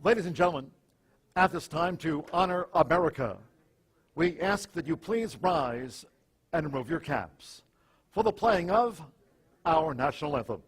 Ladies and gentlemen, at this time to honor America, we ask that you please rise and remove your caps for the playing of our national anthem.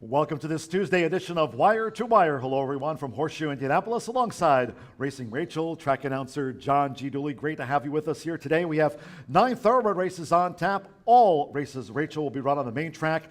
Welcome to this Tuesday edition of Wire to Wire. Hello, everyone, from Horseshoe Indianapolis, alongside Racing Rachel, track announcer John G. Dooley. Great to have you with us here today. We have 9 thoroughbred races on tap. All races, Rachel, will be run on the main track.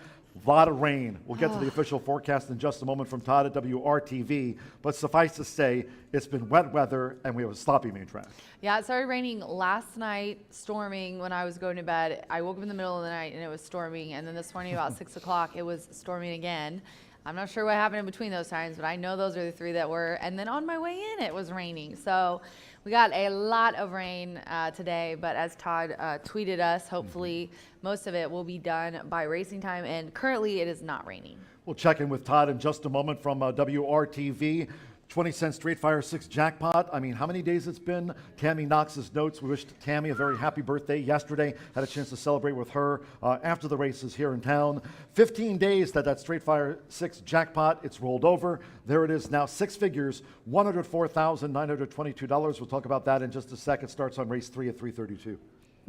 A lot of rain. We'll get to the official forecast in just a moment from Todd at WRTV. But suffice to say, it's been wet weather, and we have a sloppy main track. Yeah, it started raining last night, storming when I was going to bed. I woke up in the middle of the night, and it was storming. And then this morning about 6 o'clock, it was storming again. I'm not sure what happened in between those times, but I know those are the 3 that were. And then on my way in, it was raining. So we got a lot of rain today, but as Todd tweeted us, hopefully most of it will be done by racing time, and currently it is not raining. We'll check in with Todd in just a moment from WRTV. 20-cent Straight Fire 6 jackpot. I mean, how many days it's been? Tammy Knox's notes. We wished Tammy a very happy birthday yesterday. Had a chance to celebrate with her after the races here in town. 15 days that Straight Fire 6 jackpot. It's rolled over. There it is now, 6 figures, $104,922. We'll talk about that in just a second. Starts on race 3 at 3:32.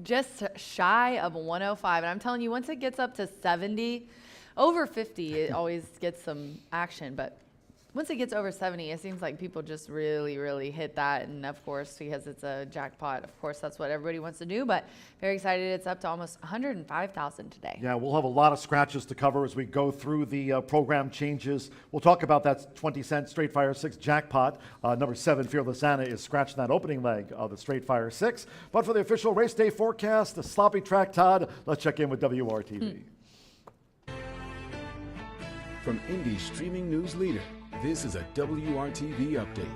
Just shy of 105. And I'm telling you, once it gets up to 70, over 50, it always gets some action. But once it gets over 70, it seems like people just really, really hit that. And of course, because it's a jackpot, of course, that's what everybody wants to do. But very excited. It's up to almost 105,000 today. Yeah, we'll have a lot of scratches to cover as we go through the program changes. We'll talk about that 20-cent Straight Fire 6 jackpot. Number 7, Fearless Anna, is scratching that opening leg of the Straight Fire 6. But for the official race day forecast, the sloppy track, Todd, let's check in with WRTV. From Indy's streaming news leader, this is a WRTV update.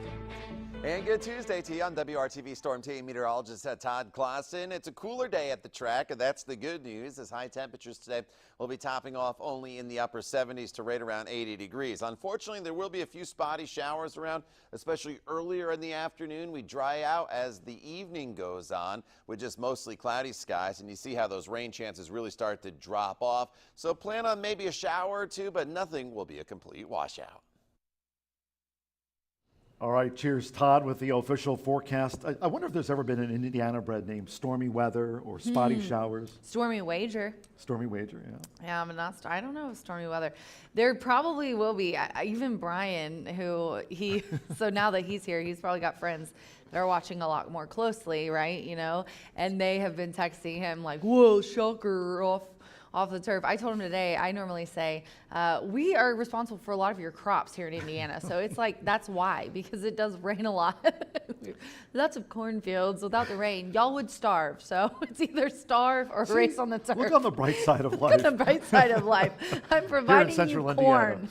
And good Tuesday to you on WRTV Storm Team meteorologist Todd Clausen. It's a cooler day at the track, and that's the good news, as high temperatures today will be topping off only in the upper 70s to right around 80 degrees. Unfortunately, there will be a few spotty showers around, especially earlier in the afternoon. We dry out as the evening goes on with just mostly cloudy skies, and you see how those rain chances really start to drop off. So plan on maybe a shower or two, but nothing will be a complete washout. All right, cheers, Todd, with the official forecast. I wonder if there's ever been an Indiana bred named Stormy Weather or Spotty Showers. Stormy Wager. Stormy Wager, yeah. Yeah, but not. I don't know if stormy weather. There probably will be. Even Brian, who so now that he's here, he's probably got friends that are watching a lot more closely, right? You know, and they have been texting him like, "Whoa, shocker, off the turf." I told him today, I normally say, we are responsible for a lot of your crops here in Indiana. So it's like, that's why, because it does rain a lot. Lots of cornfields. Without the rain, y'all would starve. So it's either starve or race on the turf. Look on the bright side of life. Look at the bright side of life. I'm providing Central you corn.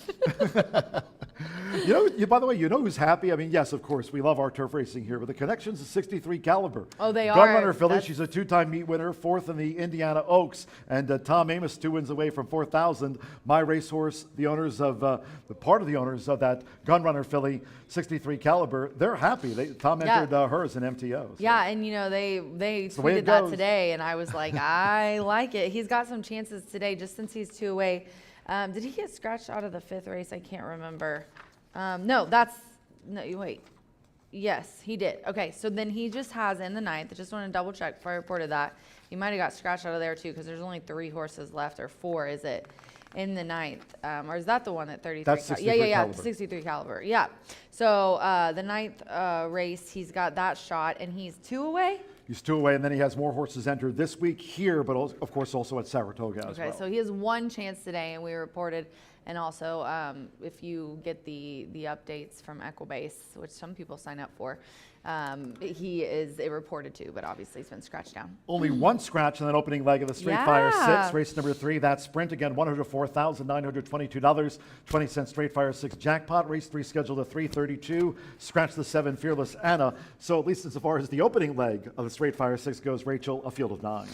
By the way, you know who's happy? I mean, yes, of course, we love our turf racing here, but the connection's a 63 caliber. Oh, they Gun are. Runner filly, she's a two-time meet winner, fourth in the Indiana Oaks, and Tom Amos 2 wins away from 4,000. My Racehorse, the owners of part of the owners of that Gun Runner filly, 63 caliber, they're happy. Tom entered hers in MTO. So. Yeah, and they tweeted that today, and I was like, I like it. He's got some chances today, just since he's 2 away. Did he get scratched out of the 5th race? I can't remember. No, wait. Yes, he did. Okay, so then he just has in the 9th. I just want to double check before I reported that. He might have got scratched out of there too, because there's only 3 horses left, or 4, is it, in the 9th? Or is that the one at 33? That's 63 caliber. 63 caliber. Yeah. So the 9th race, he's got that shot, and he's 2 away. He's 2 away, and then he has more horses entered this week here, but of course also at Saratoga as well. Okay, so he has 1 chance today, and we reported. And also, if you get the updates from Equibase, which some people sign up for, he is reported to, but obviously he's been scratched down. Only 1 scratch in that opening leg of the Straight Fire 6, race number 3. That sprint again, $104,922, 20-cent Straight Fire 6 jackpot. Race 3 scheduled at 3:32. Scratch the 7, Fearless Anna. So at least as far as the opening leg of the Straight Fire 6 goes, Rachel, a field of 9.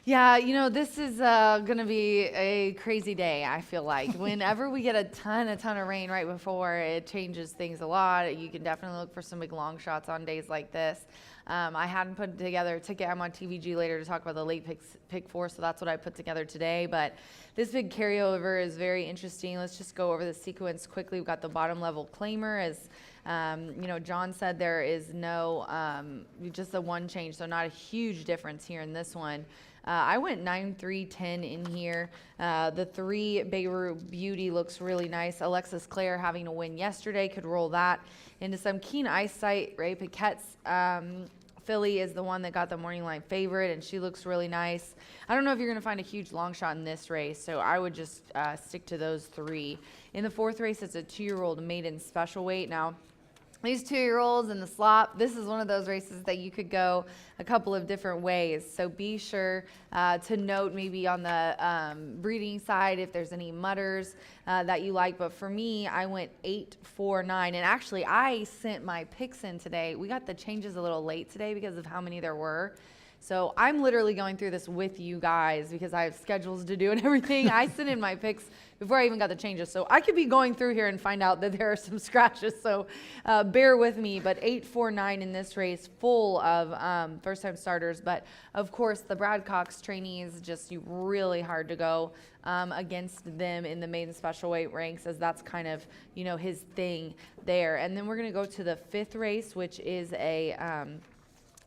Yeah, this is going to be a crazy day, I feel like. Whenever we get a ton of rain right before, it changes things a lot. You can definitely look for some big long shots on days like this. I hadn't put together a ticket. I'm on TVG later to talk about the late pick 4, so that's what I put together today. But this big carryover is very interesting. Let's just go over the sequence quickly. We've got the bottom level claimer. As John said, there is no, just the 1 change, so not a huge difference here in this one. I went 9-3-10 in here. The 3 Beirut Beauty looks really nice. Alexis Clare having a win yesterday could roll that into some keen eyesight. Ray Paquette's filly is the one that got the morning line favorite, and she looks really nice. I don't know if you're going to find a huge long shot in this race, so I would just stick to those 3. In the 4th race, it's a 2-year-old maiden special weight. Now, these 2-year-olds in the slop, this is one of those races that you could go a couple of different ways. So be sure to note maybe on the breeding side if there's any mutters that you like. But for me, I went 8-4-9. And actually, I sent my picks in today. We got the changes a little late today because of how many there were. So I'm literally going through this with you guys because I have schedules to do and everything. I sent in my picks before I even got the changes. So I could be going through here and find out that there are some scratches. So bear with me. But 8-4-9 in this race, full of first-time starters. But, of course, the Brad Cox trainees, just really hard to go against them in the maiden special weight ranks, as that's kind of, his thing there. And then we're going to go to the 5th race, which is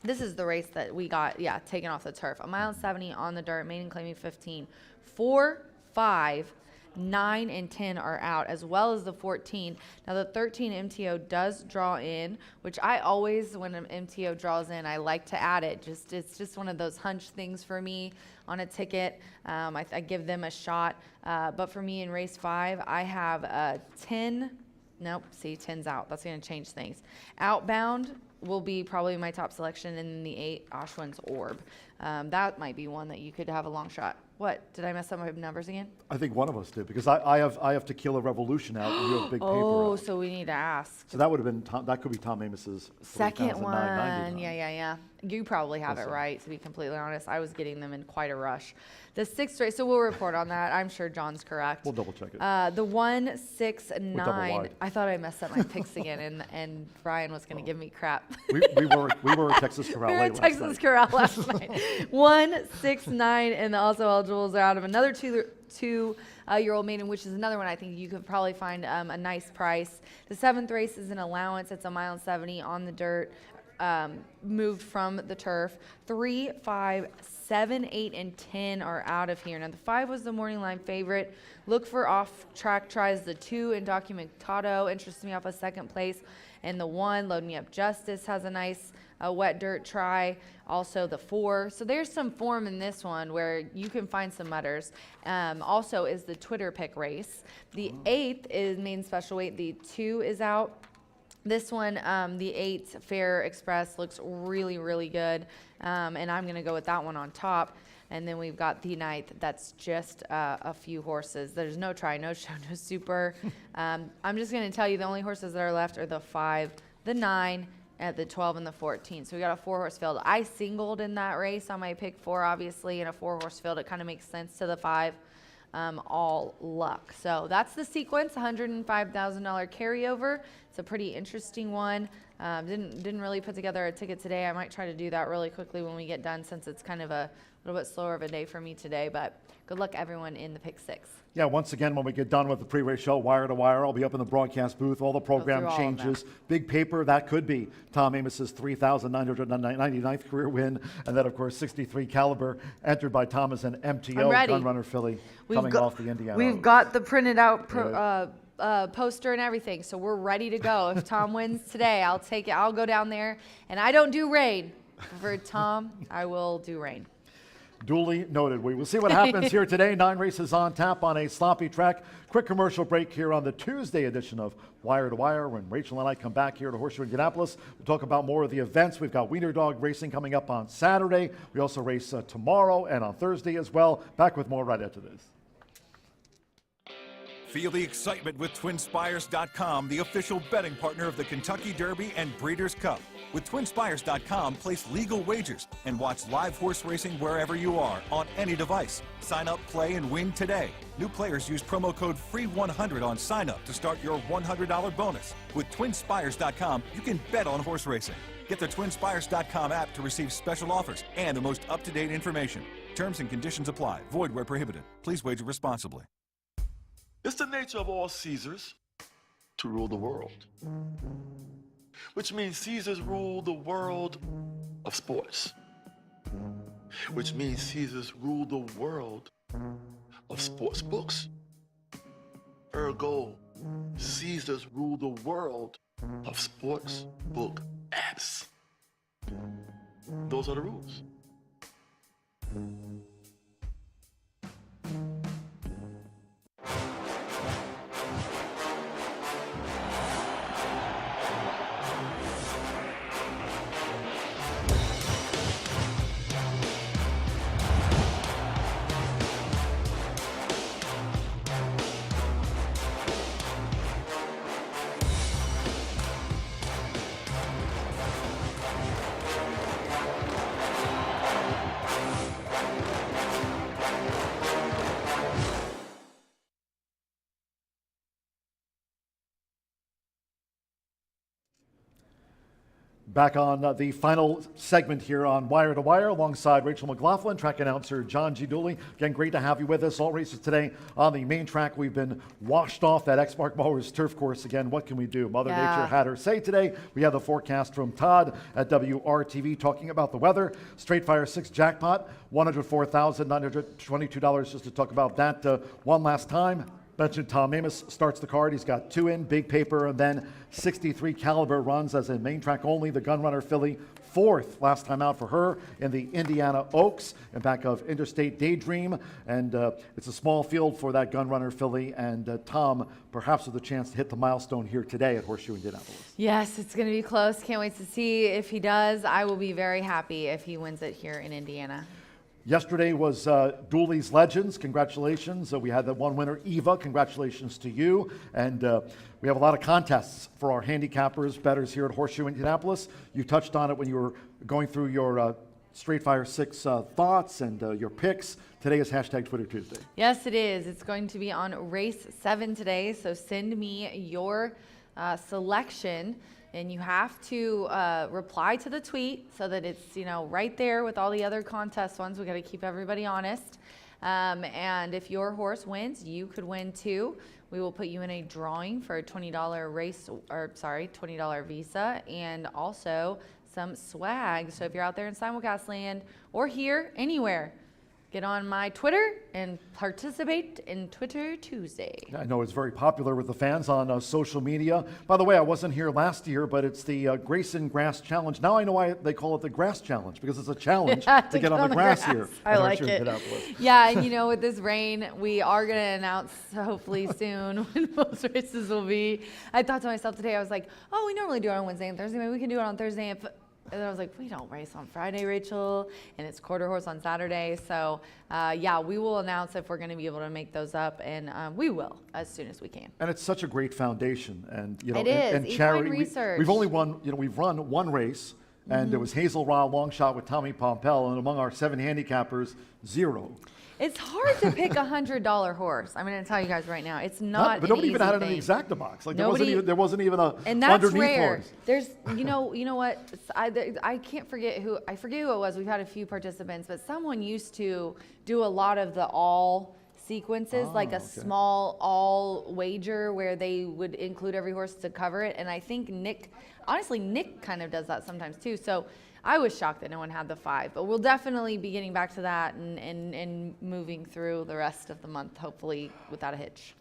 this is the race that we got, taken off the turf. 1.70 on the dirt, maiden claiming 15. 4, 5, 9, and 10 are out, as well as the 14. Now, the 13 MTO does draw in, which I always, when an MTO draws in, I like to add it. It's just one of those hunch things for me on a ticket. I give them a shot. But for me in race 5, I have 10. Nope, see, 10's out. That's going to change things. Outbound will be probably my top selection, and then the 8 Oshwin's Orb. That might be one that you could have a long shot What? Did I mess up my numbers again? I think one of us did because I have Tequila Revolution out and you have Big Paper Oh, out. so we need to ask. So that would have been that could be Tom Amos's Second one. 3,999. Yeah. You probably have it Listen. right, to be completely honest. I was getting them in quite a rush. The 6th race, so we'll report on that. I'm sure John's correct. We'll double check it. The 169. wide. I thought I messed up my picks again, and Brian was going to give me crap. we were at Texas Corral We were late at last Texas night. Corral last night. 169, and the also eligibles are out of another two-year-old maiden, which is another one I think you could probably find a nice price. The 7th race is an allowance. It's a 1.70 on the dirt, moved from the turf. 3, 5, 7, 8, and 10 are out of here. Now the 5 was the morning line favorite. Look for off-track tries. The 2 Indocumentado interests me off a 2nd place, and the 1 Load Me Up Justice has a nice wet dirt try. Also the 4. So there's some form in this one where you can find some mutters. Also is the Twitter pick race. The 8th is main special weight. The 2 is out. This one, the 8 Fair Express, looks really, really good, and I'm going to go with that one on top. And then we've got the 9th. That's just a few horses. There's no try, no show, no super. I'm just going to tell you the only horses that are left are the 5, the 9, the 12, and the 14. So we got a 4-horse field. I singled in that race on my pick 4, obviously. In a 4-horse field, it kind of makes sense to the 5. All luck. So that's the sequence, $105,000 carryover. It's a pretty interesting one. Didn't really put together a ticket today. I might try to do that really quickly when we get done, since it's kind of a little bit slower of a day for me today, but good luck everyone in the pick 6. Yeah, once again, when we get done with the pre-race show, wire to wire, I'll be up in the broadcast booth, all the program through all of them. changes. Big Paper, that could be Tom Amos's 3,999th career win. And then, of course, 63 Caliber, entered by Thomas and MTO, I'm ready. Gunrunner Filly, coming off the Indiana. We've got the printed out poster and everything, so we're ready to go. If Tom wins today, I'll take it. I'll go down there, and I don't do rain. For Tom, I will do rain. Duly noted. We will see what happens here today. 9 races on tap on a sloppy track. Quick commercial break here on the Tuesday edition of Wire to Wire. When Rachel and I come back here to Horseshoe Indianapolis, we'll talk about more of the events. We've got Wiener Dog racing coming up on Saturday. We also race tomorrow and on Thursday as well. Back with more right after this. Feel the excitement with TwinSpires.com, the official betting partner of the Kentucky Derby and Breeders' Cup. With TwinSpires.com, place legal wagers and watch live horse racing wherever you are on any device. Sign up, play, and win today. New players use promo code FREE100 on sign up to start your $100 bonus. With TwinSpires.com, you can bet on horse racing. Get the TwinSpires.com app to receive special offers and the most up-to-date information. Terms and conditions apply. Void where prohibited. Please wager responsibly. It's the nature of all Caesars to rule the world, which means Caesars rule the world of sports, which means Caesars rule the world of sports books. Ergo, Caesars rule the world of sports book apps. Those are the rules. Back on the final segment here on Wire to Wire alongside Rachel McLaughlin, track announcer John G. Dooley. Again, great to have you with us. All races today on the main track. We've been washed off that Exmark Mowers turf course again. What can we do? Mother Nature had her say today. We have the forecast from Todd at WRTV talking about the weather. Straight Fire 6 jackpot, $104,922 just to talk about that one last time. Mentioned Tom Amos starts the card. He's got 2 in, Big Paper, and then 63 Caliber runs as a main track only. The Gunrunner filly, 4th last time out for her in the Indiana Oaks, in back of Interstate Daydream. And it's a small field for that Gunrunner filly. And Tom, perhaps with a chance to hit the milestone here today at Horseshoe Indianapolis. Yes, it's going to be close. Can't wait to see if he does. I will be very happy if he wins it here in Indiana. Yesterday was Dooley's Legends. Congratulations. We had the one winner, Eva. Congratulations to you. And we have a lot of contests for our handicappers, bettors here at Horseshoe Indianapolis. You touched on it when you were going through your Straight Fire 6 thoughts and your picks. Today is hashtag Twitter Tuesday. Yes, it is. It's going to be on race 7 today. So send me your selection. And you have to reply to the tweet so that it's, right there with all the other contest ones. We got to keep everybody honest. And if your horse wins, you could win too. We will put you in a drawing for a $20 $20 Visa and also some swag. So if you're out there in simulcast land or here, anywhere, get on my Twitter and participate in Twitter Tuesday. I know it's very popular with the fans on social media. By the way, I wasn't here last year, but it's the Grayson Grass Challenge. Now I know why they call it the Grass Challenge, because it's a challenge to get on the grass here. I like it. Yeah, and with this rain, we are going to announce hopefully soon when most races will be. I thought to myself today, I was like, oh, we normally do it on Wednesday and Thursday. Maybe we can do it on Thursday. And I was like, we don't race on Friday, Rachel, and it's quarter horse on Saturday. So, yeah, we will announce if we're going to be able to make those up, and we will as soon as we can. And it's such a great foundation, and it is. And charity. Research. We've only won, we've run one race, and it was Hazel Raw long shot with Tommy Pompel, and among our 7 handicappers, 0. It's hard to pick $100 horse. I'm going to tell you guys right now, it's not. But nobody an even easy had it in thing. the exacta box. Like there wasn't even a and that's underneath rare. horse. There's, you know what? I can't forget who. I forget who it was. We've had a few participants, but someone used to do a lot of the all sequences, like a small all wager where they would include every horse to cover it. And I think Nick kind of does that sometimes too. So I was shocked that no one had the 5, but we'll definitely be getting back to that and moving through the rest of the month, hopefully without a hitch.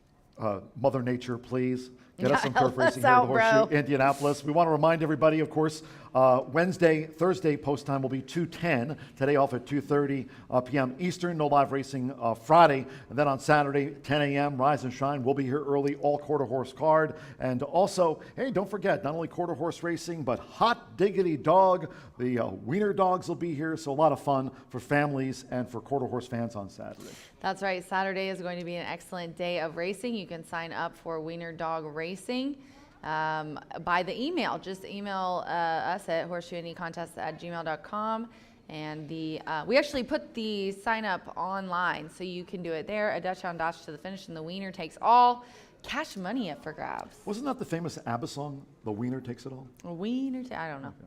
Mother Nature, please. Get us some turf help racing us here at out, Horseshoe bro. Indianapolis. We want to remind everybody, of course, Thursday post time will be 2:10. Today off at 2:30 p.m. Eastern. No live racing Friday. And then on Saturday, 10 a.m., Rise and Shine. We'll be here early, all quarter horse card. And also, hey, don't forget, not only quarter horse racing, but Hot Diggity Dog. The Wiener Dogs will be here. So a lot of fun for families and for quarter horse fans on Saturday. That's right. Saturday is going to be an excellent day of racing. You can sign up for Wiener Dog Racing by the email. Just email us at horseshoeindycontest@gmail.com. And we actually put the sign up online, so you can do it there. A Dutch on Dash to the finish, and the Wiener takes all. Cash money up for grabs. Wasn't that the famous ABBA song, The Wiener Takes It All? I don't know. Okay.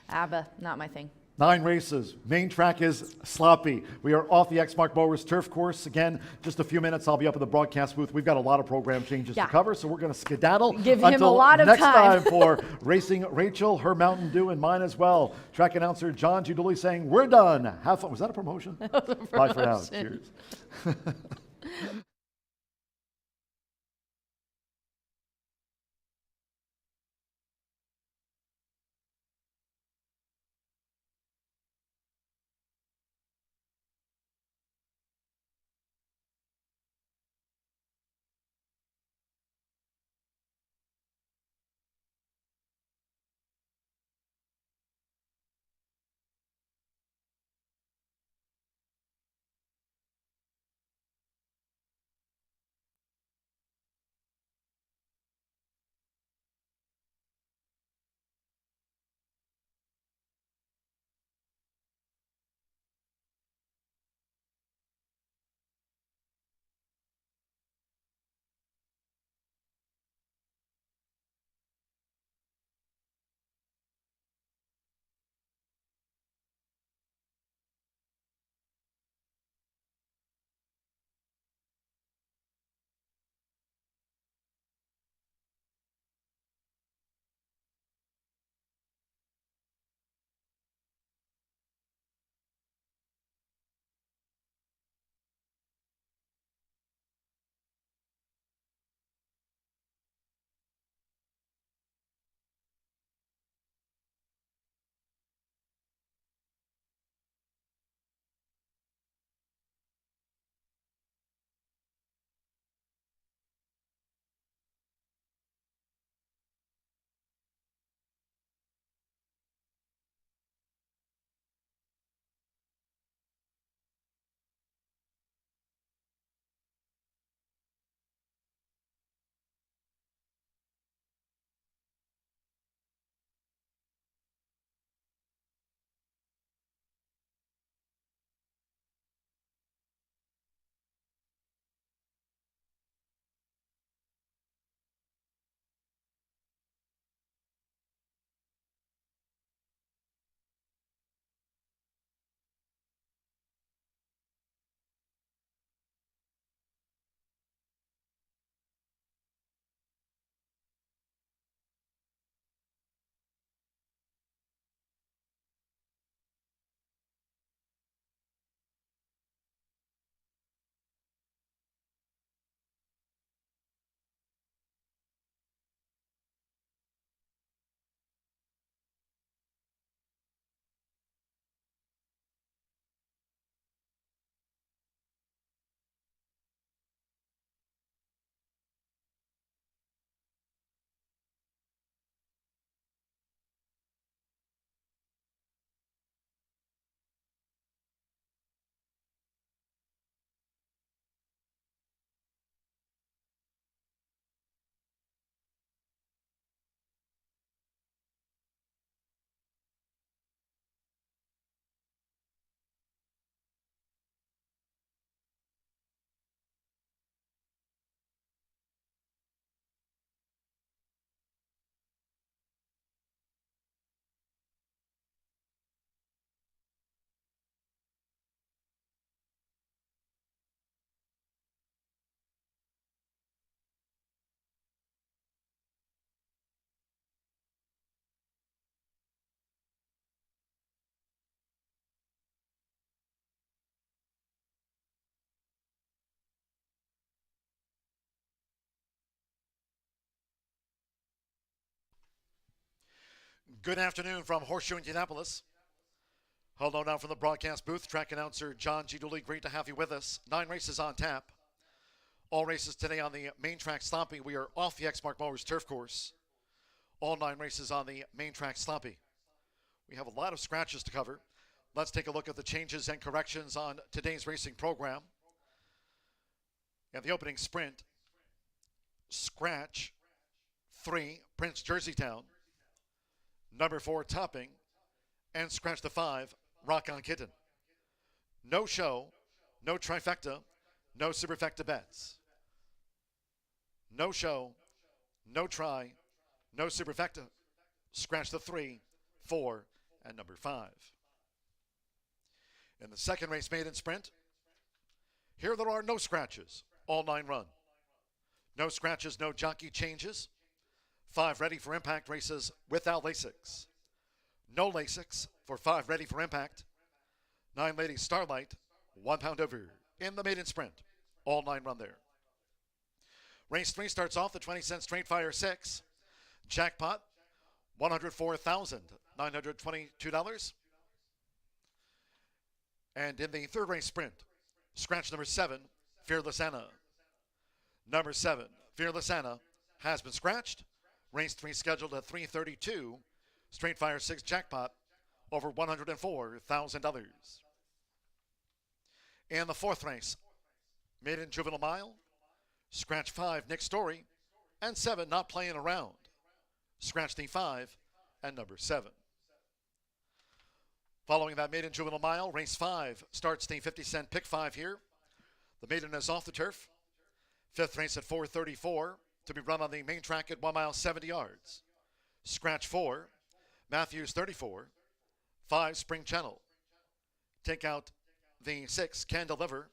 ABBA, not my thing. 9 races. Main track is sloppy. We are off the Exmark Mowers turf course. Again, just a few minutes, I'll be up in the broadcast booth. We've got a lot of program changes to cover, so we're going to skedaddle. Give him until a lot of next time. for Racing Rachel, her Mountain Dew, and mine as well. Track announcer John G. Dooley saying, we're done. Have fun. Was that a promotion? That was a promotion. Bye for now. Cheers. Good afternoon from Horseshoe Indianapolis. Hello now from the broadcast booth. Track announcer John G. Dooley. Great to have you with us. 9 races on tap. All races today on the main track Sloppy. We are off the Exmark Mowers turf course. All 9 races on the main track Sloppy. We have a lot of scratches to cover. Let's take a look at the changes and corrections on today's racing program. And the opening sprint, scratch 3, Prince Jerseytown. Number 4, Topping, and scratch the 5, Rock on Kitten. No show, no trifecta, no superfecta bets. No show, no try, no superfecta. Scratch the 3, 4, and number 5. In the second race maiden sprint, here there are no scratches, all 9 run. No scratches, no jockey changes. 5 ready for impact races without Lasix. No Lasix for 5 ready for impact. 9 Lady Starlight, 1 pound over in the maiden sprint. All 9 run there. Race 3 starts off the 20-cent straight fire 6. Jackpot, $104,922. And in the third race sprint, scratch number 7, Fearless Anna. Number 7, Fearless Anna, has been scratched. Race 3 scheduled at 3:32. Straight Fire 6 jackpot over $104,000. In the fourth race, maiden juvenile mile, scratch 5 Nick Story, and 7 Not Playing Around. Scratch the 5 and number 7. Following that maiden juvenile mile, race 5 starts the 50-cent pick 5 here. The maiden is off the turf. Fifth race at 4:34. To be run on the main track at 1 mile 70 yards. Scratch 4, Matthews 34, 5 Spring Channel. Take out the 6 Can Deliver,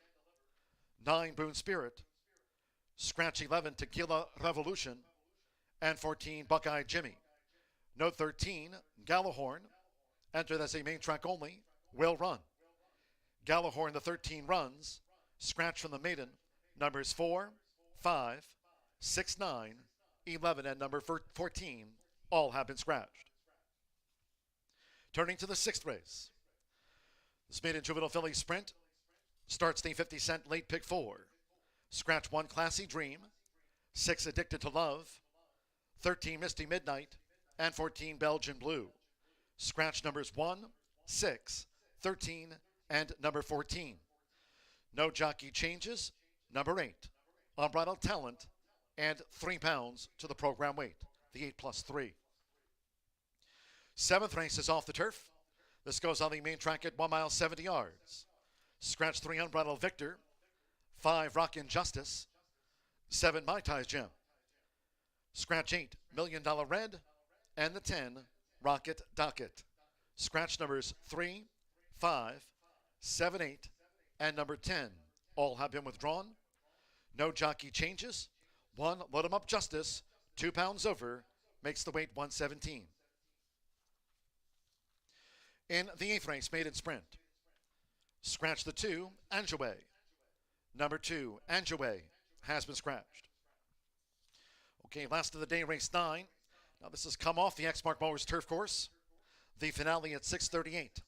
9 Boone Spirit, scratch 11 Tequila Revolution, and 14 Buckeye Jimmy. Note 13 Gallahorn, entered as a main track only, will run. Gallahorn the 13 runs, scratch from the maiden, numbers 4, 5, 6, 9, 11, and number 14 all have been scratched. Turning to the 6th race. This maiden juvenile filly sprint starts the 50-cent late pick 4. Scratch 1 Classy Dream, 6 Addicted to Love, 13 Misty Midnight, and 14 Belgian Blue. Scratch numbers 1, 6, 13, and number 14. No jockey changes. Number 8, Unbridled Talent, and 3 pounds to the program weight, the 8+3. 7th race is off the turf. This goes on the main track at 1 mile 70 yards. Scratch 3 Unbridled Victor, 5 Rockin' Justice, 7 Mai Tais Gem. Scratch 8 $1 Million Red, and the 10 Rocket Docket. Scratch numbers 3, 5, 7, 8, and number 10 all have been withdrawn. No jockey changes. 1 Load 'em Up Justice, 2 pounds over, makes the weight 117. In the 8th race, maiden sprint, scratch the 2, Anjouay. Number 2, Anjouay, has been scratched. Okay, last of the day, race 9. Now this has come off the Exmark Mowers turf course. The finale at 6:38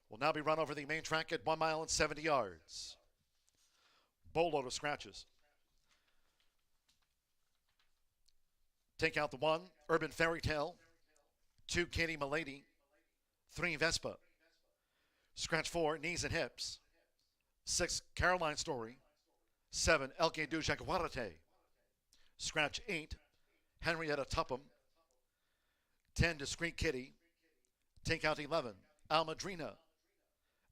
will now be run over the main track at 1 mile and 70 yards. Boatload of scratches. Take out the 1, Urban Fairy Tale, 2, Katie Milady, 3, Vespa. Scratch 4, Knees and Hips, 6, Caroline Story, 7, El Que Du Jaguarate. Scratch 8, Henrietta Tupham, 10, Discreet Kitty. Take out 11, Almadrina.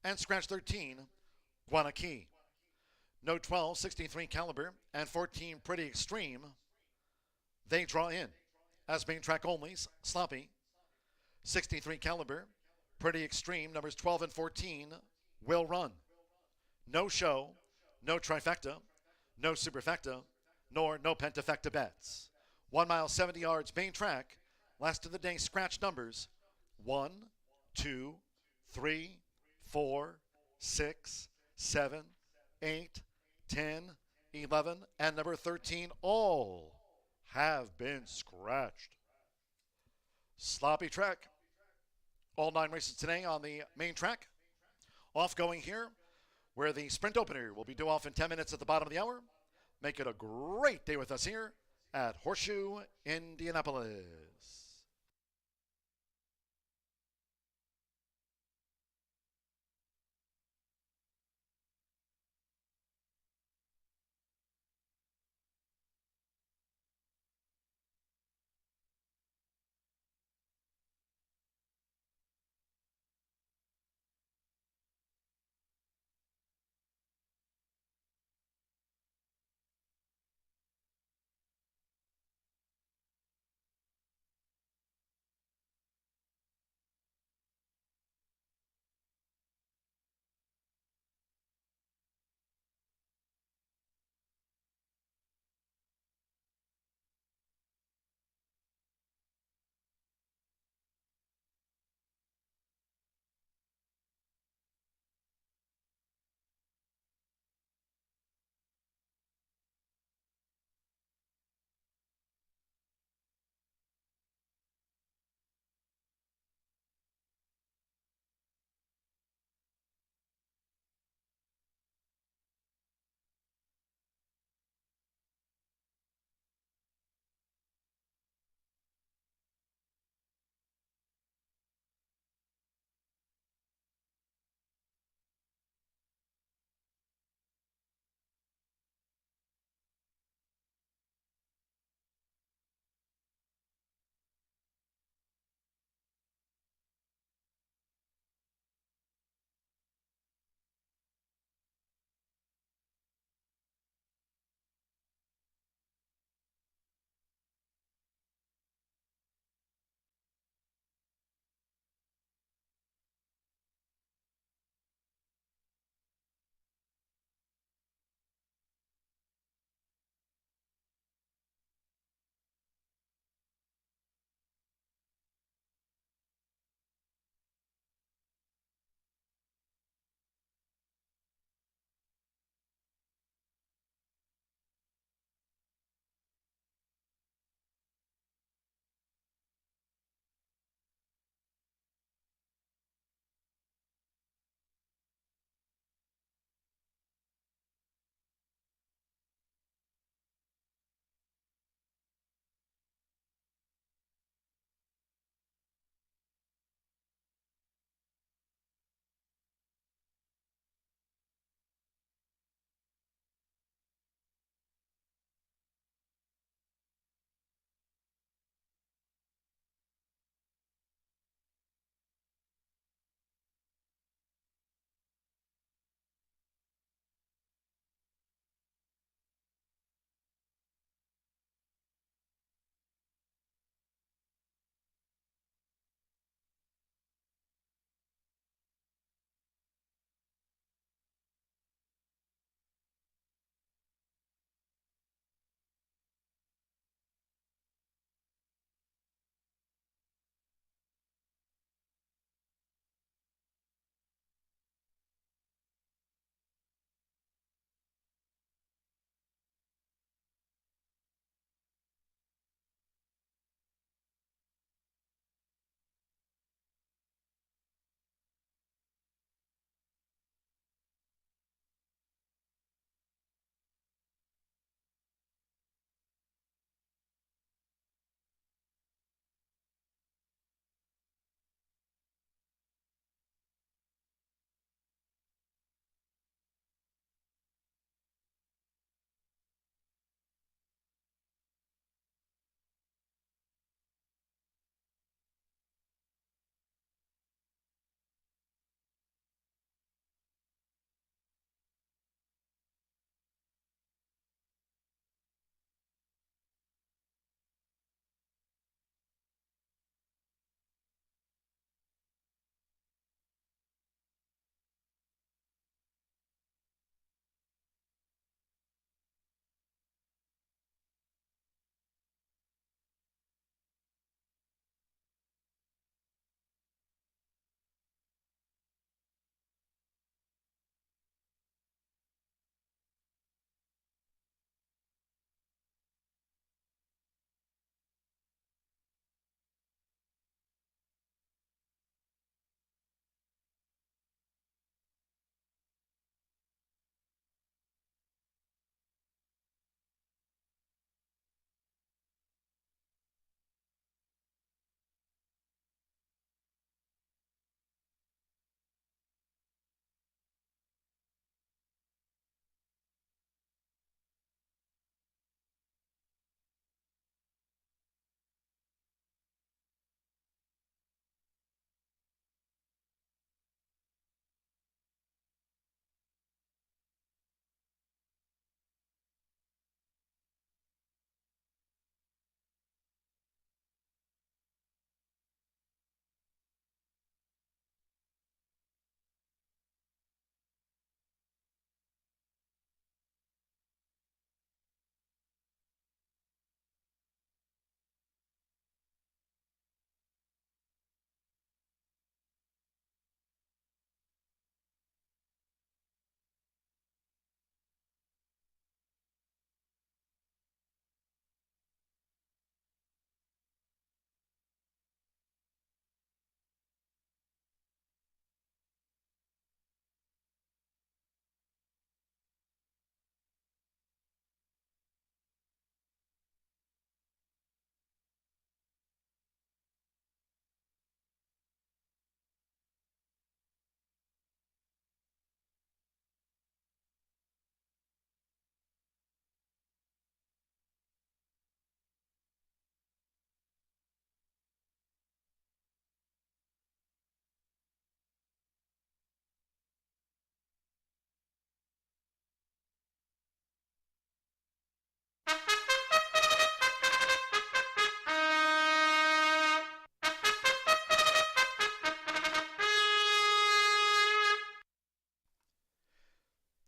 And scratch 13, Guanaki. No 12, 63 Caliber, and 14, Pretty Extreme. They draw in as main track onlys. Sloppy, 63 Caliber, Pretty Extreme, numbers 12 and 14 will run. No show, no trifecta, no superfecta, nor no pentafecta bets. 1 mile 70 yards main track. Last of the day scratch numbers 1, 2, 3, 4, 6, 7, 8, 10, 11, and number 13 all have been scratched. Sloppy track. All 9 races today on the main track. Off going here, where the sprint opener will be due off in 10 minutes at the bottom of the hour. Make it a great day with us here at Horseshoe Indianapolis.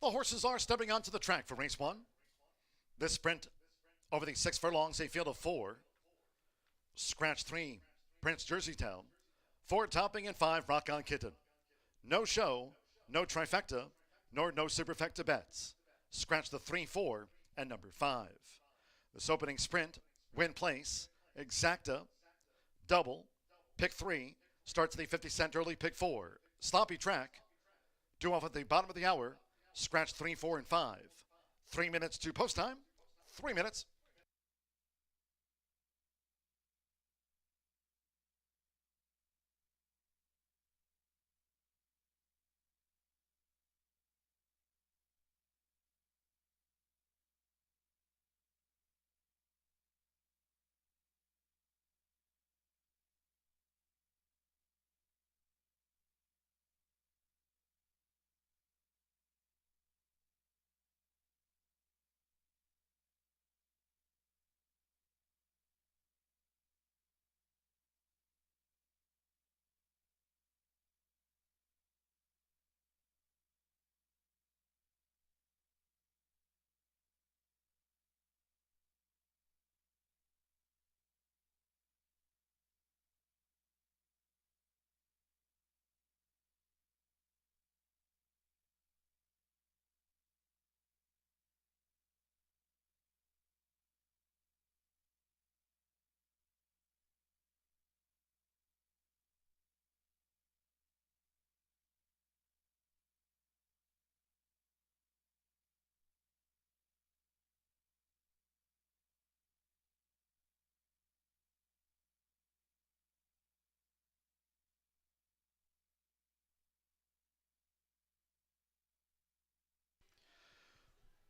The horses are stepping onto the track for race one. This sprint over the 6 furlongs, a field of 4. Scratch 3, Prince Jersey Town. 4 Topping and 5 Rock On Kitten. No show, no trifecta, nor no superfecta bets. Scratch the 3, 4, and number 5. This opening sprint, win place, exacta, double, pick 3, starts the 50-cent early, pick 4. Sloppy track, due off at the bottom of the hour, scratch 3, 4, and 5. 3 minutes to post time, 3 minutes.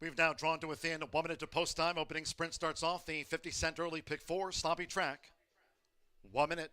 We've now drawn to within 1 minute to post time. Opening sprint starts off the 50-cent early, pick 4, sloppy track. 1 minute.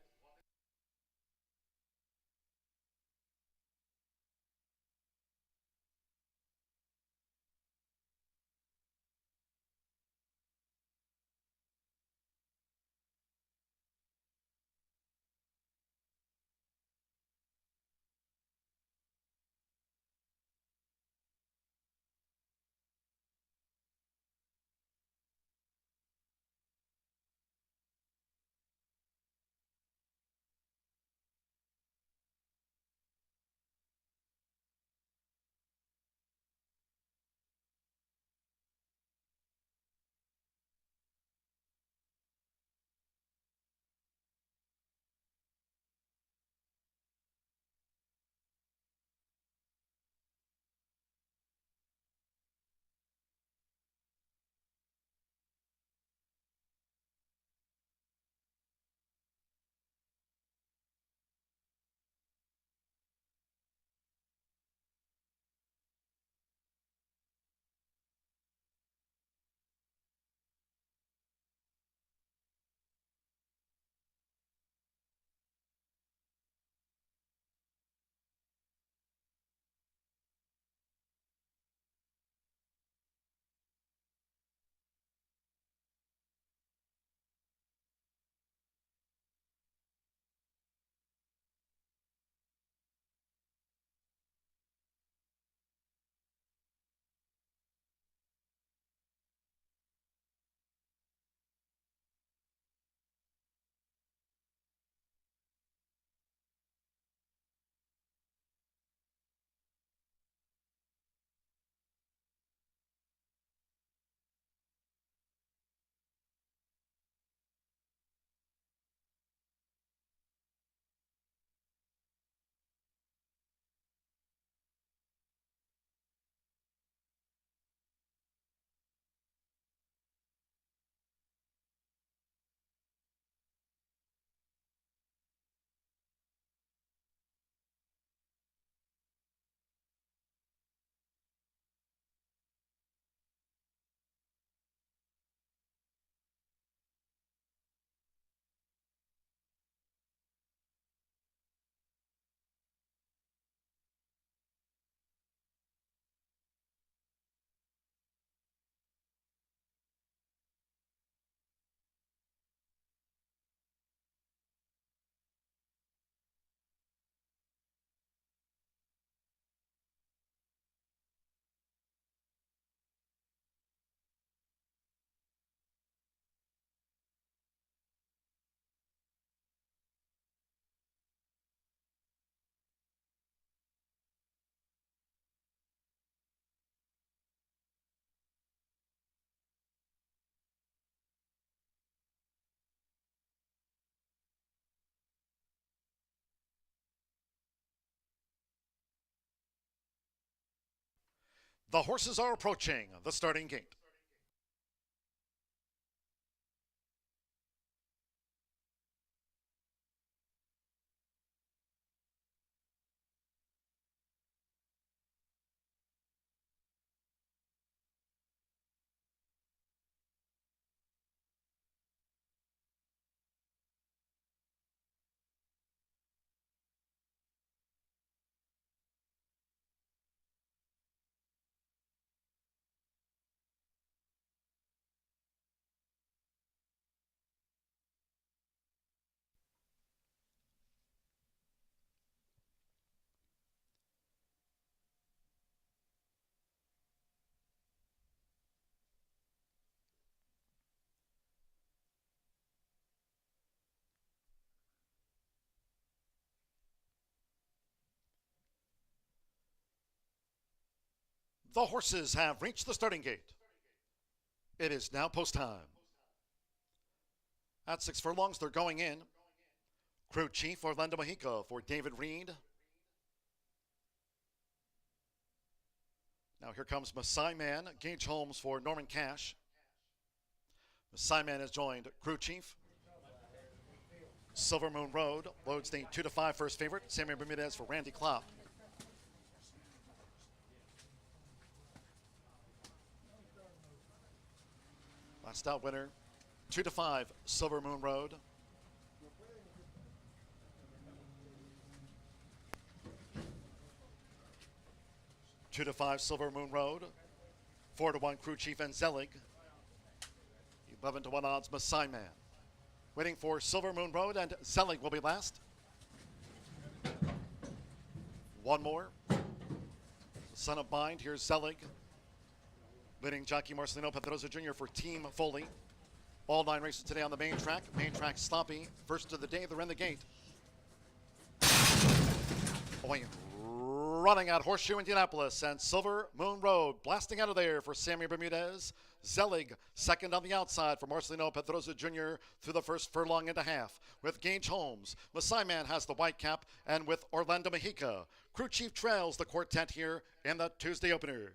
The horses are approaching the starting gate. The horses have reached the starting gate. It is now post time. At 6 furlongs, they're going in. Crew Chief Orlando Mexico for David Reed. Now here comes Masai Man, Gage Holmes for Norman Cash. Masai Man has joined Crew Chief. Silver Moon Road loads the 2-5 first favorite. Sammy Bermudez for Randy Klopp. Last out winner, 2-5 Silver Moon Road. Two to 5 Silver Moon Road. 4-1 Crew Chief and Zelig. 11-1 odds Masai Man. Waiting for Silver Moon Road, and Zelig will be last. One more. Son of Bind, here's Zelig. Leading jockey Marcelino Pedroza Jr. for Team Foley. All 9 races today on the main track. Main track sloppy. First of the day, they're in the gate. Away running at Horseshoe Indianapolis, and Silver Moon Road blasting out of there for Sammy Bermudez. Zelig second on the outside for Marcelino Pedroza Jr. through the first furlong and a half. With Gage Holmes, Masai Man has the white cap, and with Orlando Mexico, Crew Chief trails the quartet here in the Tuesday opener.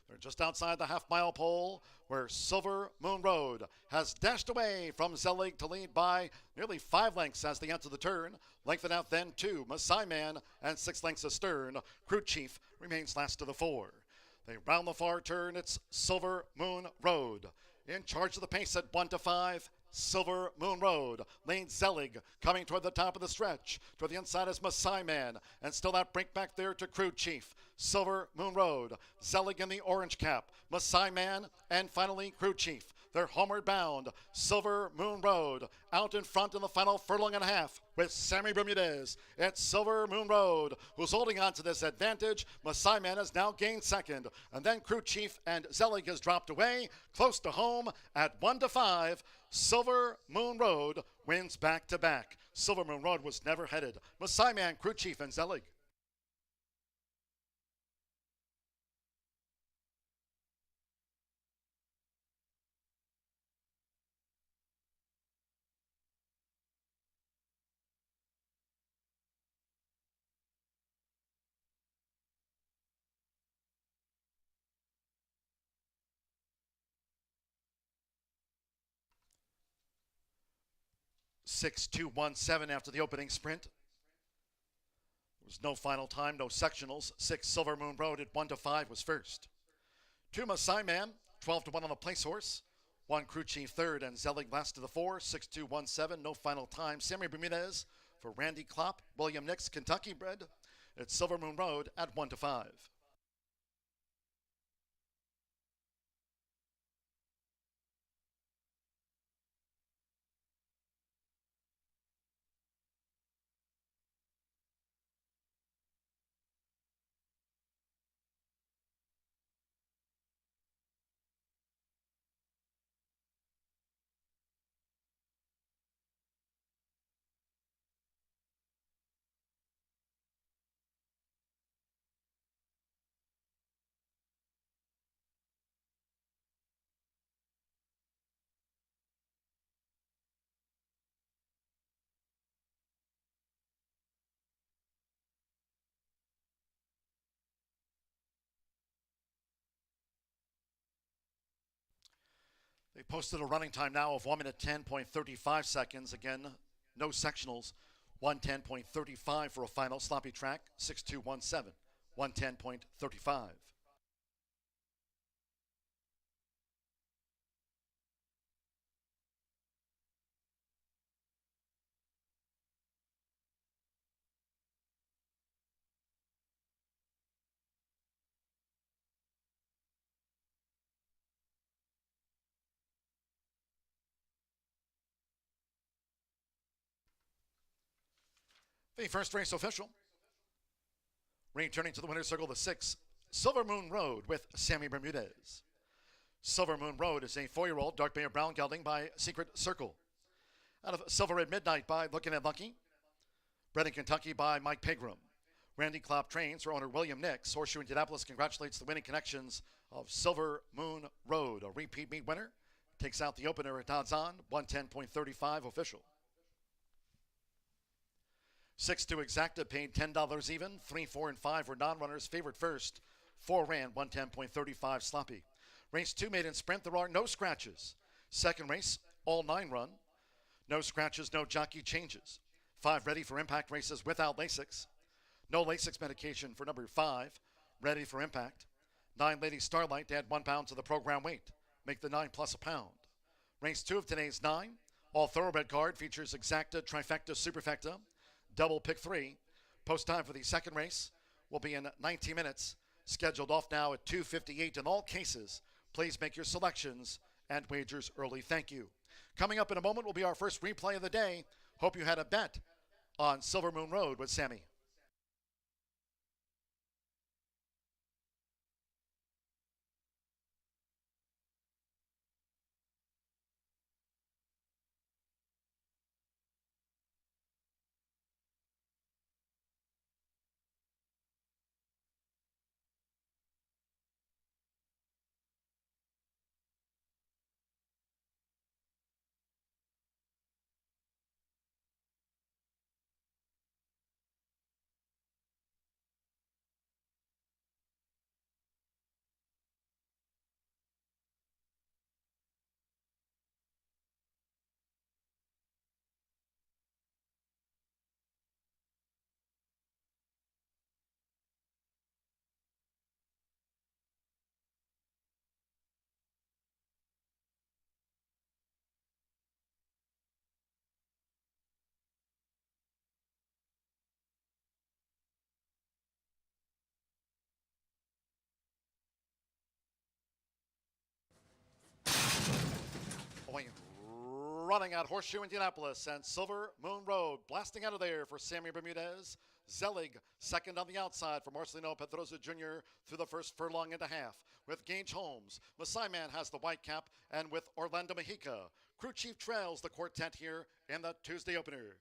They're just outside the half-mile pole where Silver Moon Road has dashed away from Zelig to lead by nearly 5 lengths as they enter the turn. Lengthen out then to Masai Man and 6 lengths astern. Crew Chief remains last of the 4. They round the far turn. It's Silver Moon Road. In charge of the pace at 1-5. Silver Moon Road. Lane Zelig coming toward the top of the stretch. Toward the inside is Masai Man. And still that break back there to Crew Chief. Silver Moon Road. Zelig in the orange cap. Masai Man and finally Crew Chief. They're homeward bound. Silver Moon Road out in front in the final furlong and a half with Sammy Bermudez. It's Silver Moon Road who's holding on to this advantage. Masai Man has now gained second. And then Crew Chief and Zelig has dropped away close to home at 1-5. Silver Moon Road wins back-to-back. Silver Moon Road was never headed. Masai Man, Crew Chief, and Zelig. Six, 2, 1, 7 after the opening sprint. There was no final time, no sectionals. 6 Silver Moon Road at 1-5 was first. 2 Masai Man, 12-1 on the place horse. 1 Crew Chief third, and Zelig last to the 4. 6, 2, 1, 7, no final time. Sammy Bermudez for Randy Klopp. William Nix, Kentucky bred. It's Silver Moon Road at 1-5. They posted a running time now of 1 minute 10.35 seconds. Again, no sectionals. 1:10.35 for a final. Sloppy track, 6:2:17. 1:10.35. The first race official. Returning to the winner's circle, the 6, Silver Moon Road with Sammy Bermudez. Silver Moon Road is a 4-year-old dark bay or brown gelding by Secret Circle. Out of Silver Red Midnight by Looking at Lucky. Bred in Kentucky by Mike Pegram. Randy Klopp trains for owner William Nix. Horseshoe Indianapolis congratulates the winning connections of Silver Moon Road. A repeat meet winner takes out the opener at odds on, 1:10.35 official. 6-2 Exacta paid $10 even. 3, 4, and 5 were non-runners. Favorite first. 4 ran, 1:10.35 sloppy. Race 2 made in sprint. There are no scratches. Second race, all 9 run. No scratches, no jockey changes. 5 ready for impact races without Lasix. No Lasix medication for number 5. Ready for impact. 9 Lady Starlight to add 1 pound to the program weight. Make the 9 plus a pound. Race 2 of today's 9. All thoroughbred card features Exacta, Trifecta, Superfecta. Double pick 3. Post time for the second race will be in 19 minutes. Scheduled off now at 2:58 in all cases. Please make your selections and wagers early. Thank you. Coming up in a moment will be our first replay of the day. Hope you had a bet on Silver Moon Road with Sammy. Running out Horseshoe Indianapolis and Silver Moon Road. Blasting out of there for Sammy Bermudez. Zelig second on the outside for Marcelino Pedroza Jr. through the first furlong and a half. With Gage Holmes, Masai Man has the white cap, and with Orlando Mejica, Crew Chief trails the quartet here in the Tuesday opener.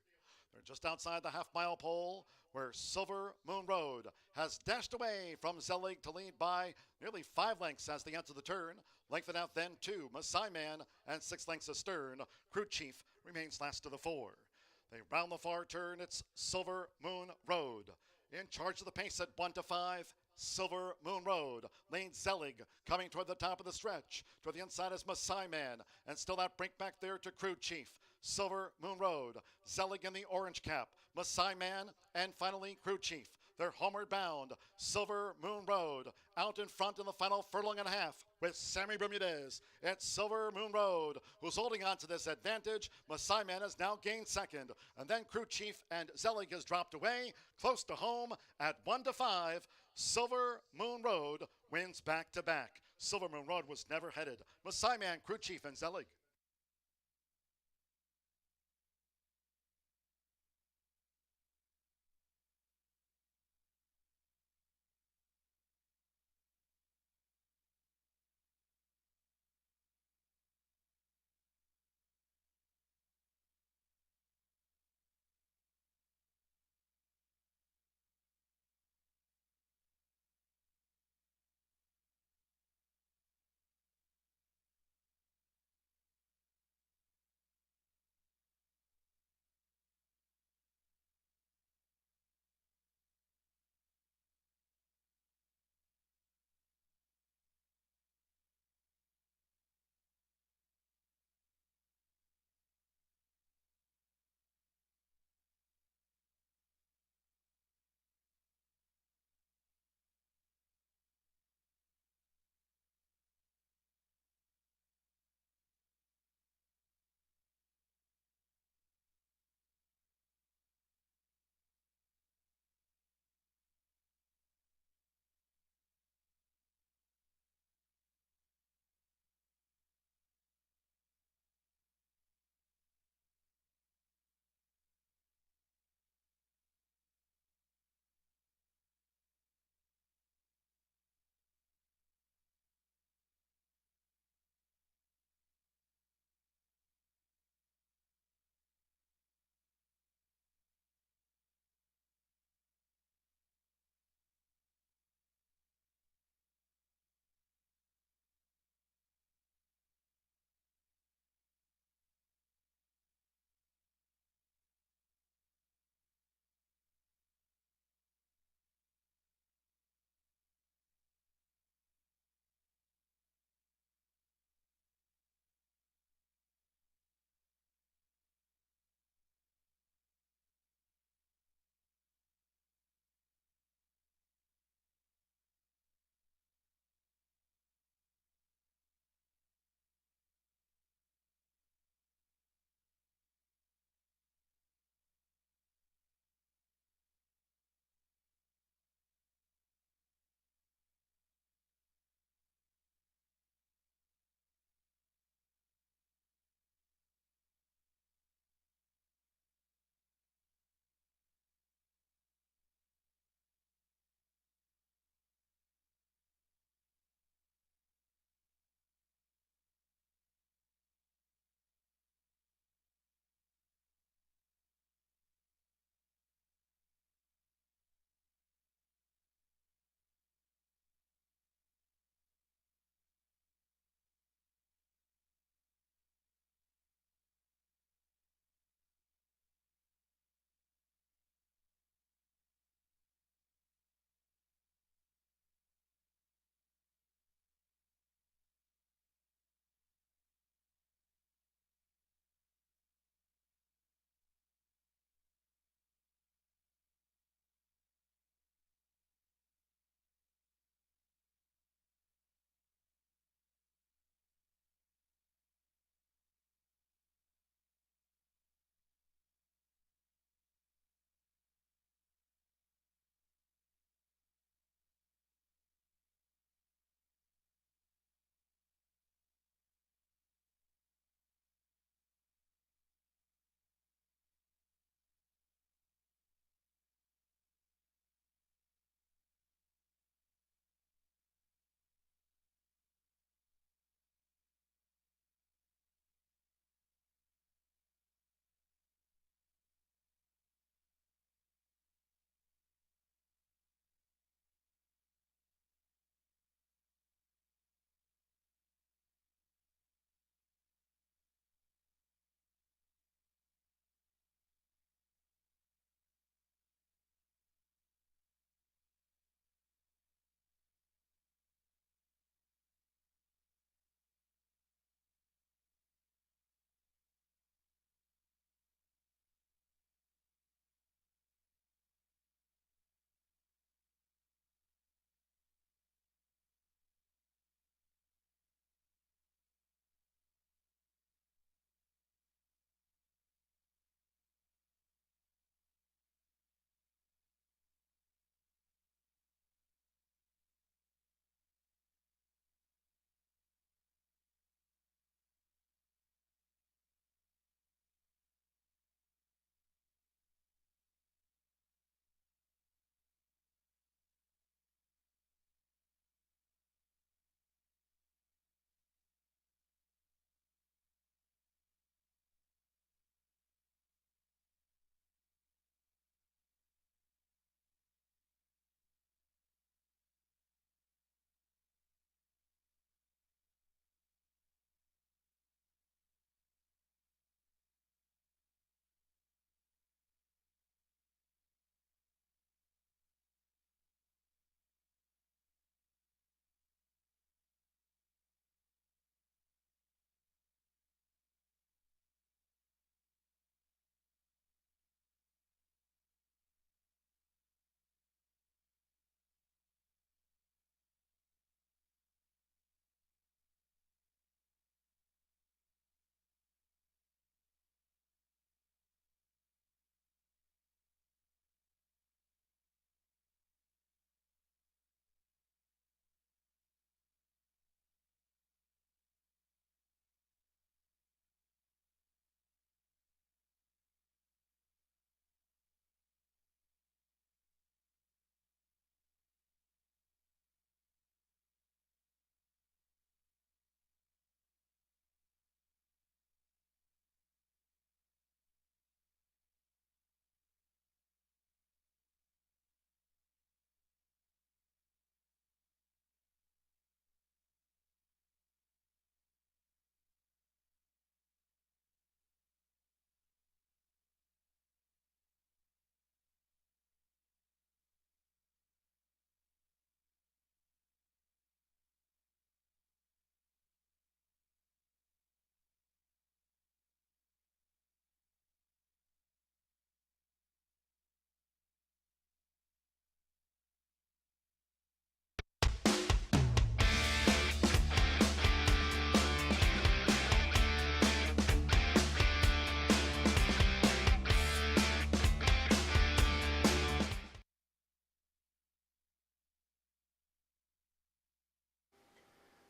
They're just outside the half-mile pole where Silver Moon Road has dashed away from Zelig to lead by nearly 5 lengths as they enter the turn. Lengthen out then to Masai Man and 6 lengths astern. Crew Chief remains last to the 4. They round the far turn. It's Silver Moon Road. In charge of the pace at 1-5. Silver Moon Road. Lane Zelig coming toward the top of the stretch. Toward the inside is Masai Man. And still that brink back there to Crew Chief. Silver Moon Road. Zelig in the orange cap. Masai Man and finally Crew Chief. They're homeward bound. Silver Moon Road out in front in the final furlong and a half with Sammy Bermudez. It's Silver Moon Road who's holding on to this advantage. Masai Man has now gained second. And then Crew Chief and Zelig has dropped away close to home at 1-5. Silver Moon Road wins back-to-back. Silver Moon Road was never headed. Masai Man, Crew Chief, and Zelig.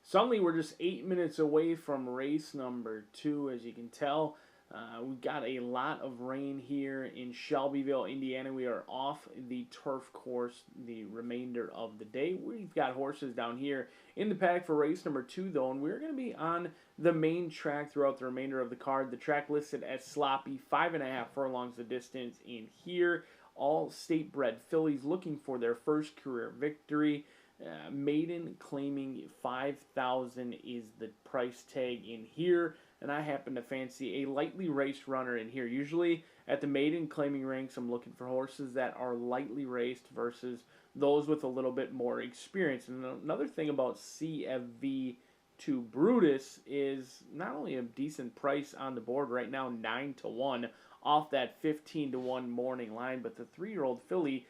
Suddenly, we're just 8 minutes away from race number 2, as you can tell. We've got a lot of rain here in Shelbyville, Indiana. We are off the turf course the remainder of the day. We've got horses down here in the paddock for race number 2, though, and we're going to be on the main track throughout the remainder of the card. The track listed as sloppy, 5.5 furlongs the distance in here. All state-bred fillies looking for their first career victory. Maiden claiming 5,000 is the price tag in here, and I happen to fancy a lightly raced runner in here. Usually at the maiden claiming ranks, I'm looking for horses that are lightly raced versus those with a little bit more experience. And another thing about CFV to Brutus is not only a decent price on the board right now, 9-1 off that 15-1 morning line, but the 3-year-old filly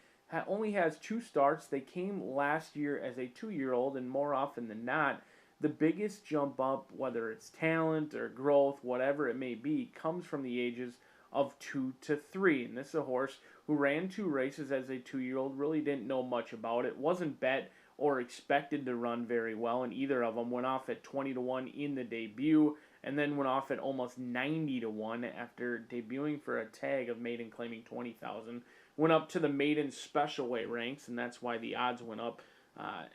only has 2 starts. They came last year as a 2-year-old, and more often than not, the biggest jump up, whether it's talent or growth, whatever it may be, comes from the ages of 2 to 3. And this is a horse who ran 2 races as a 2-year-old, really didn't know much about it, wasn't bet or expected to run very well, and either of them went off at 20-1 in the debut, and then went off at almost 90-1 after debuting for a tag of maiden claiming 20,000. Went up to the maiden special weight ranks, and that's why the odds went up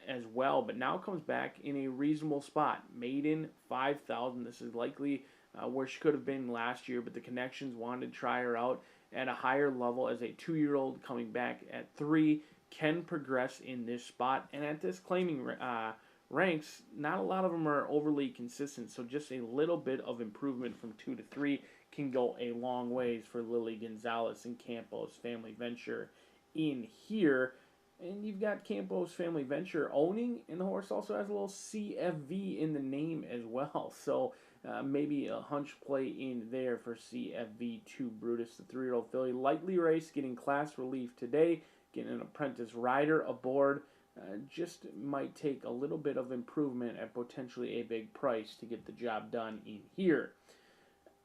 as well. But now comes back in a reasonable spot. Maiden 5,000. This is likely where she could have been last year, but the connections wanted to try her out at a higher level as a 2-year-old coming back at 3 can progress in this spot. And at this claiming ranks, not a lot of them are overly consistent, so just a little bit of improvement from 2 to 3 can go a long ways for Lily Gonzalez and Campos Family Venture in here. And you've got Campos Family Venture owning, and the horse also has a little CFV in the name as well. So maybe a hunch play in there for CFV to Brutus, the 3-year-old filly. Lightly raced, getting class relief today, getting an apprentice rider aboard. Just might take a little bit of improvement at potentially a big price to get the job done in here.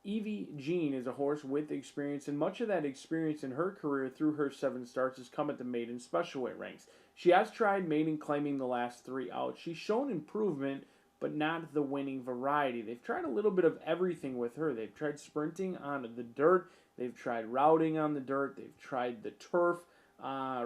Evie Jean is a horse with experience, and much of that experience in her career through her 7 starts has come at the maiden special weight ranks. She has tried maiden claiming the last 3 out. She's shown improvement, but not the winning variety. They've tried a little bit of everything with her. They've tried sprinting on the dirt. They've tried routing on the dirt. They've tried the turf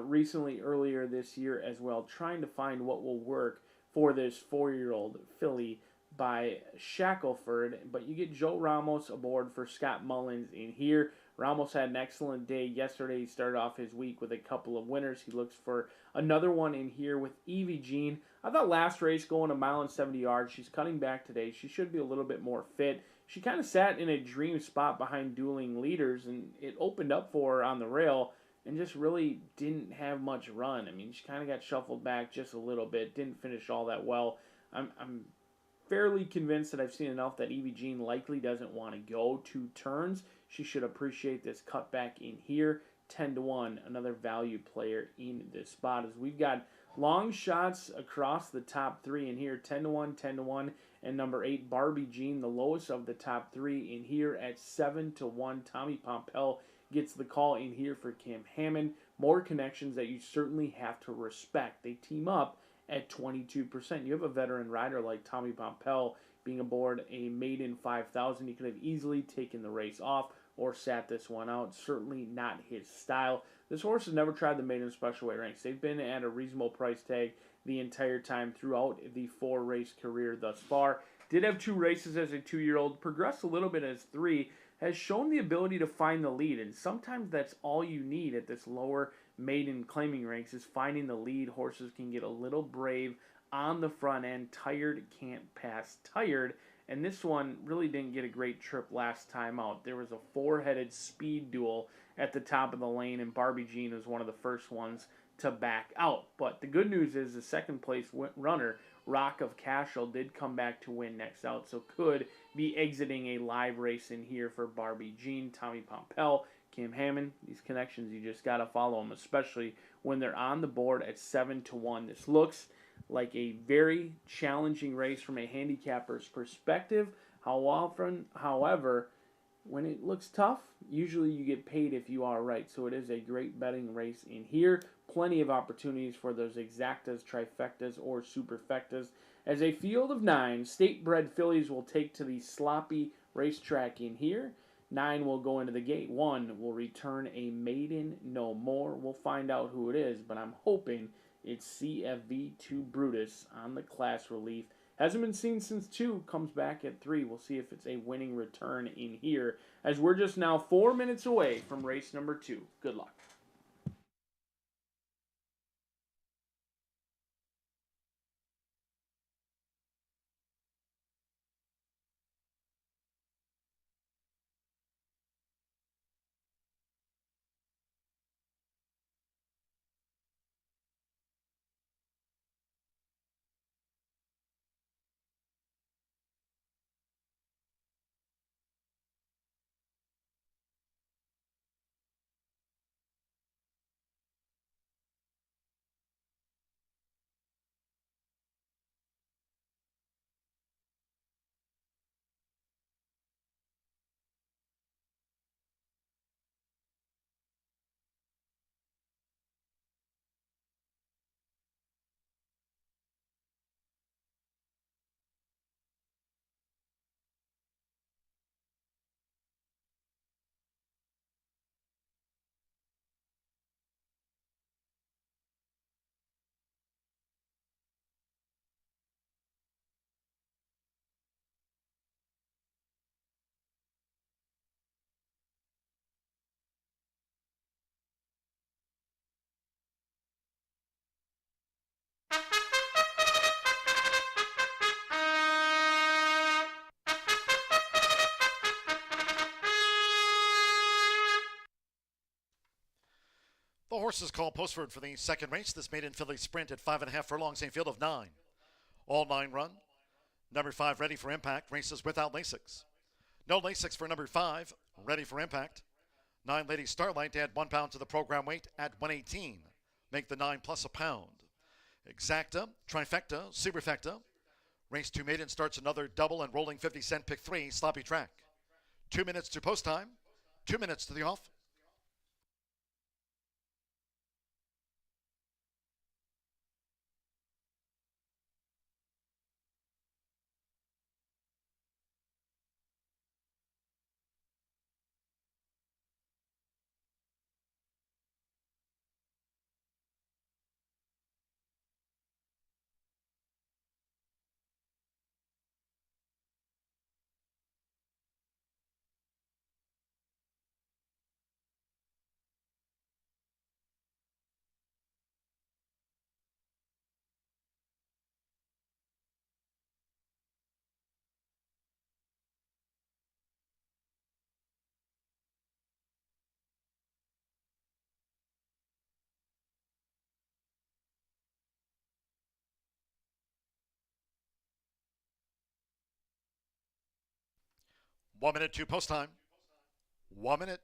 recently, earlier this year as well, trying to find what will work for this 4-year-old filly by Shackelford. But you get Joe Ramos aboard for Scott Mullins in here. Ramos had an excellent day yesterday. He started off his week with a couple of winners. He looks for another one in here with Evie Jean. I thought last race going 1 mile and 70 yards. She's cutting back today. She should be a little bit more fit. She kind of sat in a dream spot behind dueling leaders, and it opened up for her on the rail and just really didn't have much run. I mean, she kind of got shuffled back just a little bit, didn't finish all that well. I'm fairly convinced that I've seen enough that Evie Jean likely doesn't want to go 2 turns. She should appreciate this cutback in here. 10-1, another value player in this spot, as we've got long shots across the top 3 in here. 10-1, 10-1, and number 8, Barbie Jean, the lowest of the top 3 in here at 7-1. Tommy Pompel gets the call in here for Cam Hammond. More connections that you certainly have to respect. They team up at 22%. You have a veteran rider like Tommy Pompel being aboard a maiden 5,000. He could have easily taken the race off or sat this one out. Certainly not his style. This horse has never tried the maiden special weight ranks. They've been at a reasonable price tag the entire time throughout the 4-race career thus far. Did have 2 races as a 2-year-old. Progressed a little bit as 3. Has shown the ability to find the lead, and sometimes that's all you need at this lower maiden claiming ranks is finding the lead. Horses can get a little brave on the front end. Tired can't pass tired, and this one really didn't get a great trip last time out. There was a 4-headed speed duel at the top of the lane, and Barbie Jean was one of the first ones to back out. But the good news is the second place runner, Rock of Cashel, did come back to win next out, so could be exiting a live race in here for Barbie Jean. Tommy Pompel, Cam Hammond, these connections, you just got to follow them, especially when they're on the board at 7-1. This looks like a very challenging race from a handicapper's perspective. However, when it looks tough, usually you get paid if you are right. So it is a great betting race in here. plenty of opportunities for those exactas, trifectas, or superfectas. As a field of 9, state-bred fillies will take to the sloppy racetrack in here. 9 will go into the gate. 1 will return a maiden no more. We'll find out who it is, but I'm hoping it's CFV2 Brutus on the class relief. Hasn't been seen since 2, comes back at 3. We'll see if it's a winning return in here, as we're just now 4 minutes away from race number 2. Good luck. The horses called postward for the second race. This maiden filly sprint at 5.5 furlongs, a field of 9. All 9 run. Number 5 ready for impact. Races without Lasix. No Lasix for number 5. Ready for impact. 9 Lady Starlight to add 1 pound to the program weight at 118. Make the 9 plus a pound. Exacta, Trifecta, Superfecta. Race 2 maiden starts another double and rolling 50-cent pick 3 sloppy track. 2 minutes to post time. 2 minutes to the off. One minute to post time. 1 minute.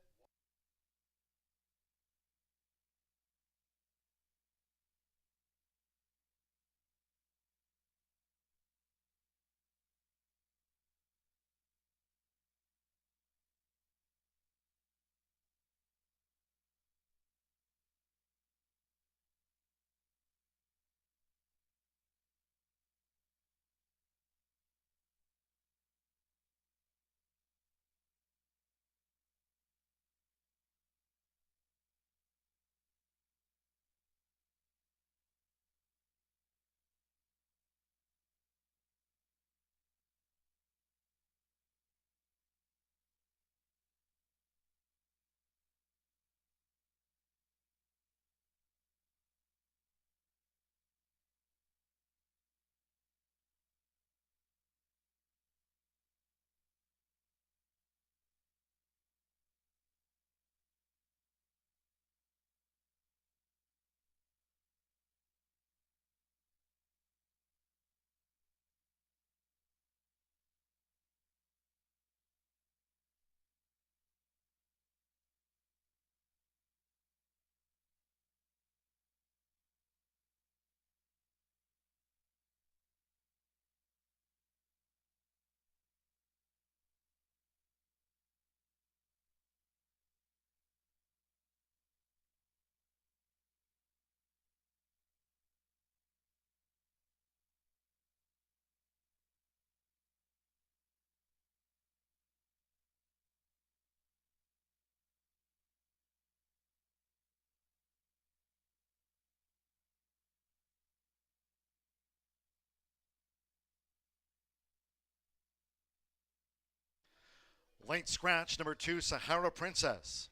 Late scratch, number 2, Sahara Princess.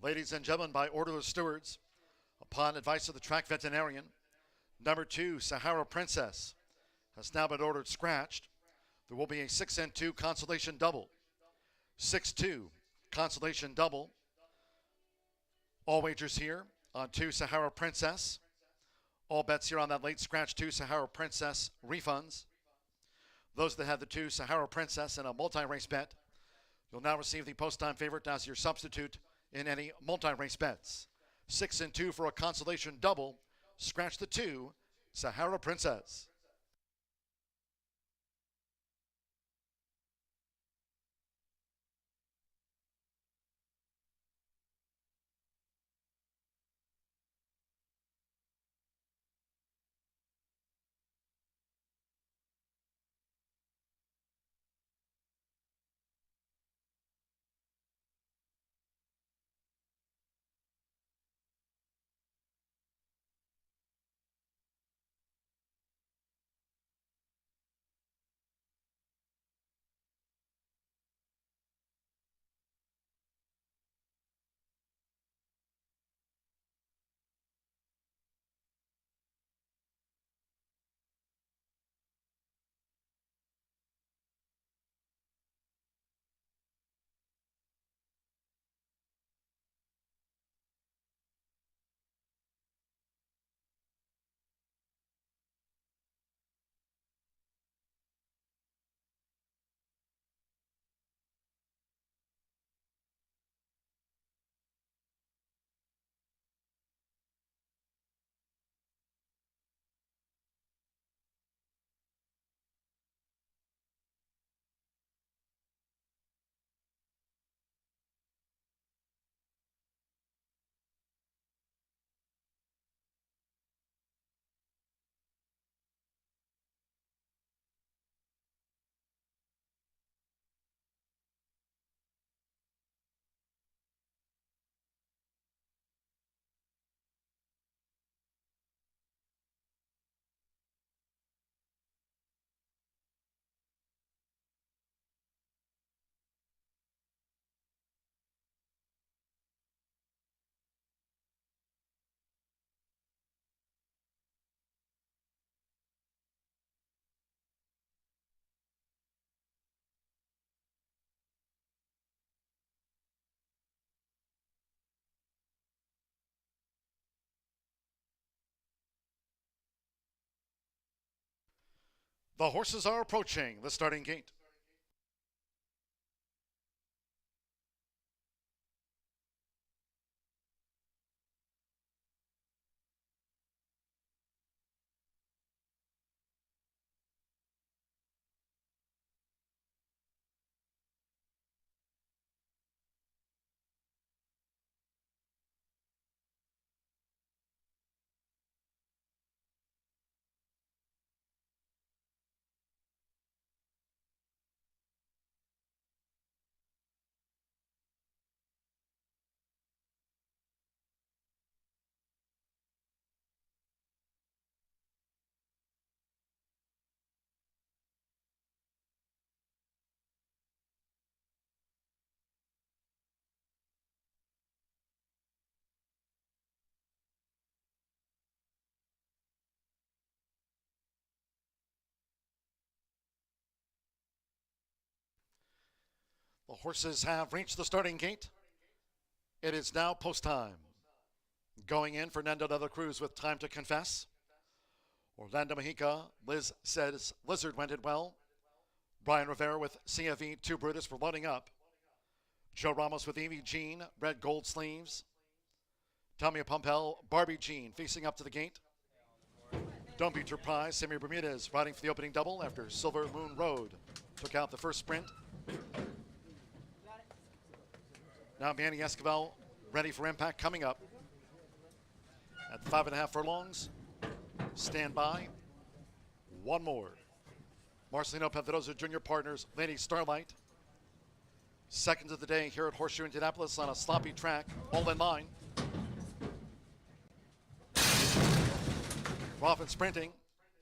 Ladies and gentlemen, by order of the stewards, upon advice of the track veterinarian, number 2, Sahara Princess, has now been ordered scratched. There will be a 6-2 consolation double. 6-2 consolation double. All wagers here on 2 Sahara Princess. All bets here on that late scratch 2 Sahara Princess refunds. Those that have the 2 Sahara Princess in a multi-race bet, you'll now receive the post-time favorite as your substitute in any multi-race bets. 6-2 for a consolation double. Scratch the 2 Sahara Princess. The horses are approaching the starting gate. The horses have reached the starting gate. It is now post time. Going in, Fernando de la Cruz with Time to Confess. Orlando Mejica, Liz says Lizard went it well. Brian Rivera with CFE 2 Brutus for loading up. Joe Ramos with Evie Jean, red gold sleeves. Tommy Pumpel, Barbie Jean facing up to the gate. Don't be surprised, Sammy Bermudez riding for the opening double after Silver Moon Road took out the first sprint. Now Manny Esquivel ready for impact coming up. At 5.5 furlongs, stand by. One more. Marcelino Pedrosa Jr. Partners, Lady Starlight. Seconds of the day here at Horseshoe Indianapolis on a sloppy track, all in line. We're off and sprinting.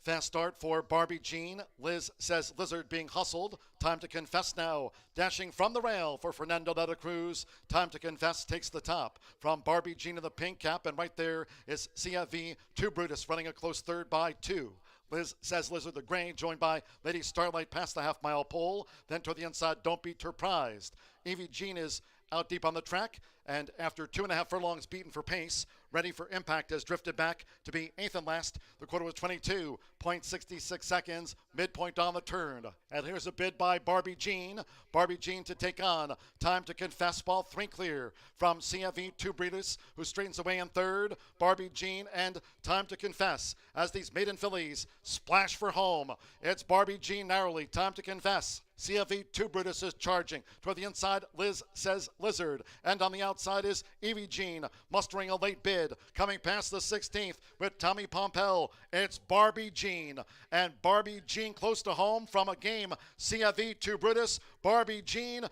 Fast start for Barbie Jean. Liz says Lizard being hustled. Time to confess now. Dashing from the rail for Fernando de la Cruz. Time to confess takes the top from Barbie Jean in the pink cap. And right there is CFV 2 Brutus running a close third by 2. Liz says Lizard the gray, joined by Lady Starlight past the half-mile pole. Then toward the inside, Don't Be Surprised. Evie Jean is out deep on the track, and after 2.5 furlongs beaten for pace, Ready for Impact has drifted back to be 8th and last. The quarter was 22.66 seconds, midpoint on the turn. And here's a bid by Barbie Jean. Barbie Jean to take on Time to Confess, ball 3 clear from CFE 2 Breeders, who straightens away in third. Barbie Jean and Time to Confess as these maiden fillies splash for home. It's Barbie Jean narrowly, Time to Confess. CFE 2 Brutus is charging. Toward the inside, Liz says Lizard. And on the outside is Evie Jean, mustering a late bid. Coming past the 16th with Tommy Pompel, it's Barbie Jean. And Barbie Jean close to home from a game. CFE 2 Brutus, Barbie Jean,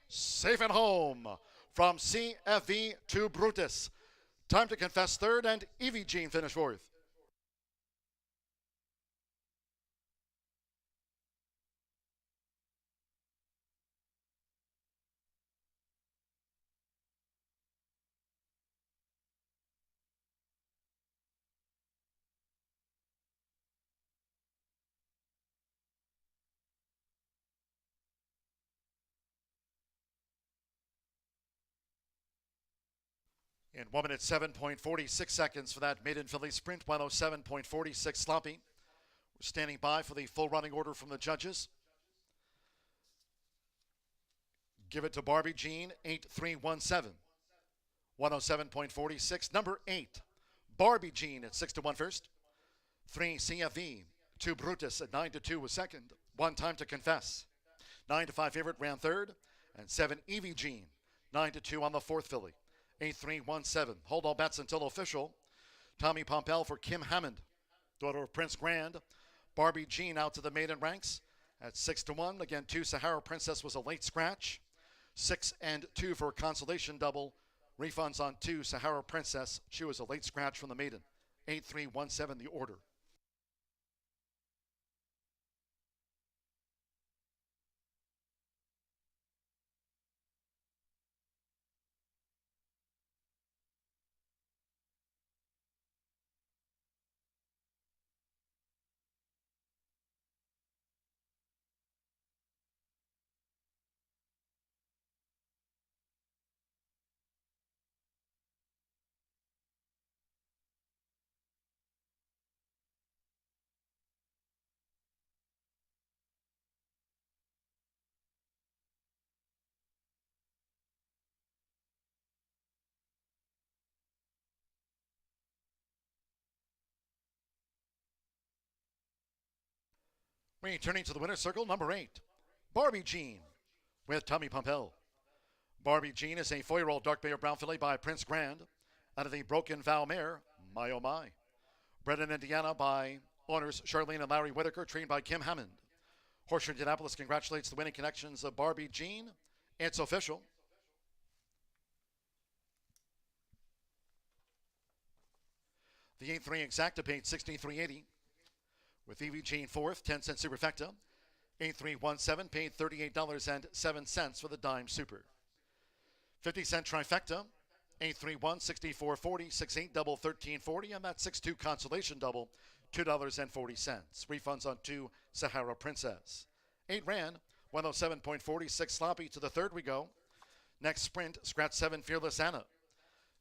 safe at home from CFE 2 Brutus. Time to Confess third, and Evie Jean finish fourth. In 1 minute 7.46 seconds for that maiden filly sprint, 107.46 sloppy. We're standing by for the full running order from the judges. Give it to Barbie Jean, 8-3-1-7. 107.46. Number 8, Barbie Jean at 6-1 first. 3 CFV, 2 Brutus at 9-2 was second. 1 Time to Confess. 9-5 favorite ran third. And 7 Evie Jean, 9-2 on the fourth filly. 8-3-1-7. Hold all bets until official. Tommy Pompel for Kim Hammond, daughter of Prince Grand. Barbie Jean out to the maiden ranks at 6-1. Again, 2 Sahara Princess was a late scratch. 6 and 2 for a consolation double. Refunds on 2 Sahara Princess. She was a late scratch from the maiden. 8-3-1-7 the order. Returning to the winner's circle, number 8, Barbie Jean with Tommy Pompel. Barbie Jean is a 4-year-old dark bay or brown filly by Prince Grand out of the Broken Vow mare, My Oh My. Bred in Indiana by owners Charlene and Larry Whitaker, trained by Kim Hammond. Horseshoe Indianapolis congratulates the winning connections of Barbie Jean. It's official. The 8-3 exacta paid $63.80. With Evie Jean fourth, 10-cent superfecta. 8-3-1-7 paid $38.07 for the dime super. 50-cent trifecta. 8-3-1, $64.40. 6-8 double, $13.40. And that 6-2 consolation double, $2.40. Refunds on 2 Sahara Princess. 8 ran, 107.46 sloppy. To the third we go. Next sprint, scratch 7 Fearless Anna.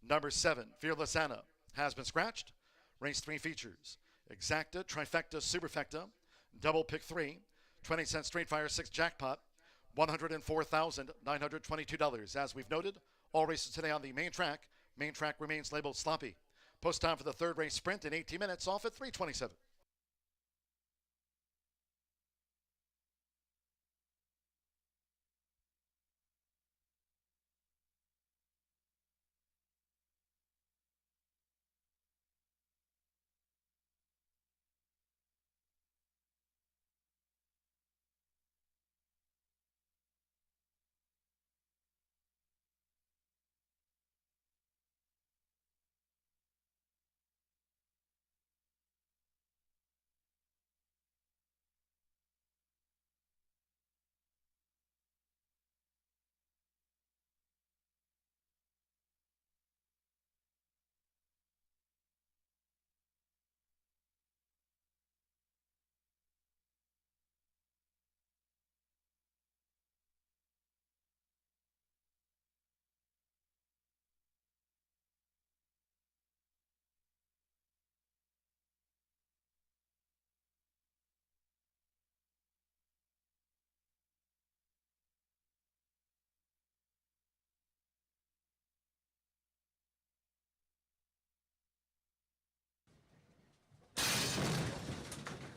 Number 7, Fearless Anna, has been scratched. Race 3 features exacta, trifecta, superfecta, double pick 3, 20-cent straight fire 6 jackpot, $104,922. As we've noted, all races today on the main track. Main track remains labeled sloppy. Post time for the third race sprint in 18 minutes, off at 3:27.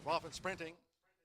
We're off and sprinting.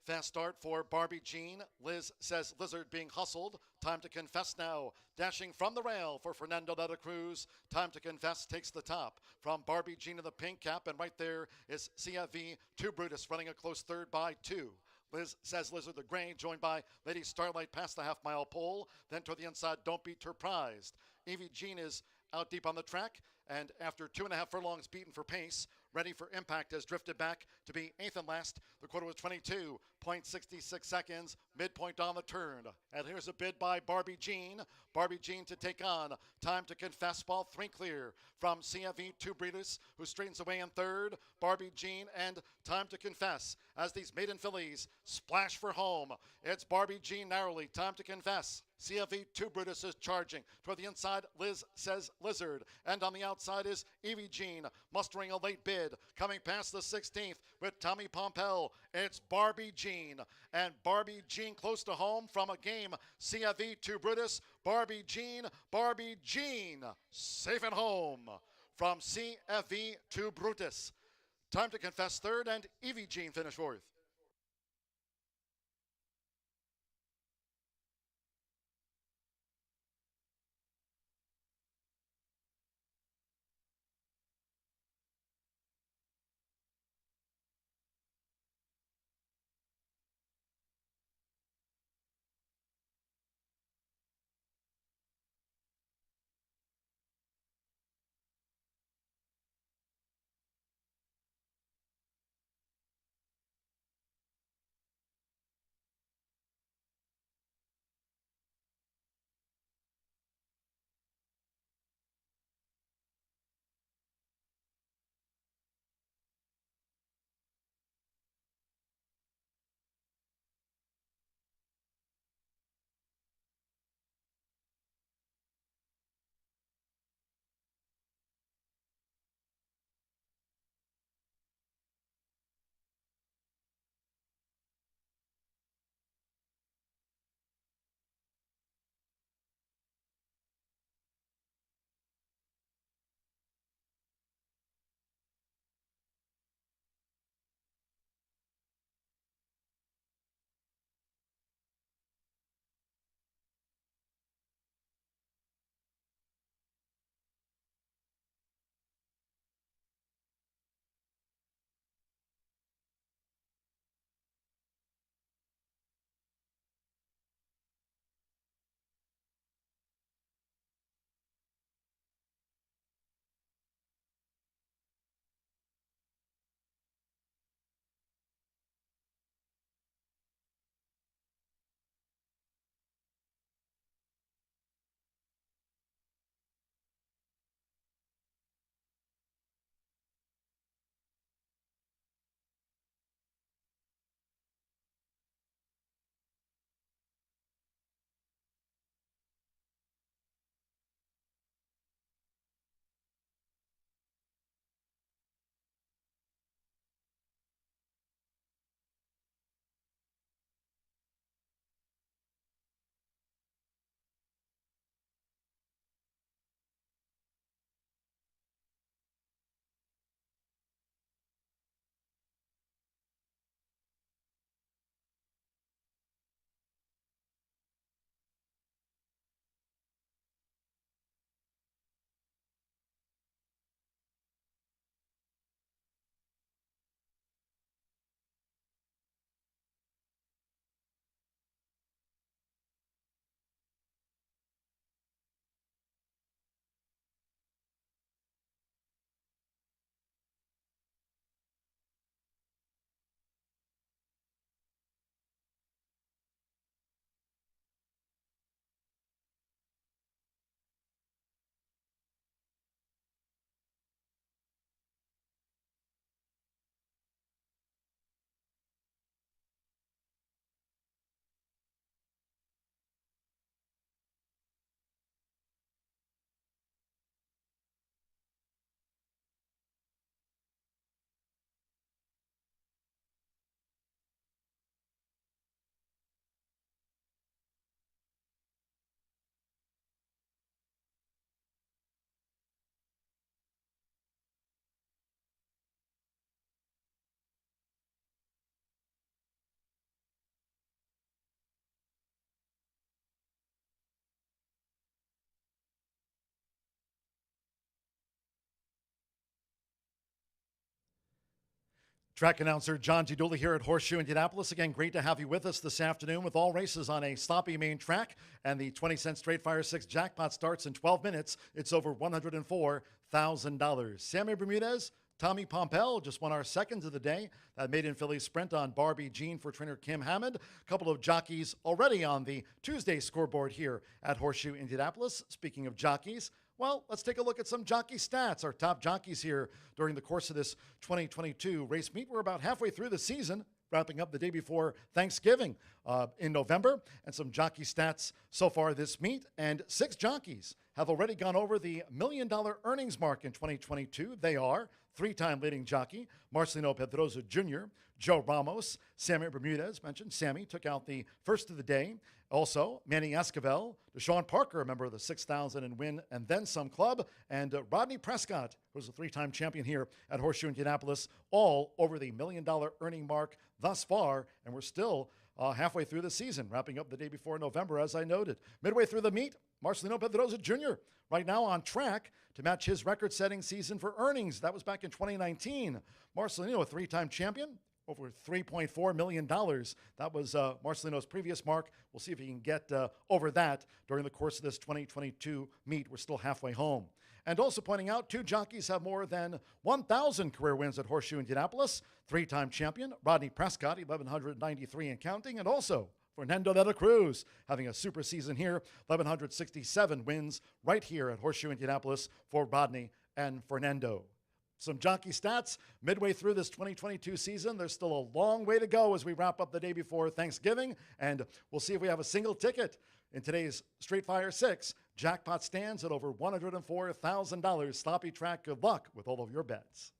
Fast start for Barbie Jean. Liz says Lizard being hustled. Time to confess now. Dashing from the rail for Fernando de la Cruz. Time to confess takes the top from Barbie Jean in the pink cap. And right there is CFV 2 Brutus running a close third by 2. Liz says Lizard the gray, joined by Lady Starlight past the half-mile pole. Then to the inside, Don't Be Surprised. Evie Jean is out deep on the track, and after 2.5 furlongs beaten for pace, Ready for Impact has drifted back to be 8th and last. The quarter was 22.66 seconds, midpoint on the turn. And here's a bid by Barbie Jean. Barbie Jean to take on Time to Confess, ball 3 clear from CFE 2 Breeders, who straightens away in third. Barbie Jean and Time to Confess as these maiden fillies splash for home. It's Barbie Jean narrowly, Time to Confess. CFE 2 Brutus is charging. Toward the inside, Liz says Lizard. And on the outside is Evie Jean, mustering a late bid. Coming past the 16th with Tommy Pompel. It's Barbie Jean. And Barbie Jean close to home from a game. CFE 2 Brutus, Barbie Jean, safe at home from CFE 2 Brutus. Time to Confess third, and Evie Jean finish fourth. Track announcer John G. Dooley here at Horseshoe Indianapolis. Again, great to have you with us this afternoon with all races on a sloppy main track. And the 20-cent Straight Fire 6 jackpot starts in 12 minutes. It's over $104,000. Sammy Bermudez, Tommy Pompel just won our seconds of the day. That maiden filly sprint on Barbie Jean for trainer Kim Hammond. A couple of jockeys already on the Tuesday scoreboard here at Horseshoe Indianapolis. Speaking of jockeys, well, let's take a look at some jockey stats. Our top jockeys here during the course of this 2022 race meet. We're about halfway through the season, wrapping up the day before Thanksgiving in November, and some jockey stats so far this meet. And 6 jockeys have already gone over the $1 million earnings mark in 2022. They are 3-time leading jockey Marcelino Pedroza Jr., Joe Ramos, Sammy Bermudez, mentioned Sammy, took out the first of the day. Also, Manny Esquivel, Deshaun Parker, a member of the 6,000 and Win and Then Some Club, and Rodney Prescott, who's a 3-time champion here at Horseshoe Indianapolis, all over the $1 million earning mark thus far, and we're still halfway through the season, wrapping up the day before November, as I noted. Midway through the meet, Marcelino Pedroza Jr. right now on track to match his record-setting season for earnings. That was back in 2019. Marcelino, a 3-time champion, over $3.4 million. That was Marcelino's previous mark. We'll see if he can get over that during the course of this 2022 meet. We're still halfway home. And also pointing out, 2 jockeys have more than 1,000 career wins at Horseshoe Indianapolis. 3-time champion Rodney Prescott, 1,193 and counting. And also Fernando de la Cruz having a super season here, 1,167 wins right here at Horseshoe Indianapolis for Rodney and Fernando. Some jockey stats midway through this 2022 season. There's still a long way to go as we wrap up the day before Thanksgiving, and we'll see if we have a single ticket in today's Straight Fire 6. Jackpot stands at over $104,000. Sloppy track, good luck with all of your bets.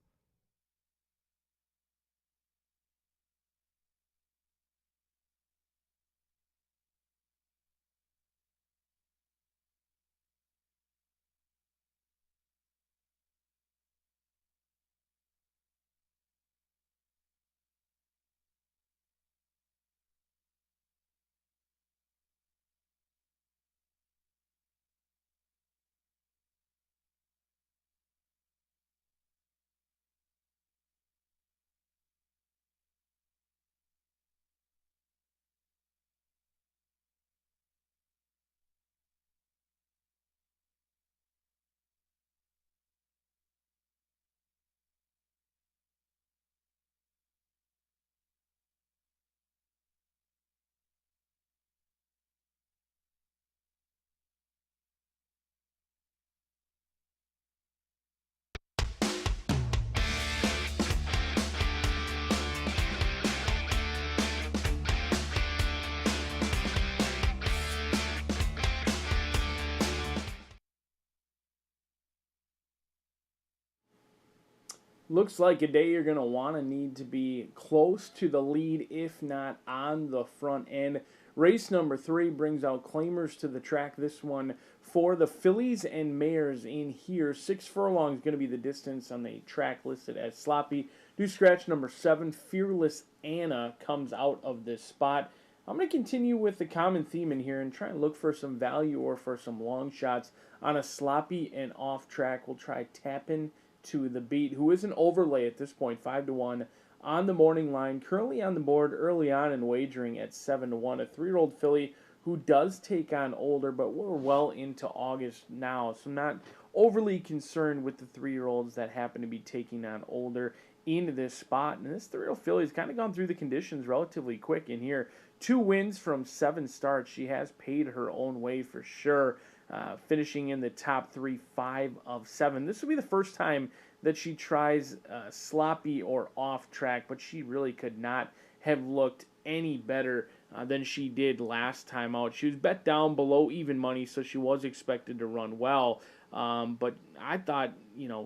Looks like a day you're going to need to be close to the lead, if not on the front end. Race number 3 brings out claimers to the track. This one for the fillies and mares in here. 6 furlongs is going to be the distance on the track listed as sloppy. Do scratch number 7, Fearless Anna, comes out of this spot. I'm going to continue with the common theme in here and try and look for some value or for some long shots on a sloppy and off track. We'll try tapping to the beat, who is an overlay at this point, 5-1 on the morning line, currently on the board early on in wagering at 7-1. A 3-year-old filly who does take on older, but we're well into August now, so not overly concerned with the 3-year-olds that happen to be taking on older in this spot. And this 3-year-old filly has kind of gone through the conditions relatively quick in here. 2 wins from 7 starts. She has paid her own way for sure. Finishing in the top 3, 5 of 7. This will be the first time that she tries sloppy or off track, but she really could not have looked any better than she did last time out. She was bet down below even money, so she was expected to run well. But I thought,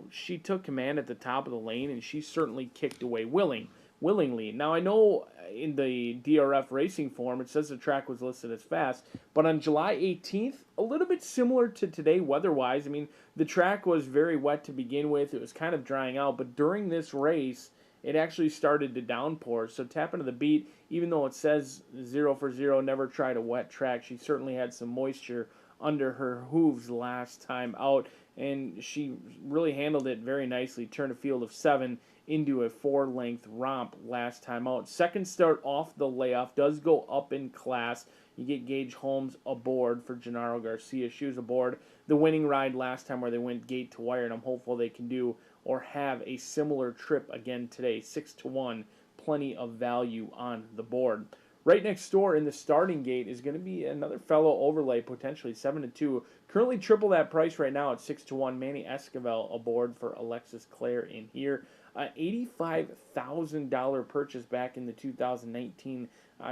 she took command at the top of the lane, and she certainly kicked away willingly. Now, I know in the DRF racing form, it says the track was listed as fast, but on July 18th, a little bit similar to today weather-wise. I mean, the track was very wet to begin with. It was kind of drying out, but during this race, it actually started to downpour. So tap into the beat, even though it says 0 for 0, never tried a wet track, she certainly had some moisture under her hooves last time out, and she really handled it very nicely. Turned a field of 7 into a 4-length romp last time out. Second start off the layoff does go up in class. You get Gage Holmes aboard for Gennaro Garcia. She was aboard the winning ride last time where they went gate to wire, and I'm hopeful they can do or have a similar trip again today. 6-1, plenty of value on the board. Right next door in the starting gate is going to be another fellow overlay, potentially 7-2. Currently triple that price right now at 6-1. Manny Esquivel aboard for Alexis Clare in here. $85,000 purchase back in the 2019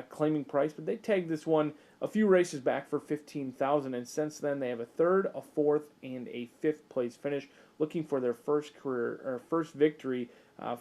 claiming price, but they tagged this one a few races back for $15,000, and since then they have a third, a fourth, and a fifth place finish, looking for their first victory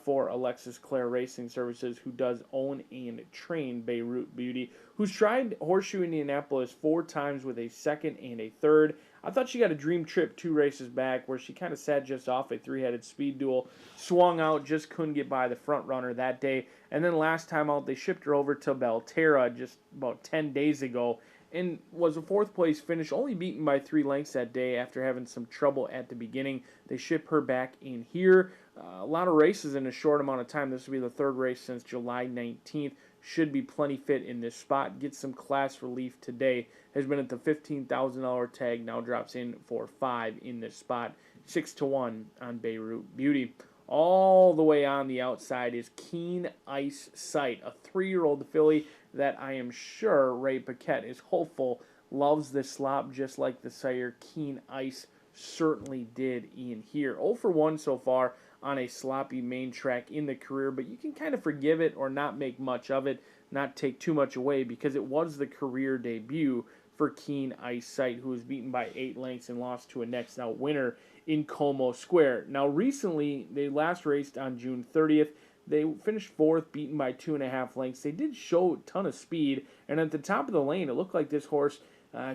for Alexis Clare Racing Services, who does own and train Beirut Beauty, who's tried Horseshoe Indianapolis 4 times with a second and a third. I thought she got a dream trip 2 races back where she kind of sat just off a 3-headed speed duel, swung out, just couldn't get by the front runner that day. And then last time out, they shipped her over to Belterra just about 10 days ago and was a 4th place finish, only beaten by 3 lengths that day after having some trouble at the beginning. They ship her back in here. A lot of races in a short amount of time. This will be the 3rd race since July 19th. Should be plenty fit in this spot. Get some class relief today. Has been at the $15,000 tag. Now drops in for 5 in this spot. 6-1 on Beirut Beauty. All the way on the outside is Keen Ice Sight, a 3-year-old filly that I am sure Ray Paquette is hopeful loves this slop just like the sire Keen Ice certainly did in here. 0 for 1 so far on a sloppy main track in the career, but you can kind of forgive it or not make much of it, not take too much away, because it was the career debut for Keen Ice Sight, who was beaten by 8 lengths and lost to a next out winner in Como Square. Now recently, they last raced on June 30th. They finished 4th, beaten by 2.5 lengths. They did show a ton of speed, and at the top of the lane, it looked like this horse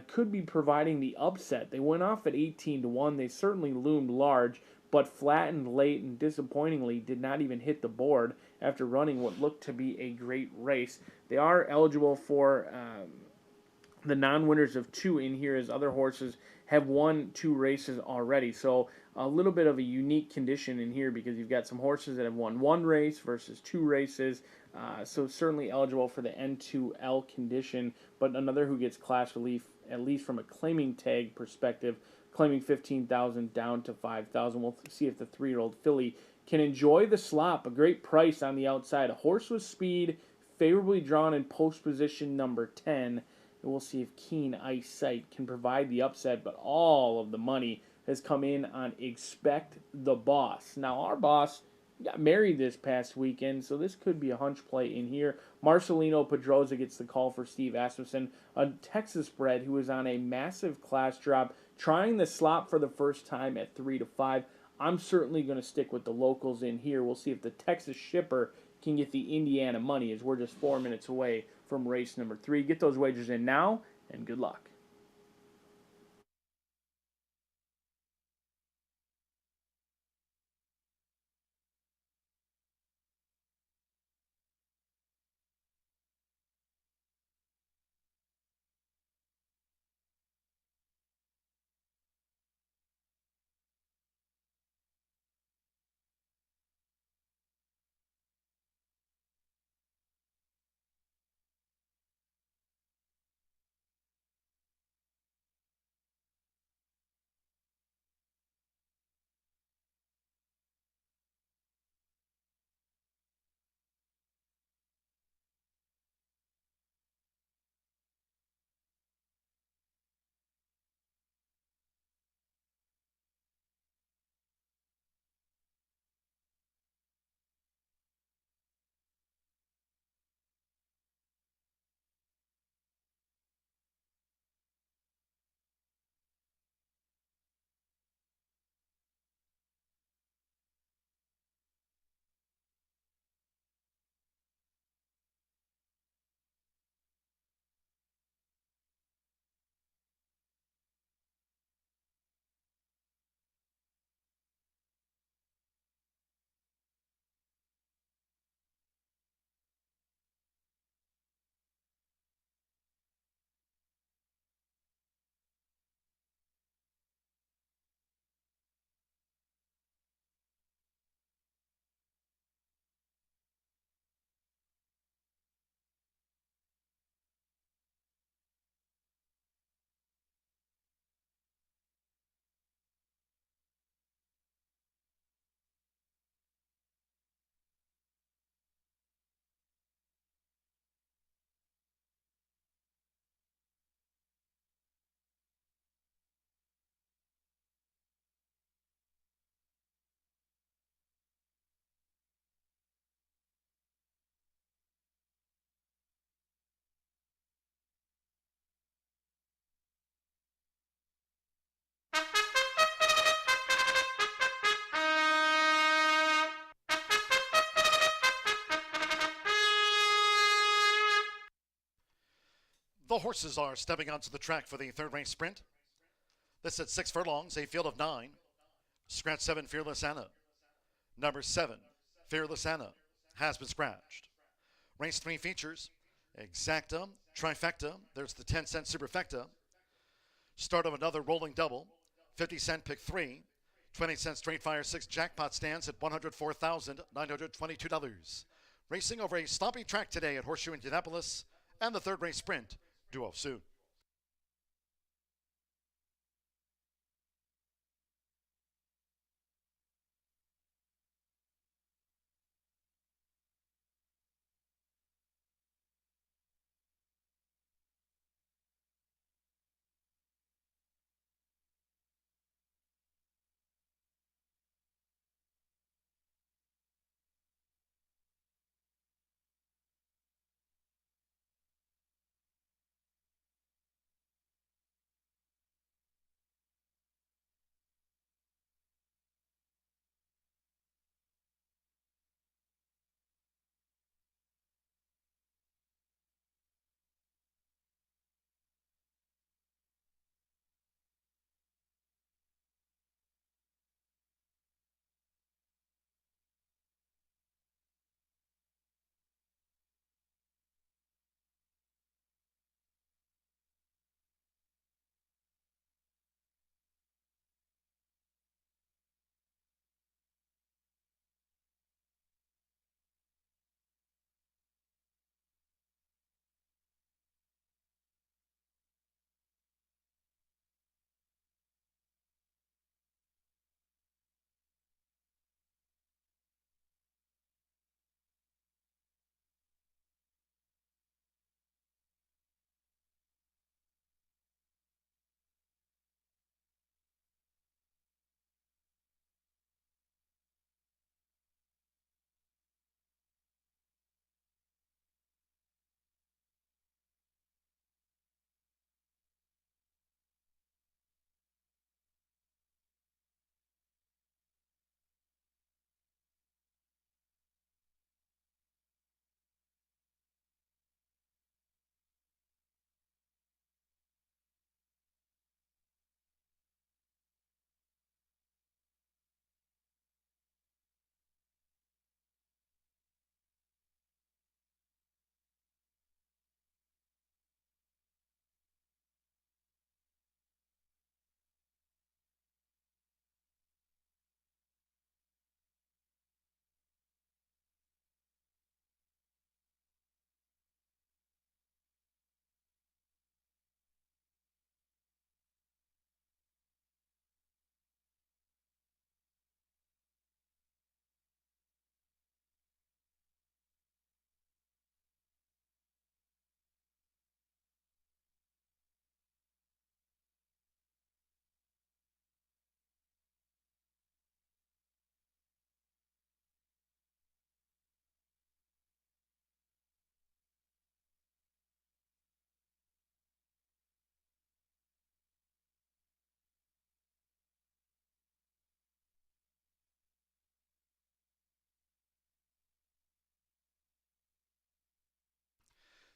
could be providing the upset. They went off at 18-1. They certainly loomed large, but flattened late and disappointingly did not even hit the board after running what looked to be a great race. They are eligible for the non-winners of 2 in here, as other horses have won 2 races already. So a little bit of a unique condition in here, because you've got some horses that have won 1 race versus 2 races. So certainly eligible for the N2L condition, but another who gets class relief, at least from a claiming tag perspective, claiming $15,000 down to $5,000. We'll see if the 3-year-old filly can enjoy the slop. A great price on the outside. A horse with speed, favorably drawn in post position number 10. And we'll see if Keen Ice Sight can provide the upset, but all of the money has come in on Expect the Boss. Now, our boss got married this past weekend, so this could be a hunch play in here. Marcelino Pedroza gets the call for Steve Asmussen, a Texas bred who is on a massive class drop, trying the slop for the first time at 3-5. I'm certainly going to stick with the locals in here. We'll see if the Texas shipper can get the Indiana money, as we're just 4 minutes away from race number 3. Get those wagers in now, and good luck. The horses are stepping onto the track for the third race sprint. This at 6 furlongs, a field of 9. Scratch 7, Fearless Anna. Number 7, Fearless Anna, has been scratched. Race 3 features Exacta, Trifecta. There's the 10-cent Superfecta. Start of another rolling double. 50-cent pick 3. 20-cent Straight Fire 6 jackpot stands at $104,922. Racing over a sloppy track today at Horseshoe Indianapolis, and the third race sprint due off soon.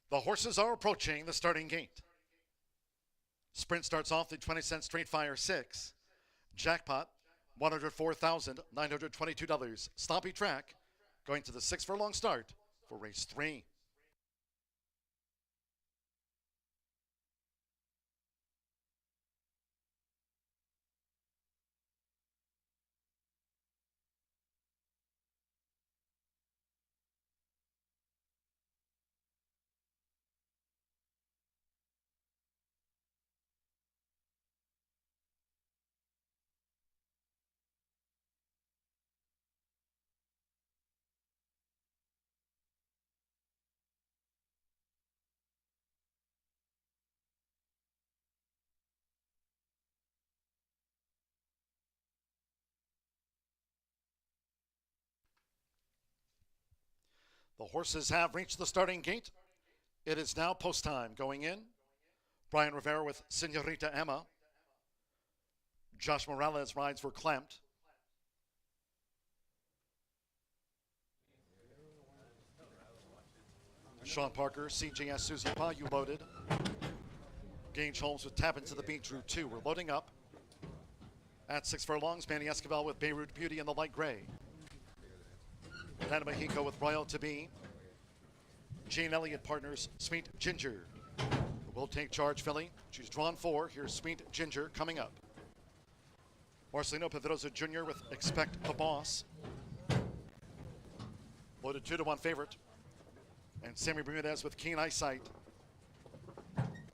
The horses are approaching the starting gate. Sprint starts off the 20-cent Straight Fire 6. Jackpot, $104,922. Sloppy track, going to the 6 furlong start for race 3. The horses have reached the starting gate. It is now post time. Going in, Brian Rivera with Senorita Emma. Josh Morales rides for Clamped. Sean Parker, CJS Susie Pa, you loaded. Gage Holmes with tap into the beat, drew 2. We're loading up. At 6 furlongs, Manny Esquivel with Beirut Beauty in the light gray. Dana Mexico with Royal to Be. Jane Elliott partners Sweet Ginger, who will take charge filly. She's drawn 4. Here's Sweet Ginger coming up. Marcelino Pedroza Jr. with Expect the Boss. Loaded 2-1 favorite. And Sammy Bermudez with Keen Eyesight.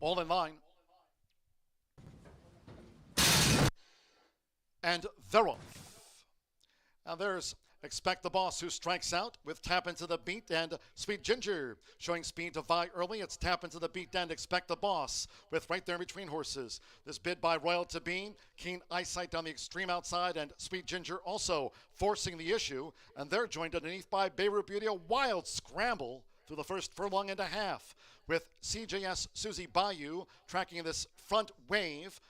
All in line. And they're off. Now there's Expect the Boss, who strikes out with Tap into the Beat, and Sweet Ginger showing speed to vie early. It's Tap into the Beat and Expect the Boss with right there in between horses. This bid by Royal to Be, Keen Eyesight down the extreme outside, and Sweet Ginger also forcing the issue. And they're joined underneath by Beirut Beauty, a wild scramble through the first furlong and a half, with CJS Susie Bayou tracking this front wave.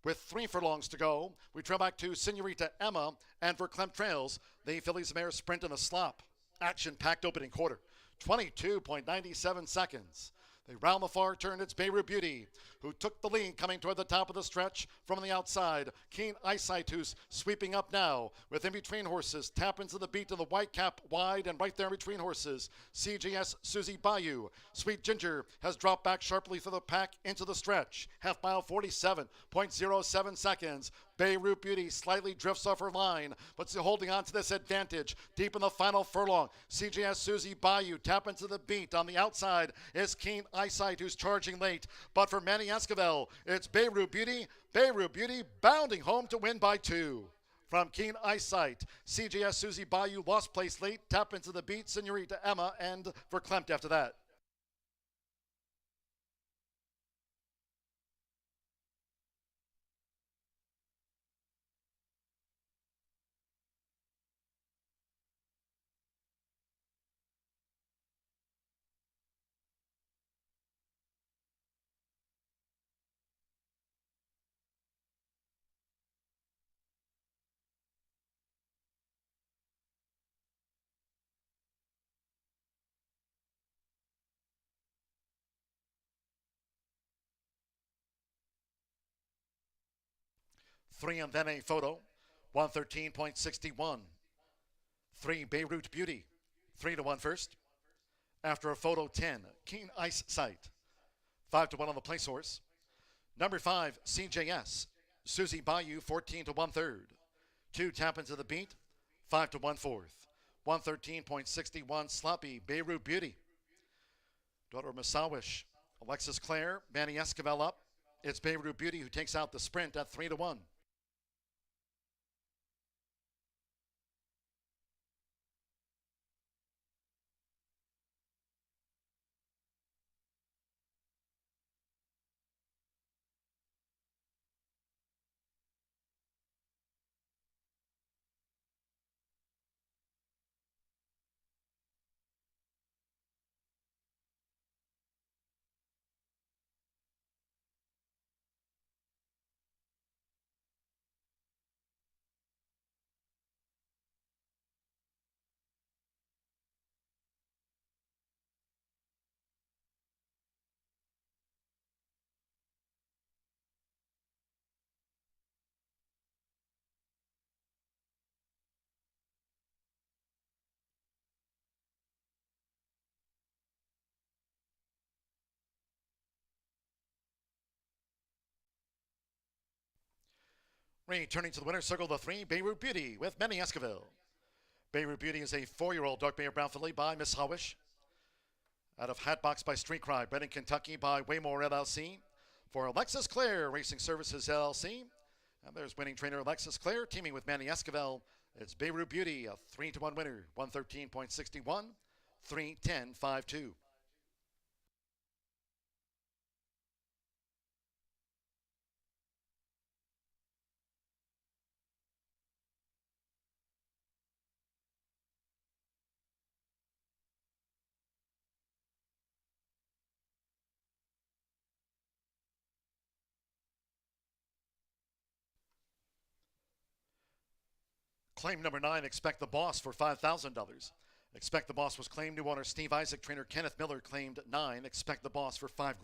With 3 furlongs to go, we trail back to Senorita Emma and Verklempt Trails. The fillies mare sprint in the slop. Action-packed opening quarter. 22.97 seconds. They round the far turn. It's Beirut Beauty, who took the lead coming toward the top of the stretch from the outside. Keen Eyesight, who's sweeping up now with in between horses. Tap into the beat to the white cap wide, and right there in between horses, CGS Susie Bayou. Sweet Ginger has dropped back sharply through the pack into the stretch. Half mile, 47.07 seconds. Beirut Beauty slightly drifts off her line, but still holding on to this advantage. Deep in the final furlong, CGS Susie Bayou tap into the beat. On the outside is Keen Eyesight, who's charging late. But for Manny Esquivel, it's Beirut Beauty. Beirut Beauty bounding home to win by 2. From Keen Eyesight, CGS Susie Bayou lost place late. Tap into the beat, Senorita Emma, and Verklempt after that. Three and then a photo, 113.61. 3 Beirut Beauty, 3-1 first. After a photo, 10 Keen Eyesight, 5-1 on the place horse. Number 5 CJS Susie Bayou, 14-1 third. 2 Tap into the Beat, 5-1 fourth. 113.61 Sloppy Beirut Beauty. Daughter of Masawish, Alexis Clare, Manny Esquivel up. It's Beirut Beauty who takes out the sprint at 3-1. Returning to the winner's circle, the 3 Beirut Beauty with Manny Esquivel. Beirut Beauty is a 4-year-old dark bay brown filly by Miss Howish. Out of Hatbox by Street Cry, bred in Kentucky by Waymore LLC. For Alexis Clare Racing Services LLC. And there's winning trainer Alexis Clare teaming with Manny Esquivel. It's Beirut Beauty, a 3-1 winner, 113.61, 310.52. Claim number 9, Expect the Boss for $5,000. Expect the Boss was claimed. New owner Steve Isaac, trainer Kenneth Miller claimed 9. Expect the Boss for $5,000.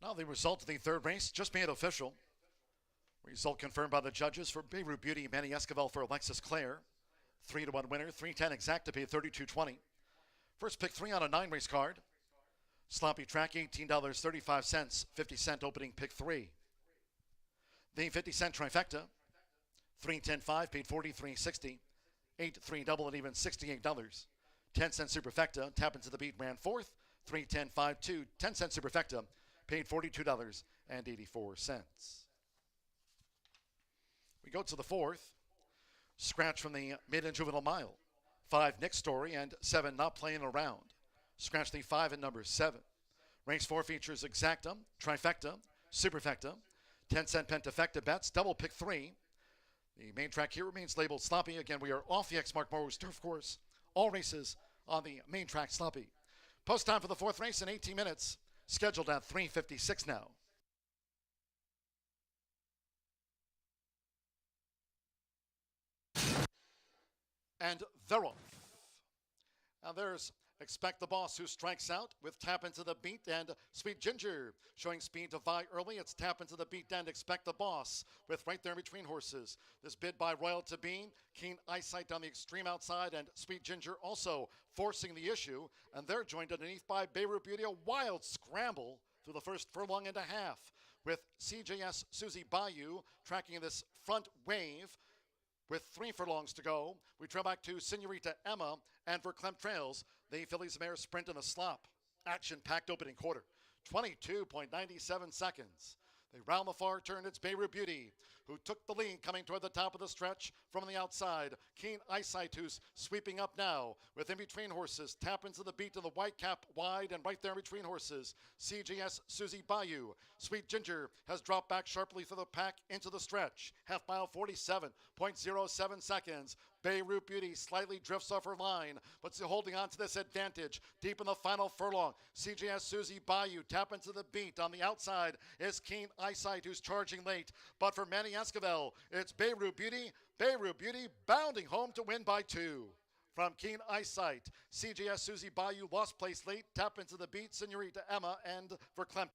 Now the result of the third race just made official. Result confirmed by the judges for Beirut Beauty, Manny Esquivel for Alexis Clare. 3-1 winner, 310 exact to pay $32.20. First pick 3 on a 9 race card. Sloppy track, $18.35, 50-cent opening pick 3. The 50-cent trifecta, 3-10-5 paid $43.60. 8-3 double and even $68. 10-cent superfecta, tap into the beat, ran fourth. 3-10-5-2, 10-cent superfecta, paid $42.84. We go to the fourth. Scratch from the maiden juvenile mile. 5 Nick Story and 7 Not Playing Around. Scratch the 5 and number 7. Race 4 features exacta, trifecta, superfecta, 10-cent pentafecta bets, double pick 3. The main track here remains labeled sloppy. Again, we are off the X Mark Morris turf course. All races on the main track sloppy. Post time for the fourth race in 18 minutes. Scheduled at 3:56 now. And they're off. Now there's Expect the Boss, who strikes out with Tap Into the Beat, and Sweet Ginger showing speed to vie early. It's Tap Into the Beat and Expect the Boss with right there in between horses. This bid by Royal to Bean, Keen Eyesight down the extreme outside, and Sweet Ginger also forcing the issue. And they're joined underneath by Beirut Beauty, a wild scramble through the first furlong and a half, with CJS Susie Bayou tracking this front wave. With 3 furlongs to go, we trail back to Senorita Emma and for Verklempt Trails. The fillies mare sprint in a slop. Action-packed opening quarter. 22.97 seconds. They round the far turn. It's Beirut Beauty, who took the lead coming toward the top of the stretch from the outside. Keen Eyesight, who's sweeping up now with in between horses. Tap Into the Beat to the white cap wide and right there in between horses. CGS Susie Bayou. Sweet Ginger has dropped back sharply through the pack into the stretch. Half mile 47.07 seconds. Beirut Beauty slightly drifts off her line, but still holding on to this advantage. Deep in the final furlong, CJS Susie Bayou. Tap Into the Beat. On the outside is Keen Eyesight, who's charging late. But for Manny Esquivel, it's Beirut Beauty bounding home to win by 2. From Keen Eyesight, CJS Susie Bayou lost place late. Tap Into the Beat, Senorita Emma, and Verklempt.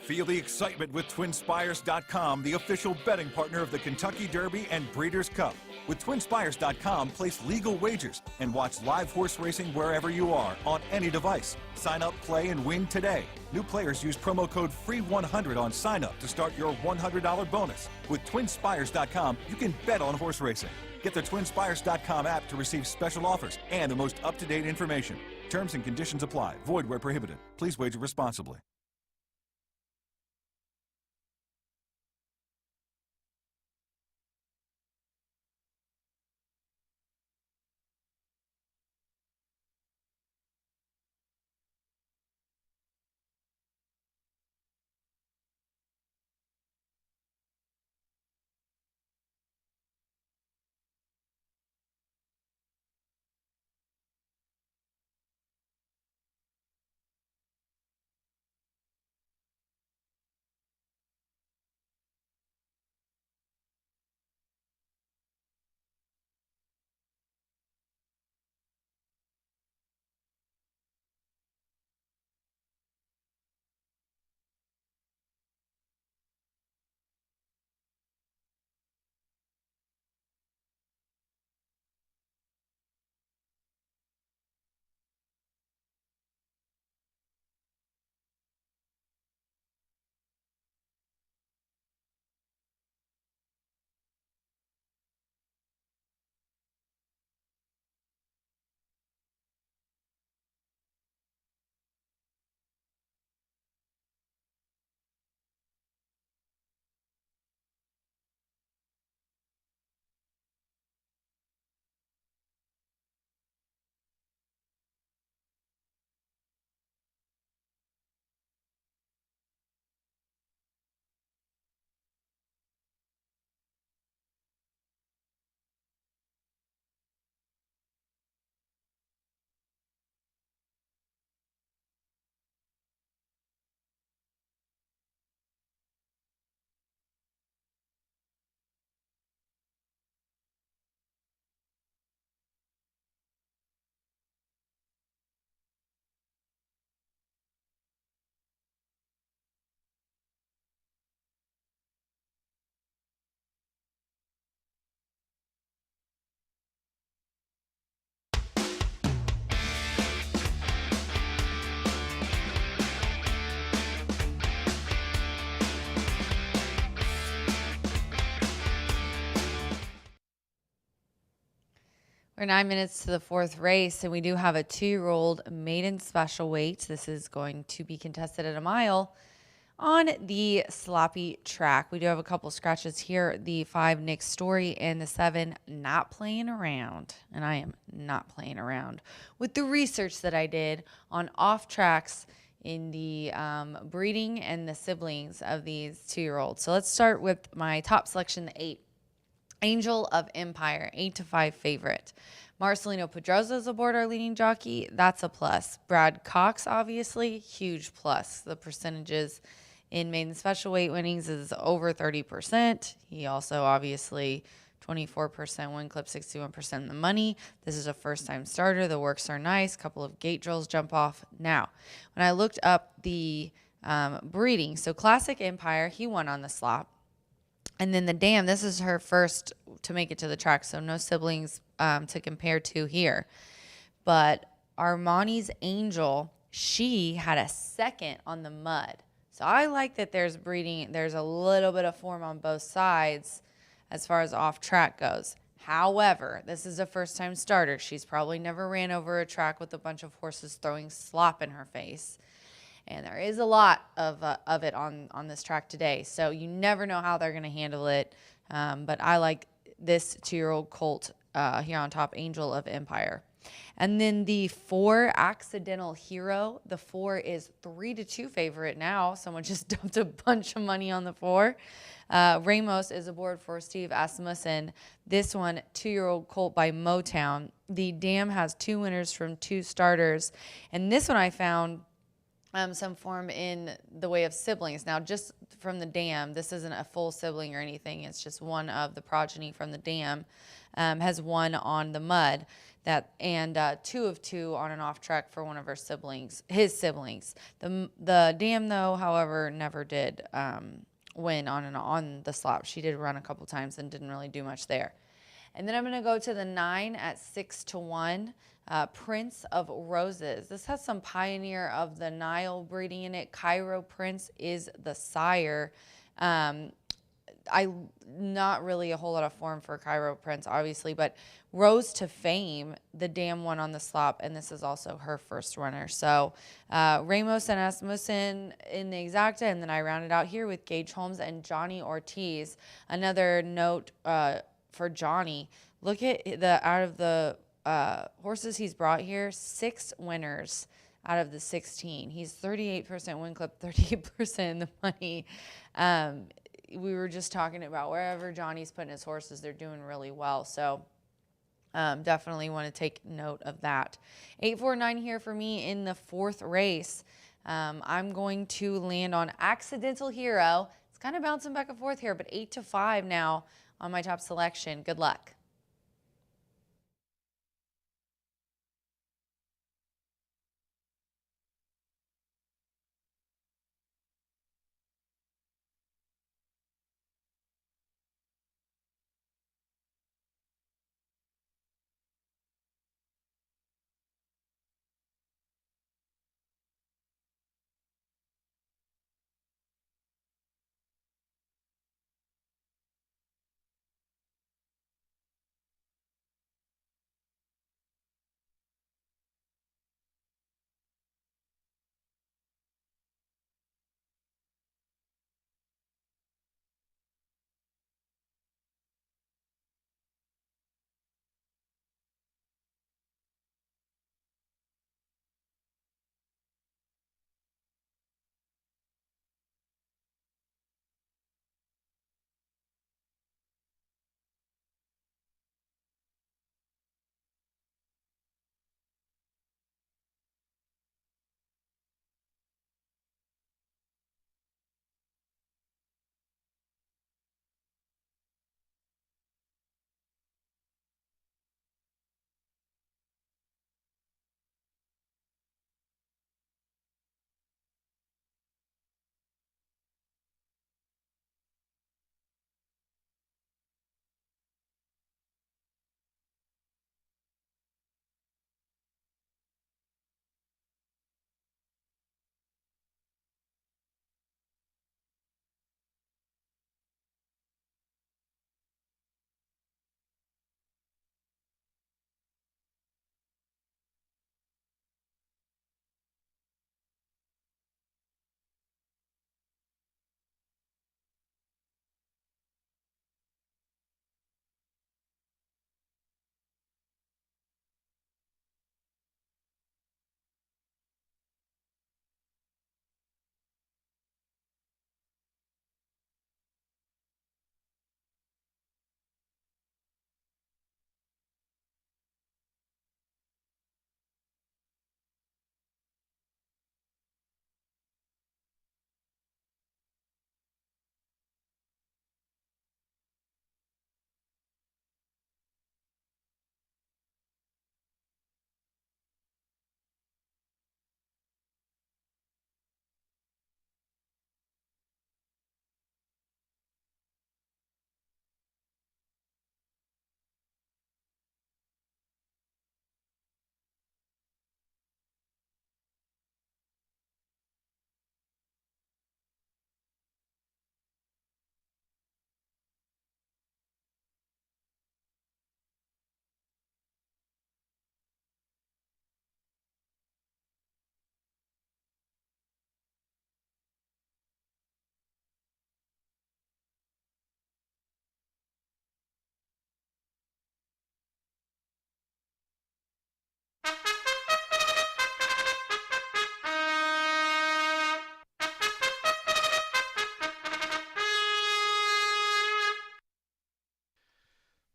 Feel the excitement with TwinSpires.com, the official betting partner of the Kentucky Derby and Breeders' Cup. With TwinSpires.com, place legal wagers and watch live horse racing wherever you are on any device. Sign up, play, and win today. New players use promo code FREE100 on sign up to start your $100 bonus. With TwinSpires.com, you can bet on horse racing. Get the TwinSpires.com app to receive special offers and the most up-to-date information. Terms and conditions apply. Void where prohibited. Please wager responsibly. We're 9 minutes to the fourth race, and we do have a 2-year-old maiden special weight. This is going to be contested at a mile on the sloppy track. We do have a couple scratches here. The 5, Nick Story, and the 7, Not Playing Around. And I am not playing around with the research that I did on off tracks in the breeding and the siblings of these 2-year-olds. So let's start with my top selection, the 8. Angel of Empire, 8-5 favorite. Marcelino Pedroza is aboard our leading jockey. That's a plus. Brad Cox, obviously, huge plus. The percentages in maiden special weight winnings is over 30%. He also obviously 24% win clip, 61% in the money. This is a first-time starter. The works are nice. Couple of gate drills jump off. Now, when I looked up the breeding, so Classic Empire, he won on the slop. And then the Dam, this is her first to make it to the track, so no siblings to compare to here. But Armani's Angel, she had a second on the mud. So I like that there's breeding, there's a little bit of form on both sides as far as off track goes. However, this is a first-time starter. She's probably never ran over a track with a bunch of horses throwing slop in her face. And there is a lot of it on this track today. So you never know how they're going to handle it. But I like this 2-year-old colt here on top, Angel of Empire. And then the 4, Accidental Hero. The 4 is 3-2 favorite now. Someone just dumped a bunch of money on the 4. Ramos is aboard for Steve Asmussen. This one, 2-year-old colt by Motown. The Dam has 2 winners from 2 starters. And this one I found some form in the way of siblings. Now, just from the Dam, this isn't a full sibling or anything. It's just one of the progeny from the Dam has won on the mud. And 2 of 2 on an off track for one of her siblings, his siblings. The dam though, however, never did win on the slop. She did run a couple times and didn't really do much there. And then I'm going to go to the 9 at 6-1, Prince of Roses. This has some Pioneer of the Nile breeding in it. Cairo Prince is the sire. Not really a whole lot of form for Cairo Prince, obviously, but rose to fame, the dam won on the slop, and this is also her first runner. So Ramos and Asmussen in the exacta, and then I rounded out here with Gage Holmes and Johnny Ortiz. Another note for Johnny, look at out of the horses he's brought here, 6 winners out of the 16. He's 38% win clip, 38% in the money. We were just talking about wherever Johnny's putting his horses, they're doing really well. So definitely want to take note of that. 8-4-9 here for me in the 4th race. I'm going to land on Accidental Hero. It's kind of bouncing back and forth here, but 8-5 now on my top selection. Good luck.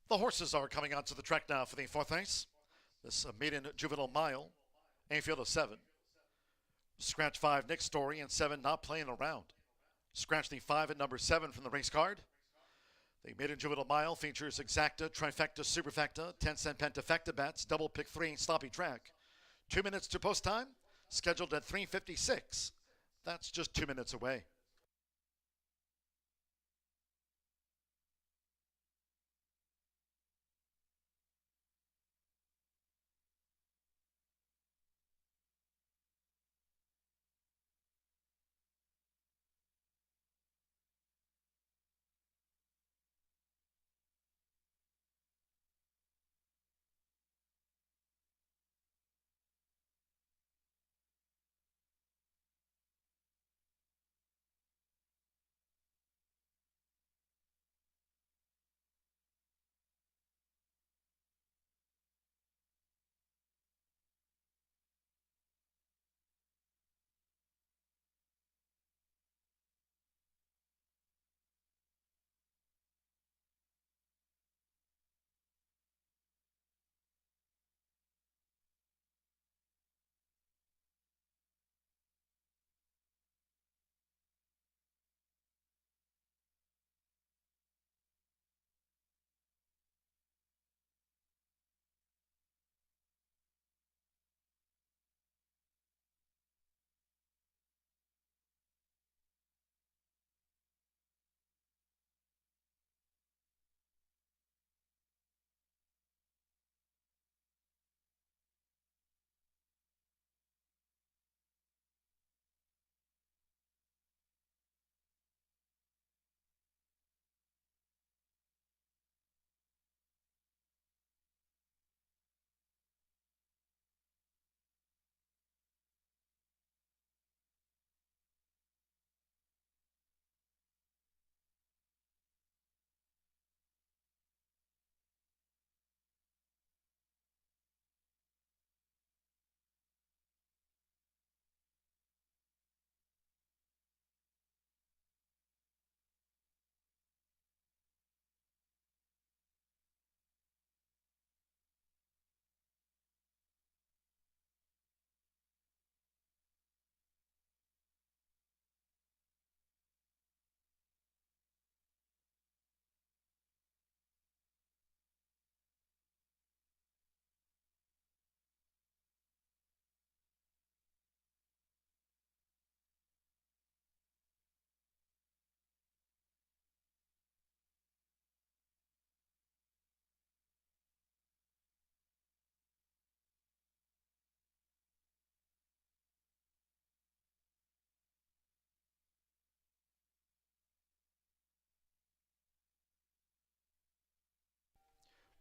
The horses are coming onto the track now for the 4th race. This maiden juvenile mile, a field of 7. Scratch 5, Nick Story, and 7, Not Playing Around. Scratch the 5 at number 7 from the race card. The maiden juvenile mile features exacta, trifecta, superfecta, 10-cent pentafecta bets, double pick 3 sloppy track. 2 minutes to post time, scheduled at 3:56. That's just 2 minutes away.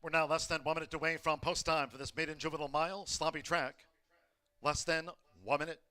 We're now less than 1 minute away from post time for this maiden juvenile mile sloppy track. Less than 1 minute.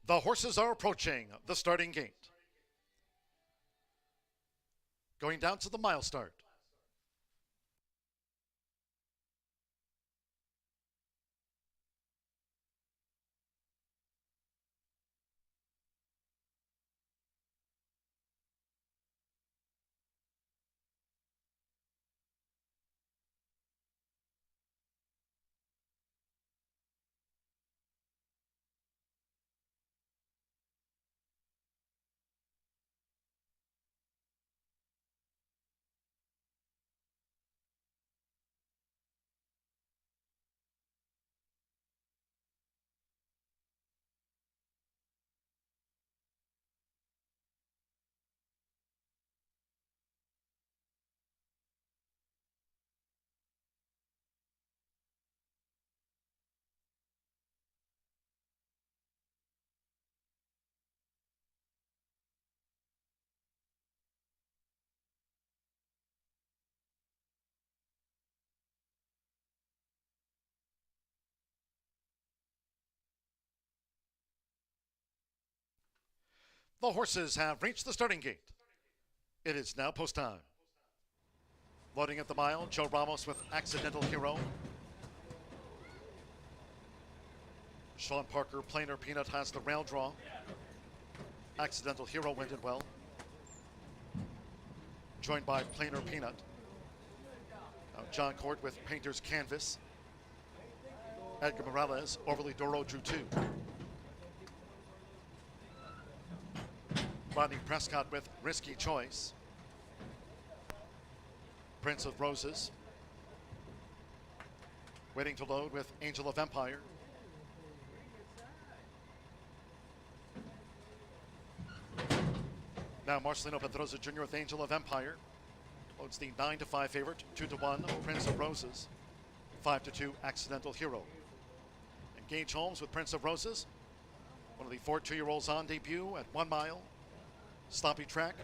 The horses are approaching the starting gate. Going down to the mile start. The horses have reached the starting gate. It is now post time. Loading at the mile, Joe Ramos with Accidental Hero. Sean Parker, Plainer Peanut has the rail draw. Accidental Hero went well. Joined by Plainer Peanut. Now John Court with Painter's Canvas. Edgar Morales, Overly Doro drew 2. Rodney Prescott with Risky Choice. Prince of Roses. Waiting to load with Angel of Empire. Now Marcelino Pedroza Jr. with Angel of Empire. Loads the 9-5 favorite, 2-1, Prince of Roses. 5-2, Accidental Hero. And Gage Holmes with Prince of Roses. One of the 4 2-year-olds on debut at 1 mile. Sloppy track.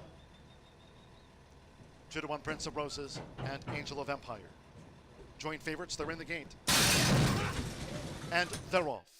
2-1 Prince of Roses and Angel of Empire. Joint favorites, they're in the gate. And they're off.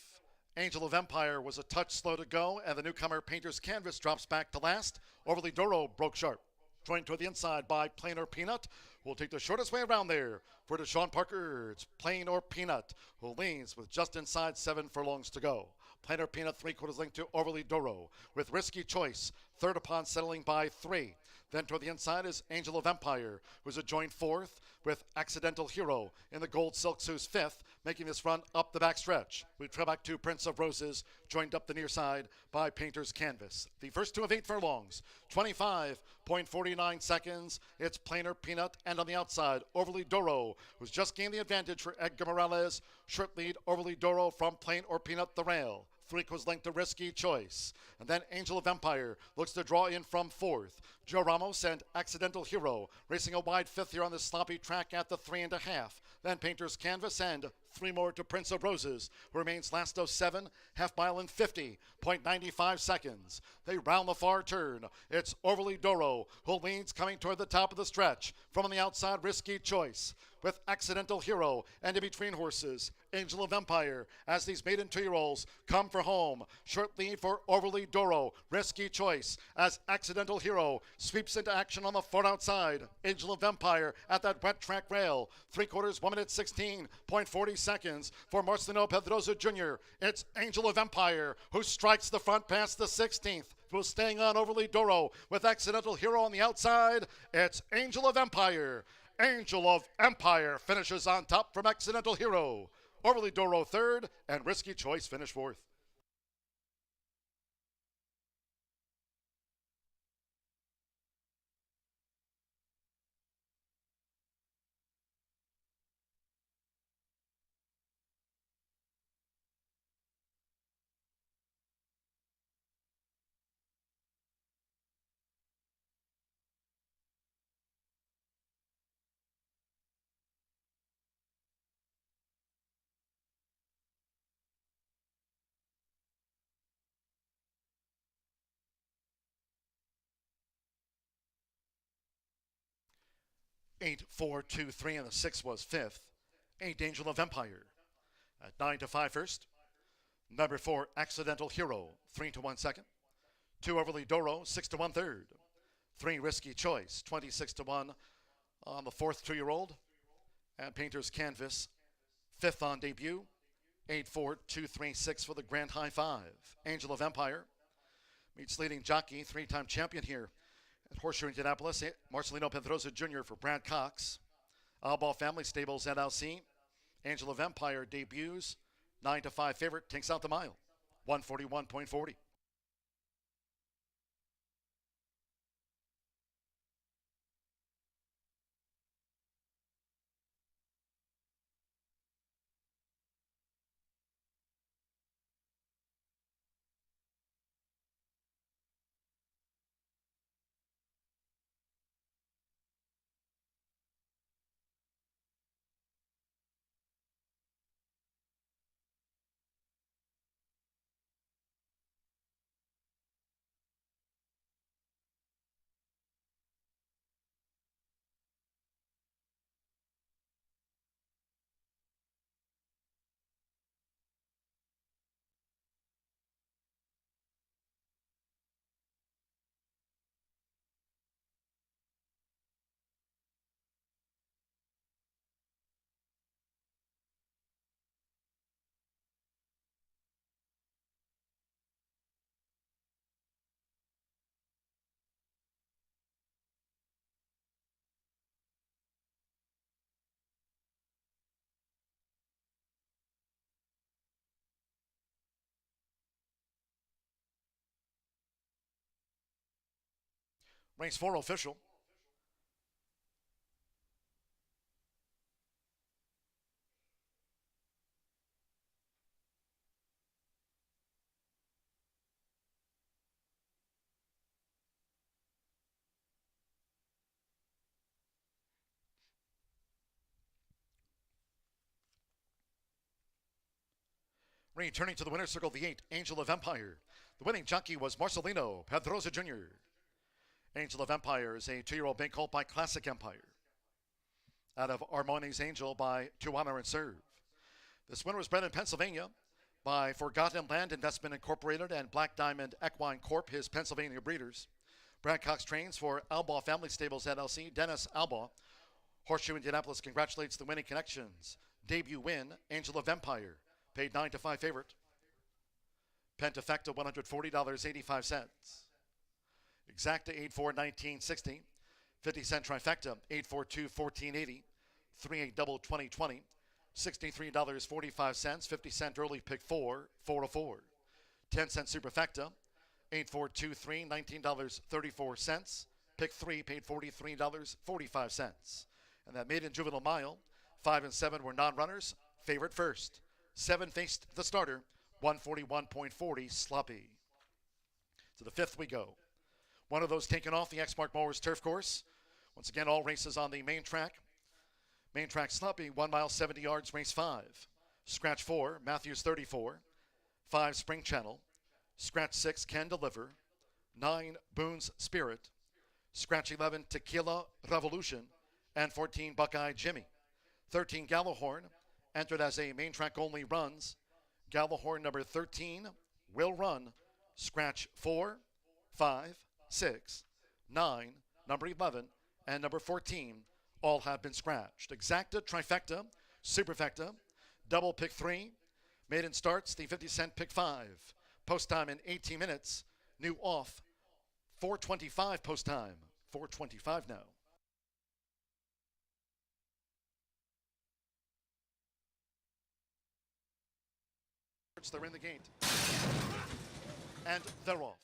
Angel of Empire was a touch slow to go, and the newcomer Painter's Canvas drops back to last. Overly Doro broke sharp. Joined toward the inside by Plain or Peanut, who will take the shortest way around there. For Deshaun Parker, it's Plain or Peanut, who leans with just inside 7 furlongs to go. Plain or Peanut, 3/4 length to Overly Doro, with Risky Choice, third upon settling by 3. Then toward the inside is Angel of Empire, who's a joint 4th, with Accidental Hero in the gold silk suit's 5th, making this run up the backstretch. We trail back to Prince of Roses, joined up the near side by Painter's Canvas. The first 2 of 8 furlongs, 25.49 seconds. It's Plainer Peanut, and on the outside, Overly Doro, who's just gained the advantage for Edgar Morales. Short lead, Overly Doro from Plain or Peanut, the rail. 3/4 length to Risky Choice. And then Angel of Empire looks to draw in from 4th. Joe Ramos and Accidental Hero racing a wide 5th here on this sloppy track at the 3.5. Then Painter's Canvas and 3 more to Prince of Roses, who remains last of 7, half mile in 50.95 seconds. They round the far turn. It's Overly Doro, who leads coming toward the top of the stretch. From on the outside, Risky Choice with Accidental Hero, and in between horses, Angel of Empire, as these maiden 2-year-olds come for home. Short lead for Overly Doro, Risky Choice, as Accidental Hero sweeps into action on the far outside. Angel of Empire at that wet track rail. 3/4, 1 minute 16.40 seconds for Marcelino Pedroza Jr. It's Angel of Empire who strikes the front past the 16th. Who's staying on Overly Doro with Accidental Hero on the outside. It's Angel of Empire. Angel of Empire finishes on top from Accidental Hero. Overly Doro 3rd, and Risky Choice finished 4th. Eight, 4, 2, 3, and the 6 was 5th. 8, Angel of Empire. At 9-5 first. Number 4, Accidental Hero, 3-1 second. 2, Overly Doro, 6-1 third. 3, Risky Choice, 26-1 on the 4th 2-year-old. And Painter's Canvas, 5th on debut. 8, 4, 2, 3, 6 for the Grand High 5. Angel of Empire meets leading jockey, 3-time champion here at Horseshoe Indianapolis, Marcelino Pedroza Jr. for Brad Cox. Allball Family Stables LLC. Angel of Empire debuts. 9-5 favorite, takes out the mile. 141.40. Race 4 official. Returning to the winner's circle, the 8, Angel of Empire. The winning jockey was Marcelino Pedroza Jr. Angel of Empire is a 2-year-old being called by Classic Empire. Out of Armani's Angel by To Honor and Serve. This winner was bred in Pennsylvania by Forgotten Land Investment Incorporated and Black Diamond Equine Corp., his Pennsylvania breeders. Brad Cox trains for Albaugh Family Stables LLC. Dennis Albaugh. Horseshoe Indianapolis congratulates the winning connections. Debut win, Angel of Empire. Paid 9-5 favorite. Pentafecta $140.85. Exacta 8-4-1960. 50-cent trifecta 8-4-2-1480. 3-8 double 2020. $63.45. 50-cent early pick 4-4-4. 10-cent superfecta 8-4-2-3. $19.34. Pick 3 paid $43.45. And that maiden juvenile mile 5 and 7 were non-runners. Favorite first. 7 faced the starter, 141.40 sloppy. To the 5th we go. One of those taken off the Exmark Mowers turf course. Once again, all races on the main track. Main track sloppy, 1 mile, 70 yards, race 5. Scratch 4, Matthews 34. 5, Spring Channel. Scratch 6, Can Deliver. 9, Boone's Spirit. Scratch 11, Tequila Revolution. And 14, Buckeye Jimmy. 13, Gallahorn. Entered as a main track only runs. Gallahorn number 13 will run. Scratch 4, 5, 6, 9, number 11, and number 14 all have been scratched. Exacta, trifecta, superfecta, double pick 3. Maiden starts the 50-cent pick 5. Post time in 18 minutes. New off 4:25 post time. 4:25 now. They're in the gate. And they're off.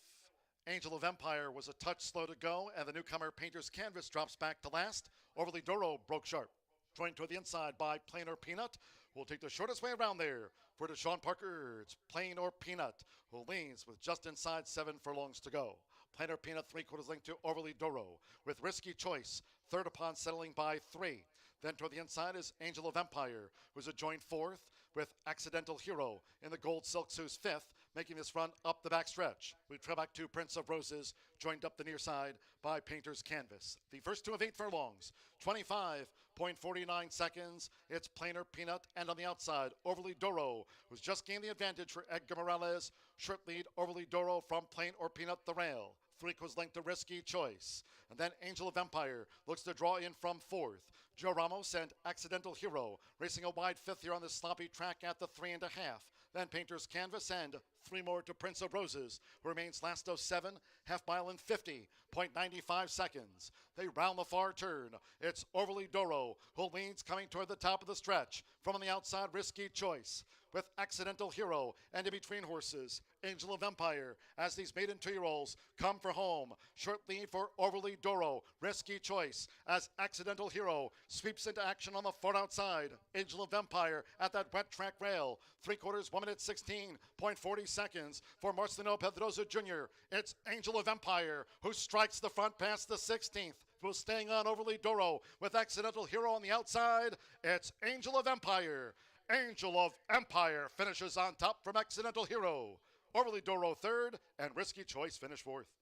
Angel of Empire was a touch slow to go, and the newcomer Painter's Canvas drops back to last. Overly Doro broke sharp. Joined toward the inside by Plain or Peanut, who will take the shortest way around there. For Deshaun Parker, it's Plain or Peanut, who leans with just inside 7 furlongs to go. Plain or Peanut, 3/4 length to Overly Doro, with Risky Choice, third upon settling by 3. Then toward the inside is Angel of Empire, who's a joint 4th, with Accidental Hero in the Gold Silk Sue's 5th, making this run up the backstretch. We trail back to Prince of Roses, joined up the near side by Painter's Canvas. The first 2 of 8 furlongs, 25.49 seconds. It's Plain or Peanut, and on the outside, Overly Doro, who's just gained the advantage for Edgar Morales. Short lead, Overly Doro from Plain or Peanut, the rail. 3/4 length to Risky Choice. And then Angel of Empire looks to draw in from 4th. Joe Ramos and Accidental Hero racing a wide 5th here on this sloppy track at the 3.5. Then Painter's Canvas and 3 more to Prince of Roses, who remains last of 7, half mile in 50.95 seconds. They round the far turn. It's Overly Doro, who leads coming toward the top of the stretch. From on the outside, Risky Choice with Accidental Hero, and in between horses, Angel of Empire, as these maiden 2-year-olds come for home. Short lead for Overly Doro, Risky Choice, as Accidental Hero sweeps into action on the far outside. Angel of Empire at that wet track rail. 3/4, 1 minute 16.40 seconds for Marcelino Pedroza Jr. It's Angel of Empire who strikes the front past the 16th. Who's staying on Overly Doro with Accidental Hero on the outside. It's Angel of Empire. Angel of Empire finishes on top from Accidental Hero. Overly Doro 3rd, and Risky Choice finished 4th.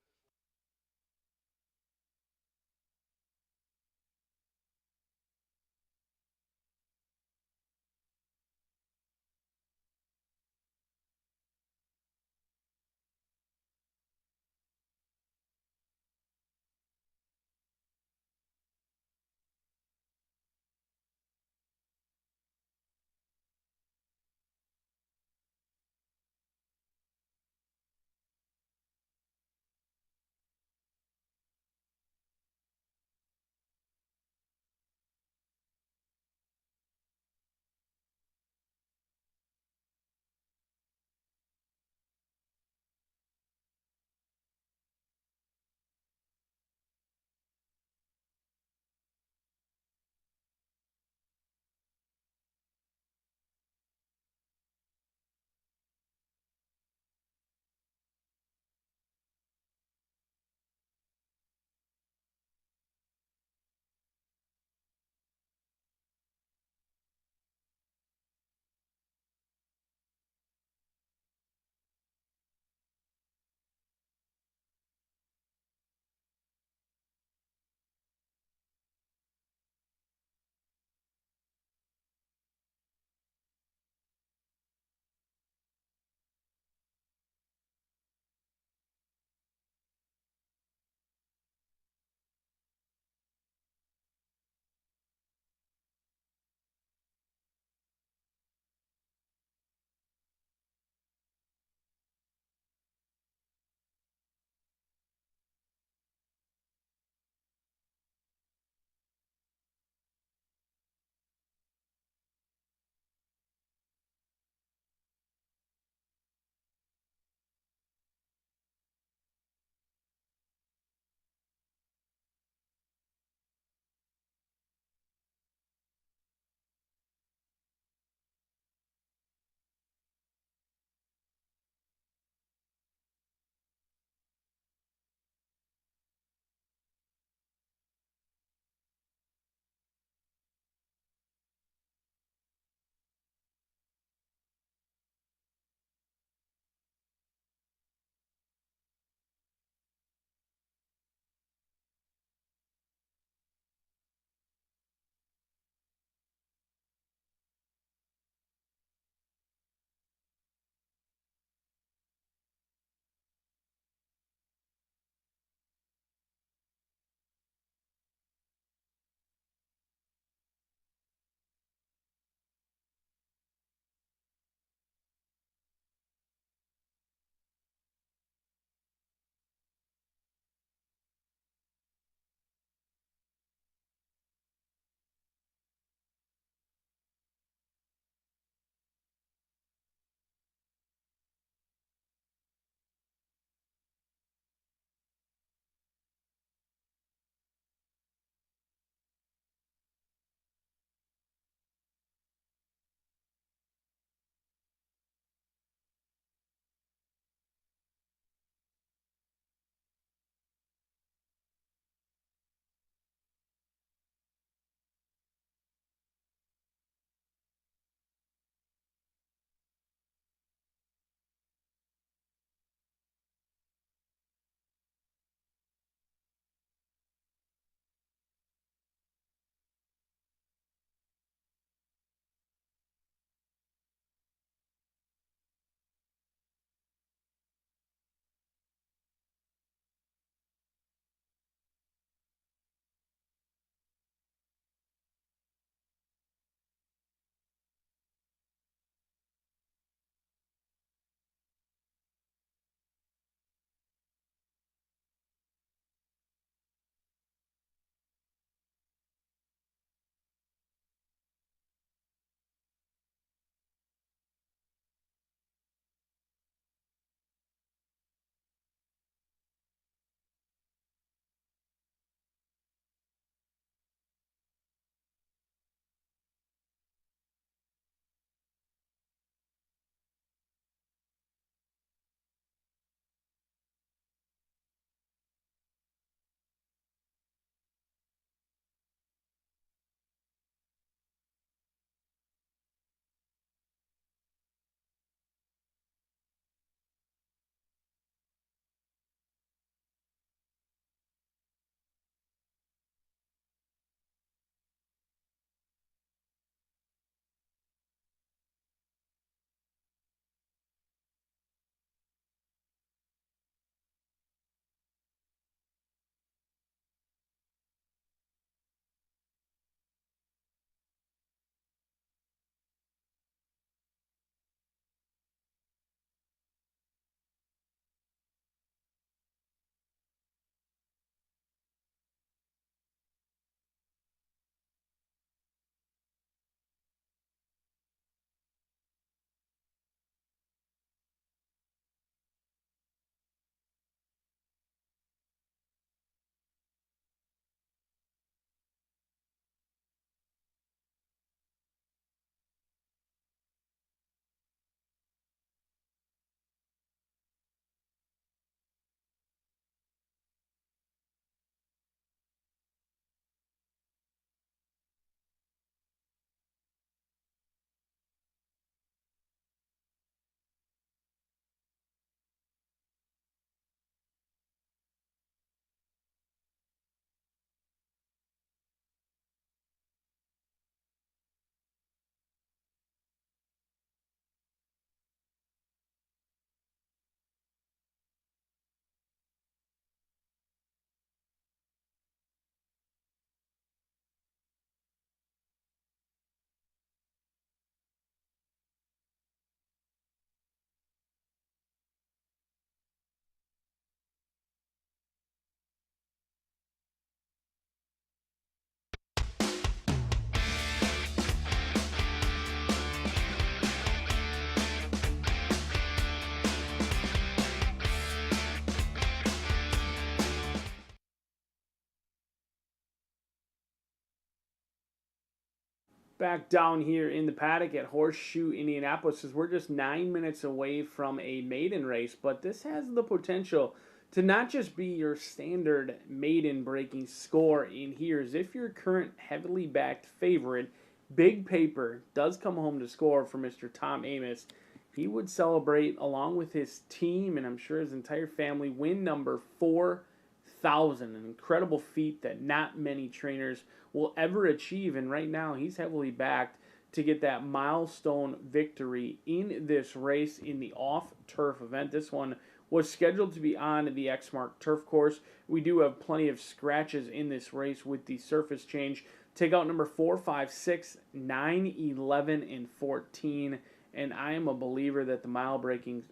Back down here in the paddock at Horseshoe Indianapolis, as we're just 9 minutes away from a maiden race, but this has the potential to not just be your standard maiden breaking score in here, as if your current heavily backed favorite, Big Paper, does come home to score for Mr. Tom Amoss. He would celebrate along with his team and I'm sure his entire family win number 4,000, an incredible feat that not many trainers will ever achieve, and right now he's heavily backed to get that milestone victory in this race in the off-turf event. This one was scheduled to be on the Exmark turf course. We do have plenty of scratches in this race with the surface change. Take out number 4, 5, 6, 9, 11, and 14, and I am a believer that the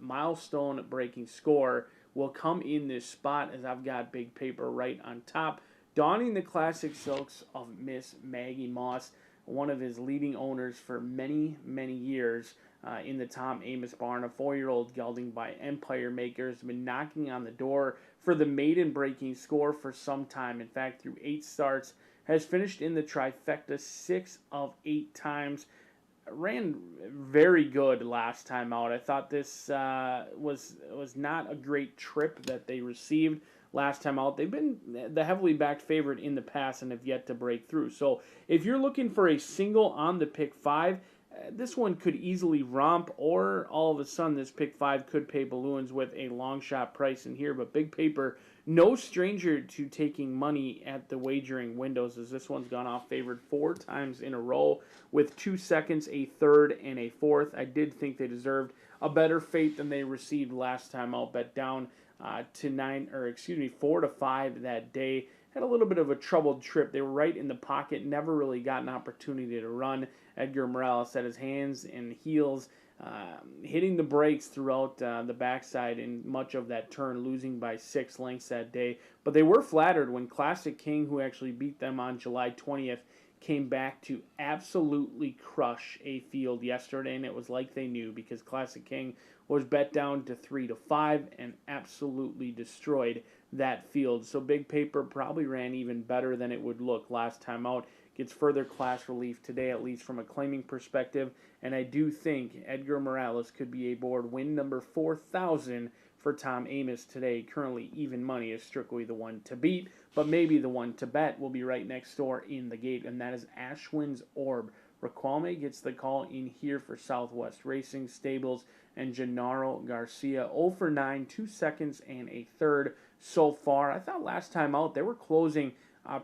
milestone breaking score will come in this spot, as I've got Big Paper right on top, donning the classic silks of Miss Maggie Moss, one of his leading owners for many, many years in the Tom Amoss barn. A 4-year-old gelding by Empire Makers, been knocking on the door for the maiden breaking score for some time. In fact, through 8 starts, has finished in the trifecta 6 of 8 times. Ran very good last time out. I thought this was not a great trip that they received last time out. They've been the heavily backed favorite in the past and have yet to break through. So if you're looking for a single on the pick 5, this one could easily romp, or all of a sudden this pick 5 could pay balloons with a long shot price in here. But Big Paper, no stranger to taking money at the wagering windows, as this one's gone off favored 4 times in a row with 2 seconds, a third, and a fourth. I did think they deserved a better fate than they received last time out. Bet down to 4 to 5 that day. Had a little bit of a troubled trip. They were right in the pocket, never really got an opportunity to run. Edgar Morales had his hands and heels hitting the brakes throughout the backside in much of that turn, losing by 6 lengths that day. But they were flattered when Classic King, who actually beat them on July 20th, came back to absolutely crush a field yesterday, and it was like they knew, because Classic King was bet down to 3 to 5 and absolutely destroyed that field. So Big Paper probably ran even better than it would look last time out. Gets further class relief today, at least from a claiming perspective, and I do think Edgar Morales could be aboard win number 4,000 for Tom Amoss today. Currently, even money is strictly the one to beat, but maybe the one to bet will be right next door in the gate, and that is Ashwin's Orb. Raquelme gets the call in here for Southwest Racing Stables, and Gennaro Garcia 0 for 9, 2 seconds, and a third so far. I thought last time out they were closing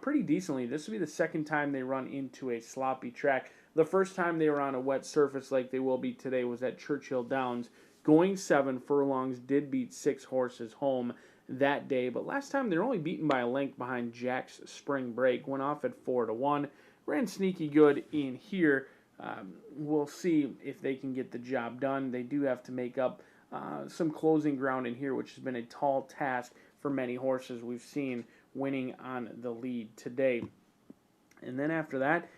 pretty decently. This will be the second time they run into a sloppy track. The first time they were on a wet surface like they will be today was at Churchill Downs. Going 7 furlongs, did beat 6 horses home that day, but last time they were only beaten by a length behind Jack's Spring Break. Went off at 4 to 1. Ran sneaky good in here. We'll see if they can get the job done. They do have to make up some closing ground in here, which has been a tall task for many horses we've seen winning on the lead today. And then after that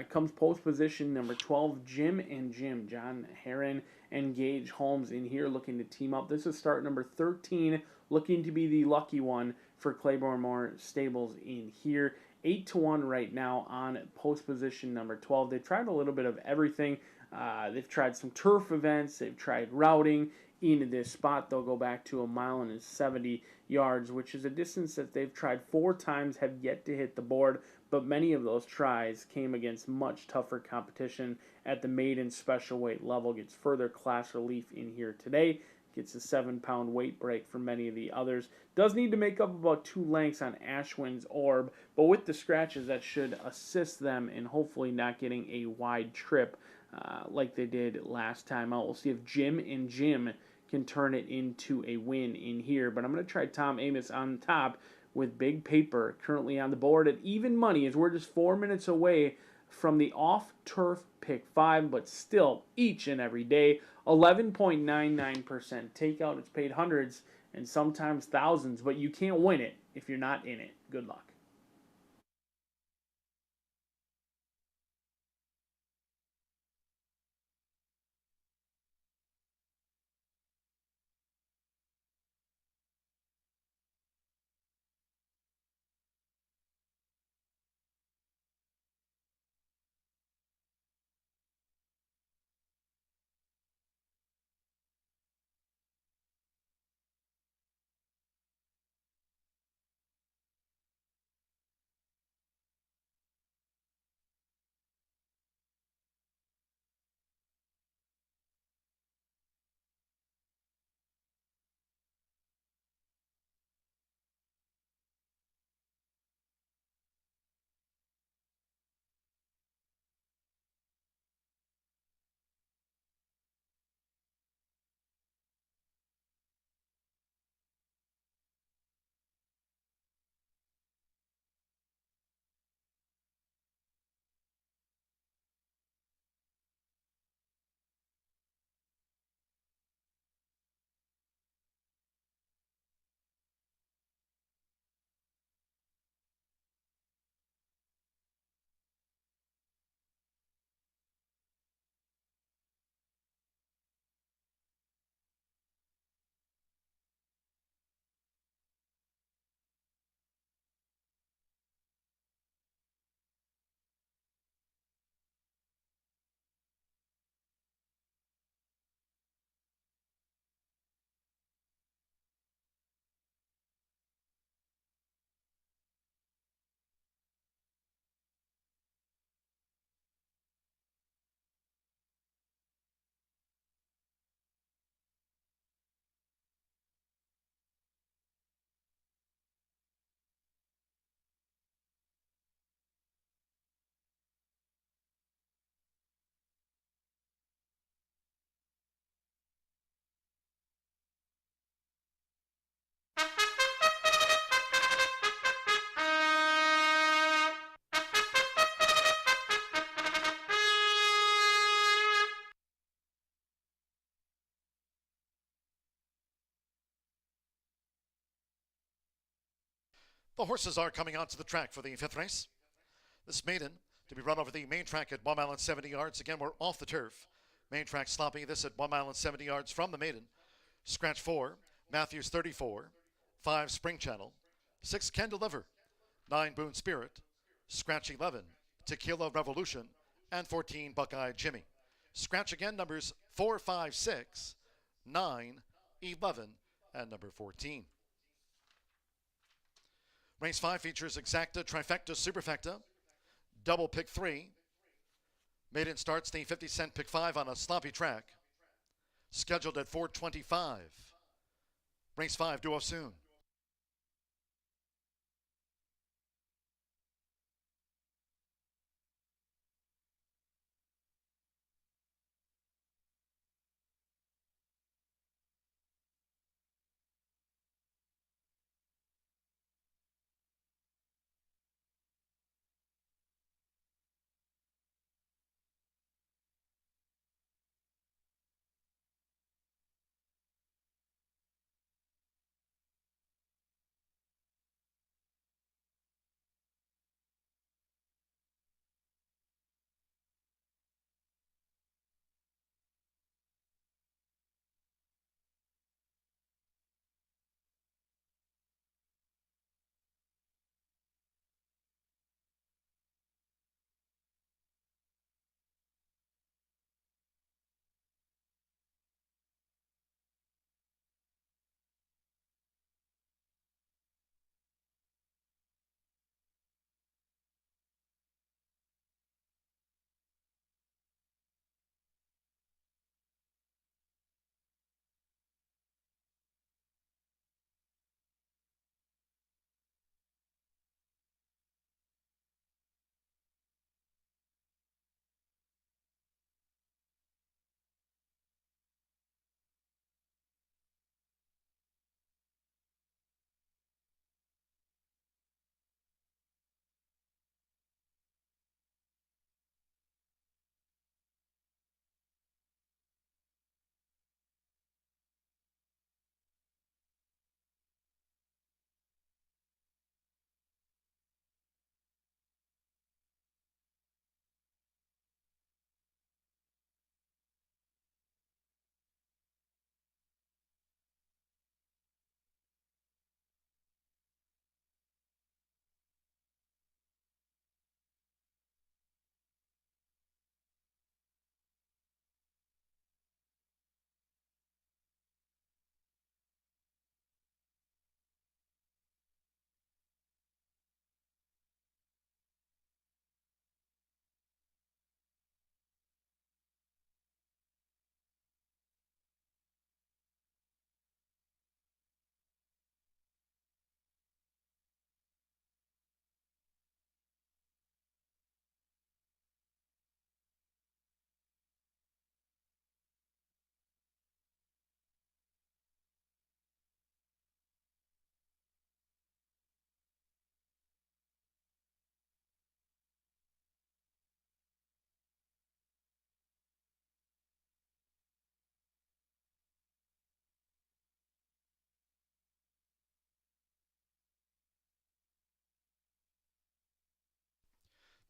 comes post position number 12, Jim and Jim. John Heron and Gage Holmes in here looking to team up. This is start number 13, looking to be the lucky one for Claiborne Moore Stables in here. 8 to 1 right now on post position number 12. They've tried a little bit of everything. They've tried some turf events. They've tried routing. In this spot, they'll go back to 1.70 miles, which is a distance that they've tried 4 times, have yet to hit the board, but many of those tries came against much tougher competition at the maiden special weight level. Gets further class relief in here today. Gets a 7-pound weight break for many of the others. Does need to make up about 2 lengths on Ashwin's Orb, but with the scratches, that should assist them in hopefully not getting a wide trip like they did last time out. We'll see if Jim and Jim can turn it into a win in here. But I'm going to try Tom Amoss on top with Big Paper currently on the board at even money, as we're just 4 minutes away from the off-turf pick 5, but still each and every day 11.99% takeout. It's paid hundreds and sometimes thousands, but you can't win it if you're not in it. Good luck. The horses are coming onto the track for the fifth race. This maiden to be run over the main track at 1 mile and 70 yards. Again, we're off the turf. Main track sloppy. This at 1 mile and 70 yards from the maiden. Scratch 4, Matthews 34. 5, Spring Channel. 6, Can Deliver. 9, Boone Spirit. Scratch 11, Tequila Revolution. And 14, Buckeye Jimmy. Scratch again, numbers 4, 5, 6, 9, 11, and number 14. Race 5 features Exacta, Trifecta, Superfecta, Double Pick 3. Maiden starts the 50-cent Pick 5 on a sloppy track. Scheduled at 4:25. Race 5 due off soon.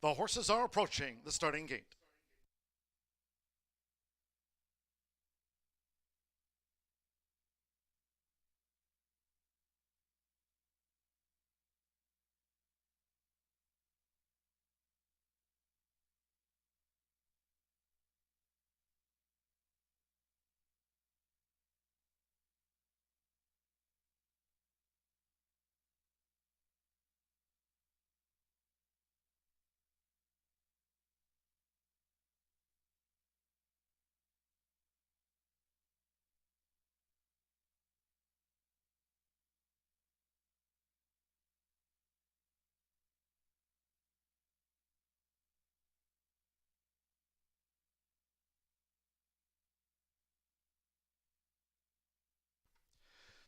The horses are approaching the starting gate.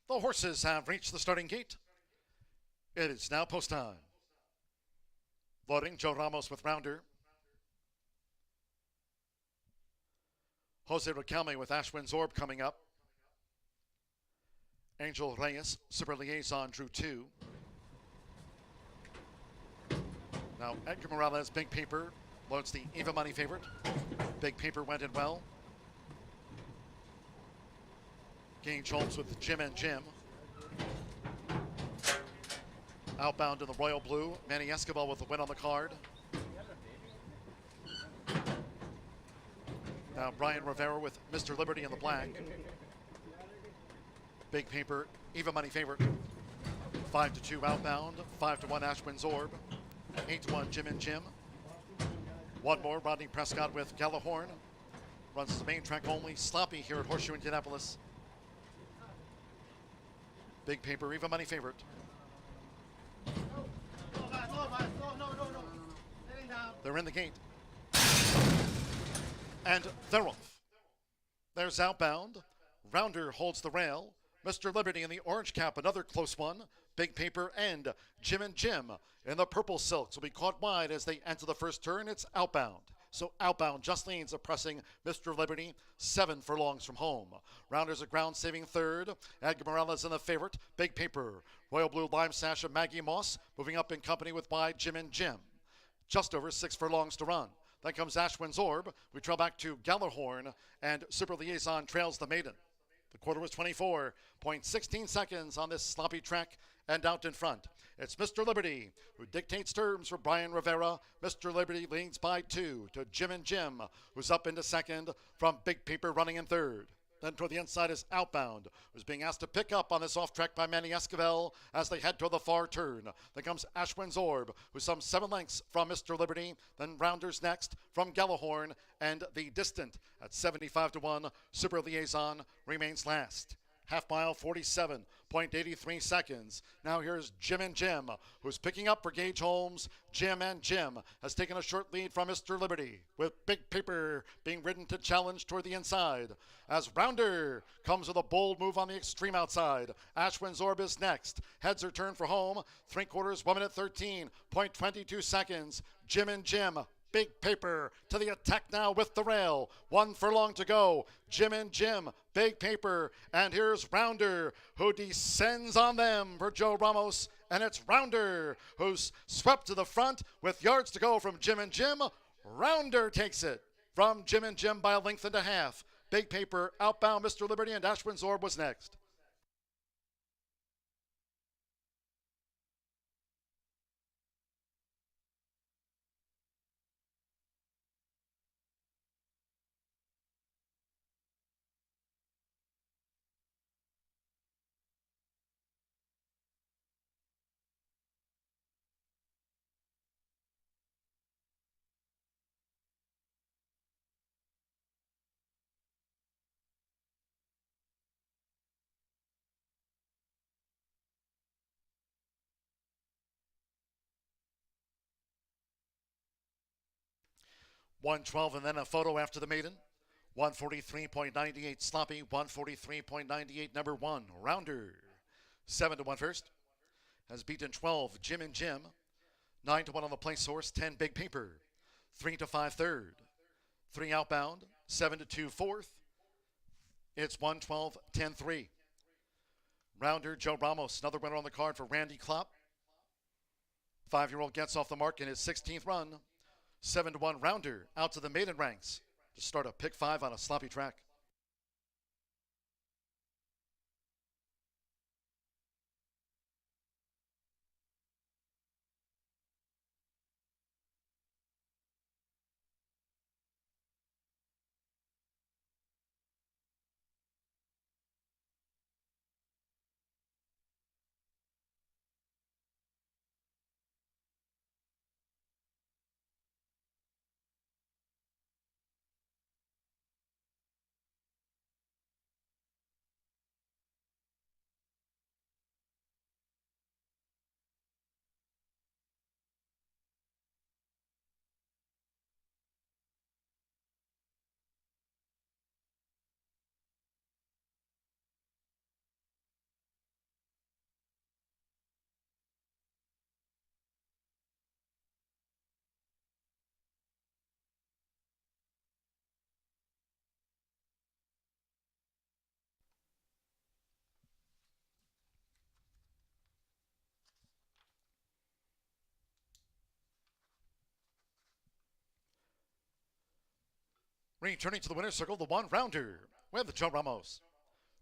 The horses have reached the starting gate. It is now post time. Loading, Joe Ramos with Rounder. Jose Riquelme with Ashwin's Orb coming up. Angel Reyes, Super Liaison, drew 2. Now Edgar Morales, Big Paper, loads the even money favorite. Big Paper went in well. Gage Holmes with Jim and Jim. Outbound in the royal blue, Manny Escobar with the win on the card. Now Brian Rivera with Mr. Liberty in the black. Big Paper, even money favorite. 5-2 outbound, 5-1 Ashwin's Orb, 8-1 Jim and Jim. One more, Rodney Prescott with Gallahorn. Runs the main track only, sloppy here at Horseshoe Indianapolis. Big Paper, even money favorite. They're in the gate. And they're off. There's outbound. Rounder holds the rail. Mr. Liberty in the orange cap, another close one. Big Paper and Jim and Jim in the purple silks will be caught wide as they enter the first turn. It's outbound. So outbound just leans oppressing Mr. Liberty 7 furlongs from home. Rounders a ground saving third. Edgar Morales in the favorite. Big Paper. Royal Blue Lime Sash of Maggie Moss moving up in company with wide Jim and Jim. Just over 6 furlongs to run. Then comes Ashwin's Orb. We trail back to Gallahorn, and Super Liaison trails the maiden. The quarter was 24.16 seconds on this sloppy track, and out in front, it's Mr. Liberty, who dictates terms for Brian Rivera. Mr. Liberty leads by 2 to Jim and Jim, who's up into second from Big Paper running in third. Then toward the inside is Outbound, who's being asked to pick up on this off track by Manny Escobar as they head toward the far turn. Then comes Ashwin's Orb, who's some 7 lengths from Mr. Liberty. Then Rounders next from Gallahorn, and the distant at 75-1 Super Liaison remains last. Half mile, 47.83 seconds. Now here's Jim and Jim, who's picking up for Gage Holmes. Jim and Jim has taken a short lead from Mr. Liberty, with Big Paper being ridden to challenge toward the inside. As Rounder comes with a bold move on the extreme outside. Ashwin's Orb is next. Heads are turned for home. 3/4, 1 minute 13.22 seconds. Jim and Jim. Big Paper to the attack now with the rail. 1 furlong to go. Jim and Jim, Big Paper, and here's Rounder, who descends on them for Joe Ramos, and it's Rounder who's swept to the front with yards to go from Jim and Jim. Rounder takes it from Jim and Jim by a length and a half. Big Paper, outbound Mr. Liberty, and Ashwin's Orb was next. .112 and then a photo after the maiden. 143.98 sloppy, 143.98 number 1 Rounder. 7-1 first. Has beaten 12 Jim and Jim. 9-1 on the place horse, 10 Big Paper. 3-5 third. 3 outbound, 7-2 fourth. It's 112, 10-3. Rounder, Joe Ramos, another winner on the card for Randy Klopp. 5-year-old gets off the mark in his 16th run. 7-1 Rounder out to the maiden ranks to start a pick 5 on a sloppy track. Returning to the winner's circle, the one rounder with Joe Ramos.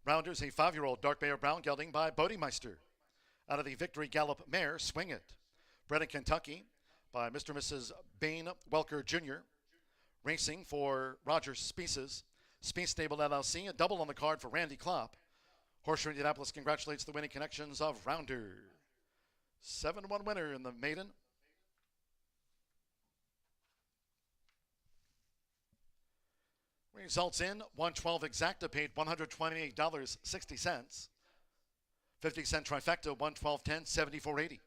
Rounder's a 5-year-old dark bay or brown gelding by Bodemeister. Out of the Victory Gallop mare, Swing It. Bred in Kentucky by Mr. and Mrs. Bain Welker Jr. Racing for Roger Species. Speece Stable LLC, a double on the card for Randy Klopp. Horseshoe Indianapolis congratulates the winning connections of Rounder. 7-1 winner in the maiden. Results in 112 exacta paid $128.60. 50-cent trifecta 112.10 74.80.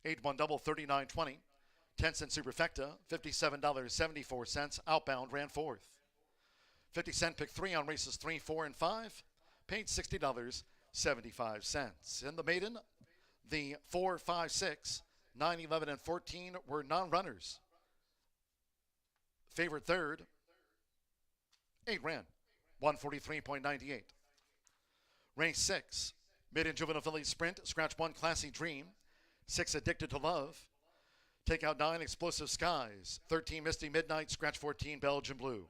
8-1 double 39.20. 10-cent superfecta $57.74. Outbound ran fourth. 50-cent pick 3 on races 3, 4, and 5 paid $60.75. In the maiden, the 4, 5, 6, 9, 11, and 14 were non-runners. Favored third, 8 ran, 143.98. Race 6, mid and juvenile filly sprint, scratch 1 Classy Dream, 6 Addicted to Love, take out 9 Explosive Skies, 13 Misty Midnight, scratch 14 Belgian Blue.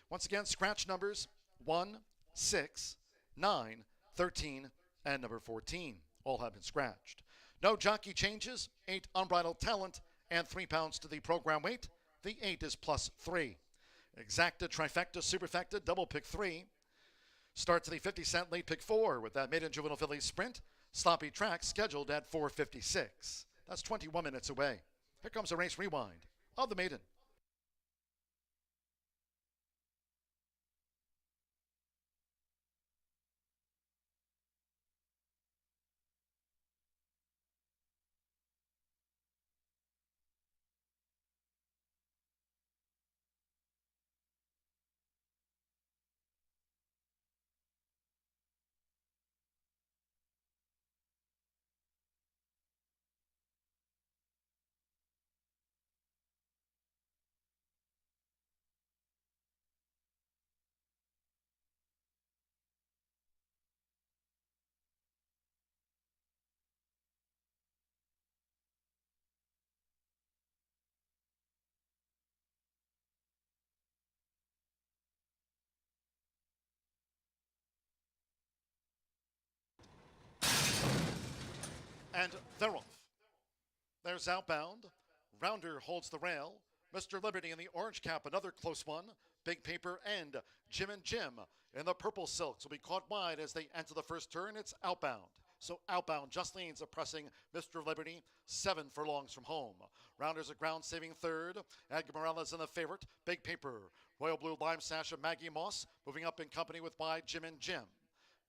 Once again, scratch numbers 1, 6, 9, 13, and number 14. All have been scratched. No jockey changes, 8 Unbridled Talent, and 3 pounds to the program weight. The 8 is plus 3. Exacta, trifecta, superfecta, double pick 3. Start to the 50-cent late pick 4 with that maiden juvenile filly sprint. Sloppy track scheduled at 4:56. That's 21 minutes away. Here comes a race rewind of the maiden. And they're off. There's Outbound. Rounder holds the rail. Mr. Liberty in the orange cap, another close one. Big Paper and Jim and Jim in the purple silks will be caught wide as they enter the first turn. It's Outbound. So Outbound just leans pressing Mr. Liberty 7 furlongs from home. Rounder's a ground-saving third. Edgar Morales in the favorite. Big Paper. Royal Blue Lime Sash of Maggie Moss moving up in company with wide Jim and Jim.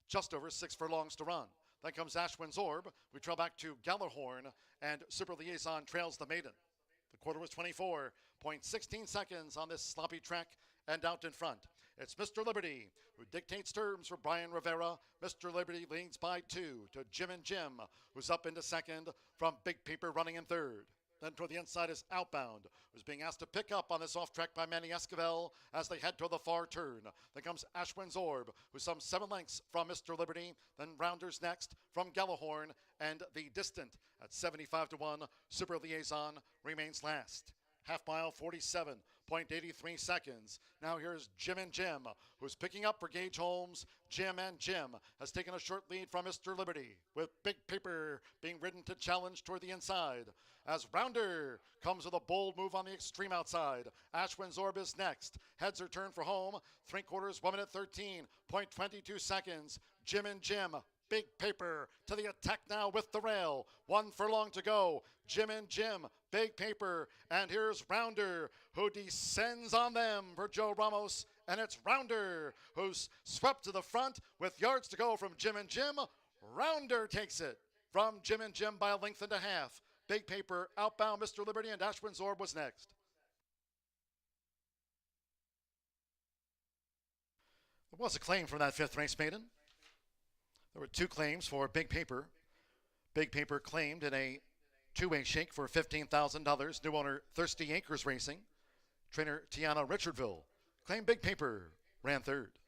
Just over 6 furlongs to run. Then comes Ashwin's Orb. We trail back to Gallahorn, and Super Liaison trails the maiden. The quarter was 24.16 seconds on this sloppy track, and out in front, it's Mr. Liberty, who dictates terms for Brian Rivera. Mr. Liberty leads by 2 to Jim and Jim, who's up into second from Big Paper running in third. Then toward the inside is Outbound, who's being asked to pick up on this off track by Manny Esquivel as they head toward the far turn. Then comes Ashwin's Orb, who's some 7 lengths from Mr. Liberty. Then Rounders next from Gallahorn, and the distant at 75-1 Super Liaison remains last. Half mile, 47.83 seconds. Now here's Jim and Jim, who's picking up for Gage Holmes. Jim and Jim has taken a short lead from Mr. Liberty, with Big Paper being ridden to challenge toward the inside. As Rounder comes with a bold move on the extreme outside. Ashwin's Orb is next. Heads are turned for home. 3/4, 1 minute 13.22 seconds. Jim and Jim. Big Paper to the attack now with the rail. 1 furlong to go. Jim and Jim, Big Paper, and here's Rounder, who descends on them for Joe Ramos, and it's Rounder who's swept to the front with yards to go from Jim and Jim. Rounder takes it from Jim and Jim by a length and a half. Big Paper, Outbound, Mr. Liberty, and Ashwin's Orb was next. There was a claim from that 5th race maiden. There were 2 claims for Big Paper. Big Paper claimed in a 2-way shake for $15,000. New owner Thirsty Acres Racing. Trainer Tiana Richardville claimed Big Paper ran third.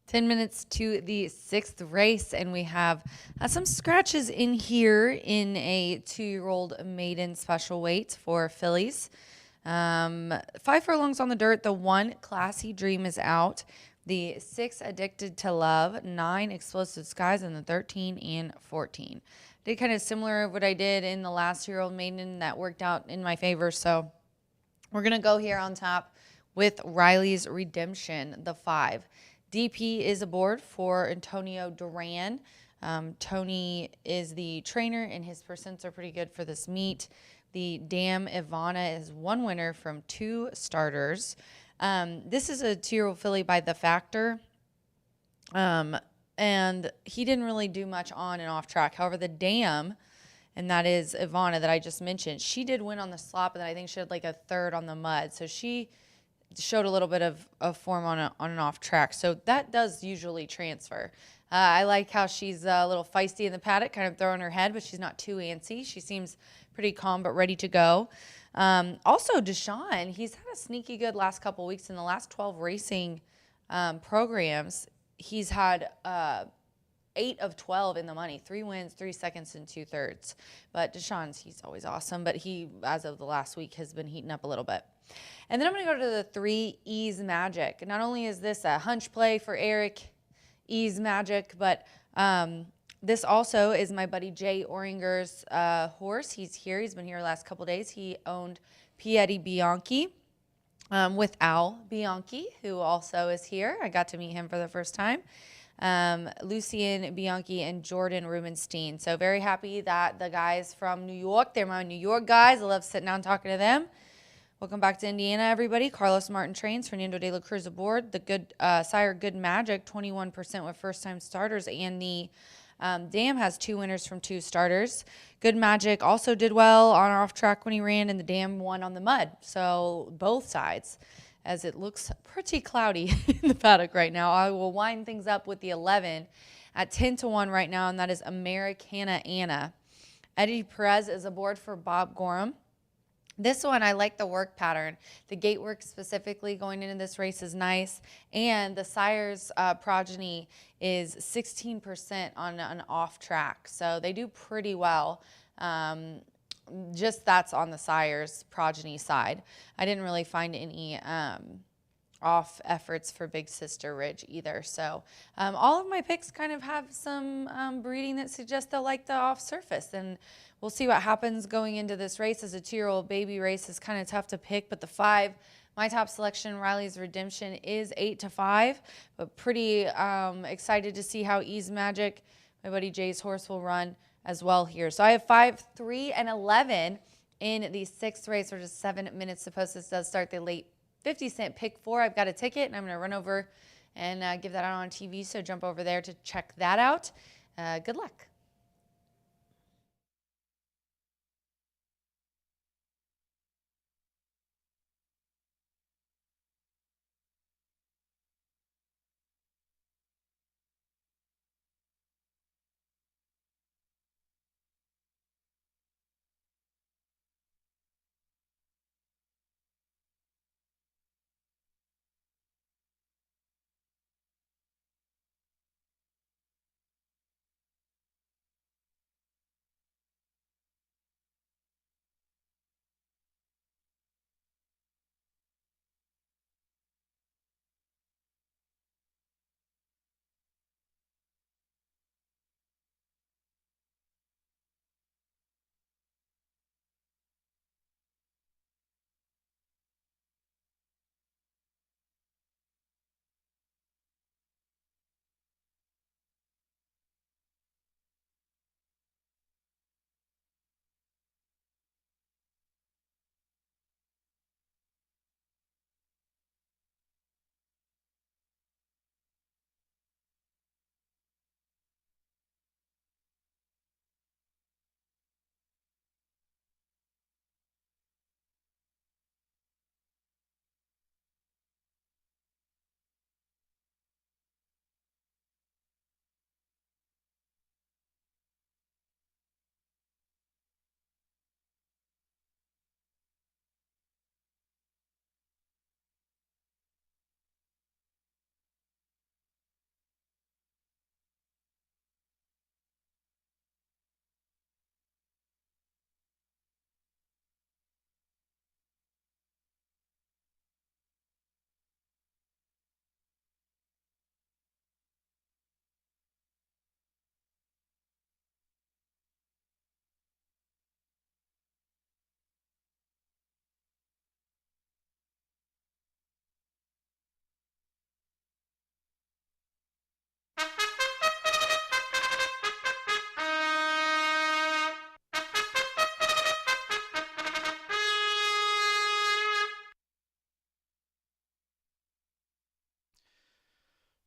10 minutes to the sixth race, and we have some scratches in here in a 2-year-old maiden special weight for fillies. 5 furlongs on the dirt. The 1 Classy Dream is out. The 6 Addicted to Love, 9 Explosive Skies, and the 13 and 14. Did kind of similar of what I did in the last 2-year-old maiden that worked out in my favor. So we're going to go here on top with Riley's Redemption, the 5. DP is aboard for Antonio Duran. Tony is the trainer, and his percents are pretty good for this meet. The Dam Ivana is 1 winner from 2 starters. This is a 2-year-old filly by The Factor. And he didn't really do much on and off track. However, the Dam, and that is Ivana that I just mentioned, she did win on the slop, and I think she had like a 3rd on the mud. So she showed a little bit of form on and off track. So that does usually transfer. I like how she's a little feisty in the paddock, kind of throwing her head, but she's not too antsy. She seems pretty calm but ready to go. Also, Deshaun, he's had a sneaky good last couple weeks. In the last 12 racing programs, he's had 8 of 12 in the money, 3 wins, 3 seconds, and 2/3. But Deshaun's, he's always awesome. But he, as of the last week, has been heating up a little bit. And then I'm going to go to the 3 Ease Magic. Not only is this a hunch play for Eric Ease Magic, but this also is my buddy Jay Oringer's horse. He's here. He's been here the last couple days. He owned Piedi Bianchi with Al Bianchi, who also is here. I got to meet him for the first time. Lucien Bianchi and Jordan Rubenstein. So very happy that the guys from New York, they're my New York guys. I love sitting down and talking to them. Welcome back to Indiana, everybody. Carlos Martin trains, Fernando de la Cruz aboard. The good sire Good Magic, 21% with first-time starters, and the Dam has 2 winners from 2 starters. Good Magic also did well on or off track when he ran, and the Dam won on the mud. So both sides, as it looks pretty cloudy in the paddock right now. I will wind things up with the 11 at 10-1 right now, and that is Americana Anna. Eddie Perez is aboard for Bob Gorham. This one, I like the work pattern. The gate work specifically going into this race is nice. And the sire's progeny is 16% on an off track. So they do pretty well. Just that's on the sire's progeny side. I didn't really find any off efforts for Big Sister Ridge either. So all of my picks kind of have some breeding that suggests they'll like the off surface. And we'll see what happens going into this race. As a 2-year-old baby race is kind of tough to pick, but the 5, my top selection, Riley's Redemption, is 8-5, but pretty excited to see how Ease Magic, my buddy Jay's horse, will run as well here. So I have 5, 3, and 11 in the 6th race. We're just 7 minutes to post. This does start the late 50-cent pick 4. I've got a ticket, and I'm going to run over and give that out on TV, so jump over there to check that out. Good luck.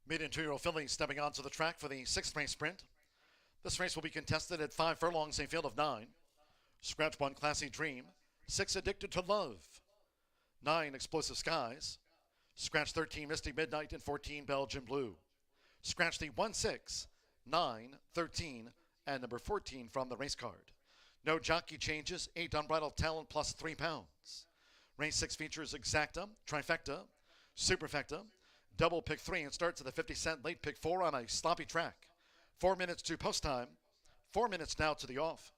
Mid and 2-year-old fillies stepping onto the track for the 6th race sprint. This race will be contested at 5 furlongs, a field of 9. Scratch 1, Classy Dream. 6, Addicted to Love. 9, Explosive Skies. Scratch 13, Misty Midnight, and 14, Belgian Blue. Scratch the 1, 6, 9, 13, and number 14 from the race card. No jockey changes, 8 Unbridled Talent plus 3 pounds. Race 6 features Exacta, Trifecta, Superfecta, Double Pick 3, and starts at the 50-cent late pick 4 on a sloppy track. 4 minutes to post time, 4 minutes now to the off.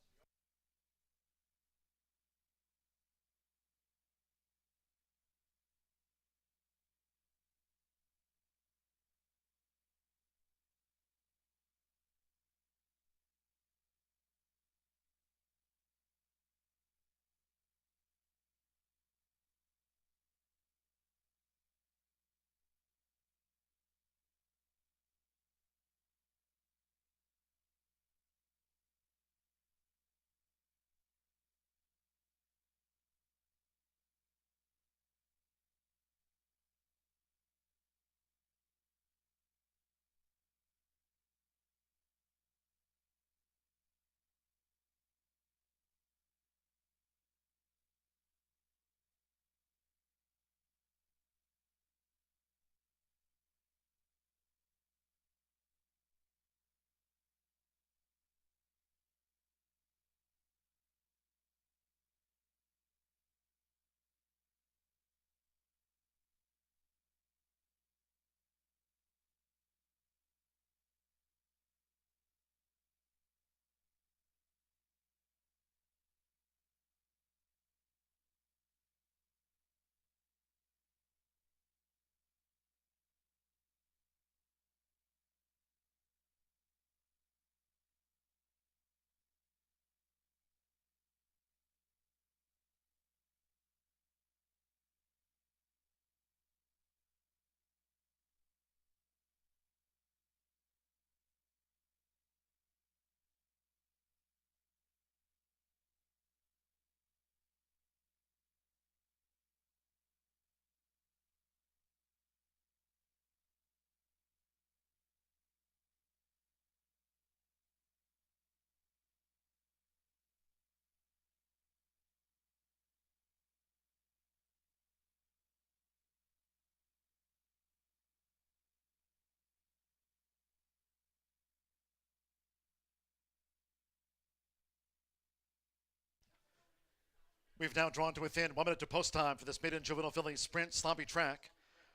We've now drawn to within 1 minute to post time for this maiden juvenile filly sprint sloppy track.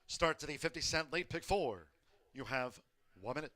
Start to the 50-cent late pick 4. You have 1 minute.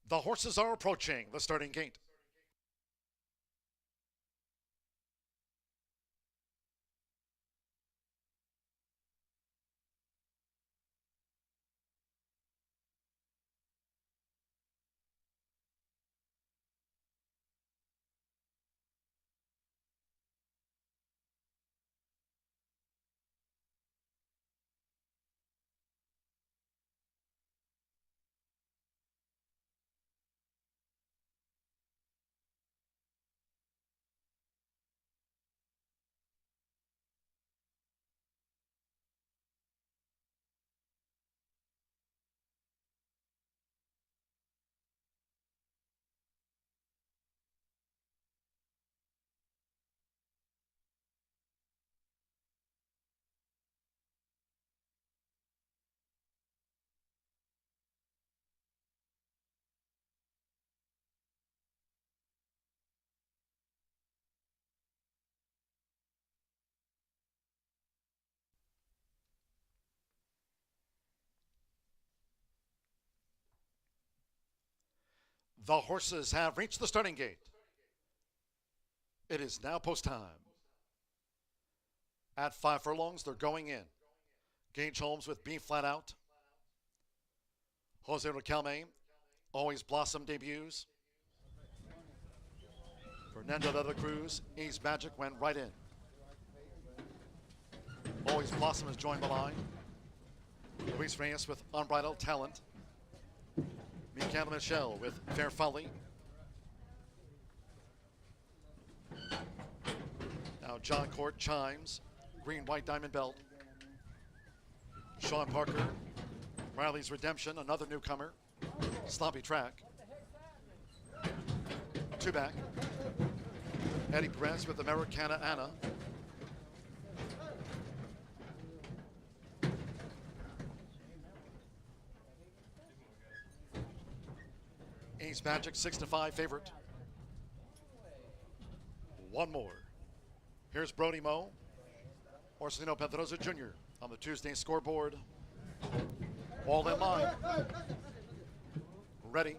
The horses are approaching the starting gate. The horses have reached the starting gate. It is now post time. At 5 furlongs, they're going in. Gage Holmes with B flat out. Jose Riquelme, Always Blossom debuts. Fernando de la Cruz, Ease Magic went right in. Always Blossom has joined the line. Luis Reyes with Unbridled Talent. Michael Michel with Fair Folly. Now John Court chimes. Green White Diamond Belt. Sean Parker. Riley's Redemption, another newcomer. Sloppy Track. Two back. Eddie Perez with Americana Anna. Ace Magic 6-5 favorite. One more. Here's Brody Moe. Orsolino Pedrosa Jr. on the Tuesday scoreboard. All in line. Ready.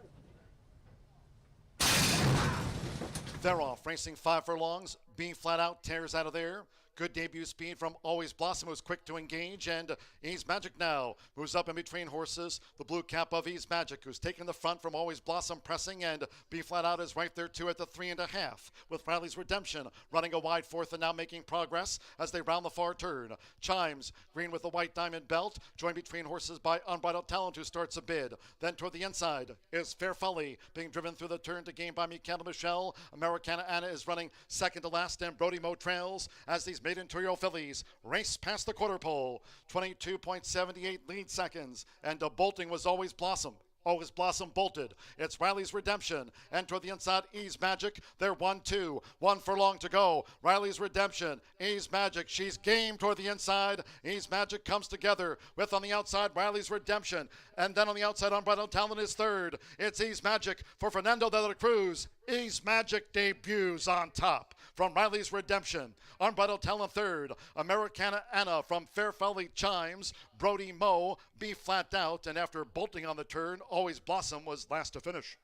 They're off, racing 5 furlongs. Being flat out, tears out of there. Good debut speed from Always Blossom, who's quick to engage. And Ease Magic now moves up in between horses. The blue cap of Ease Magic, who's taking the front from Always Blossom pressing. And Be Flat Out is right there too at the 3.5. With Riley's Redemption running a wide fourth and now making progress as they round the far turn. Chimes, green with the white diamond belt, joined between horses by Unbridled Talent, who starts a bid. Then toward the inside is Fair Folly, being driven through the turn to gain by Michael Michel. Americana Anna is running second to last, and Brody Moe trails as these maiden Torio fillies race past the quarter pole. 22.78 lead seconds, and bolting was Always Blossom. Always Blossom bolted. It's Riley's Redemption. And toward the inside, Ease Magic. They're 1-2. 1 furlong to go. Riley's Redemption. Ease Magic. She's game toward the inside. Ease Magic comes together with on the outside Riley's Redemption. And then on the outside, Unbridled Talent is third. It's Ease Magic for Fernando de la Cruz. Ease Magic debuts on top from Riley's Redemption. Unbridled Talent third. Americana Anna from Fair Folly chimes. Brody Moe be flat out, and after bolting on the turn, Always Blossom was last to finish.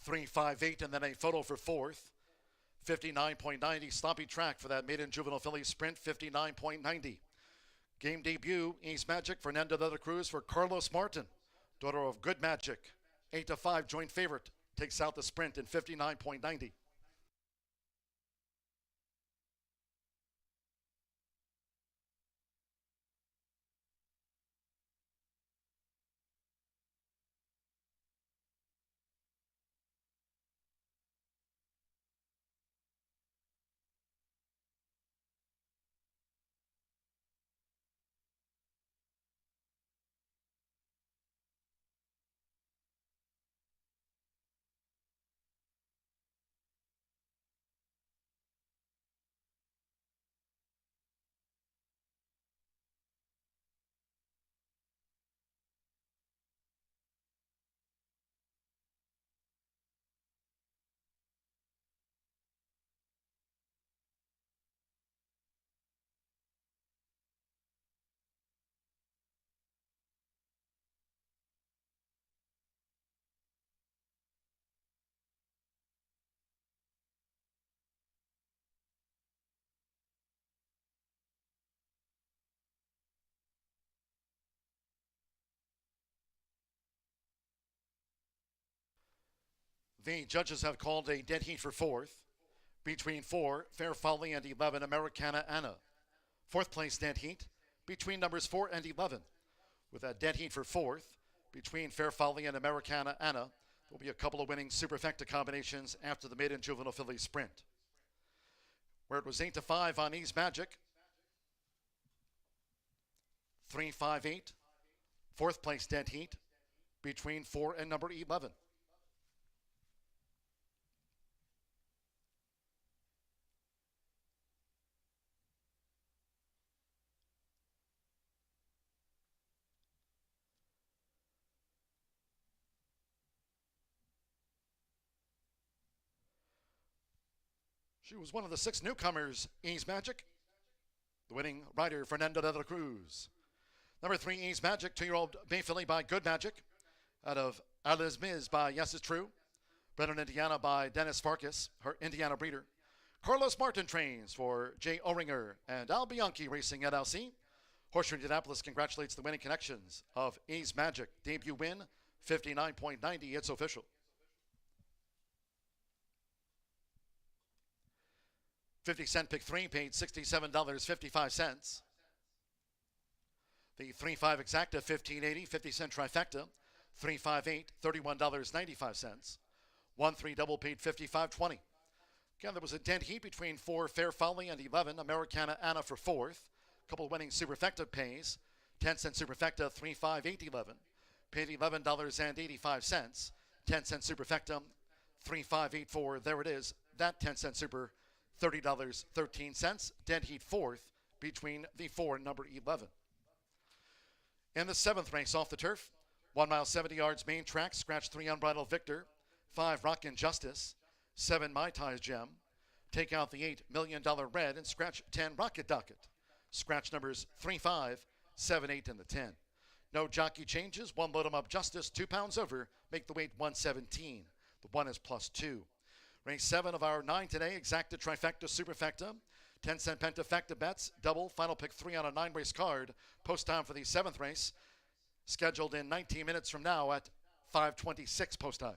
$3.58 and then a photo for fourth. 59.90 sloppy track for that maiden juvenile filly sprint. 59.90. Game debut, Ease Magic, Fernando de la Cruz for Carlos Martin, daughter of Good Magic. 8-5 joint favorite, takes out the sprint in 59.90. The judges have called a dead heat for fourth between 4, Fair Folly, and 11, Americana Anna. Fourth place dead heat between numbers 4 and 11. With a dead heat for fourth between Fair Folly and Americana Anna. There'll be a couple of winning superfecta combinations after the maiden juvenile filly sprint. Where it was 8-5 on Ease Magic. 3-5-8. Fourth place dead heat between 4 and number 11. She was one of the 6 newcomers, Ease Magic. The winning rider, Fernando de la Cruz. Number 3, Ease Magic, 2-year-old Bay Filly by Good Magic. Out of Alice Miz by Yes Is True. Bred in Indiana by Dennis Farkas, her Indiana breeder. Carlos Martin trains for Jay Oringer and Al Bianchi Racing LLC. Horseshoe Indianapolis congratulates the winning connections of Ease Magic. Debut win, 59.90. It's official. 50-cent pick 3 paid $67.55. The 3-5 exacta, $15.80. 50-cent trifecta, 3-5-8, $31.95. 1-3 double paid $55.20. Again, there was a dead heat between 4, Fair Folly, and 11, Americana Anna for fourth. Couple winning superfecta pays. 10-cent superfecta, 3-5-8, 11. Paid $11.85. 10-cent superfecta, 3-5-8-4. There it is. That 10-cent super, $30.13. Dead heat fourth between the 4 and number 11. In the 7th race off the turf, 1 mile 70 yards main track, scratch 3 Unbridled Victor, 5 Rockin' Justice, 7 Mai Tai's Gem. Take out the $8 million red and scratch 10 Rocket Docket. Scratch numbers 3, 5, 7, 8, and the 10. No jockey changes. 1 load 'em up Justice, 2 pounds over. Make the weight 117. The 1 is +2. Race 7 of our 9 today, exacta, trifecta, superfecta. 10-cent pentafecta bets, double, final pick 3 on a 9-race card. Post time for the 7th race, scheduled in 19 minutes from now at 5:26 post time.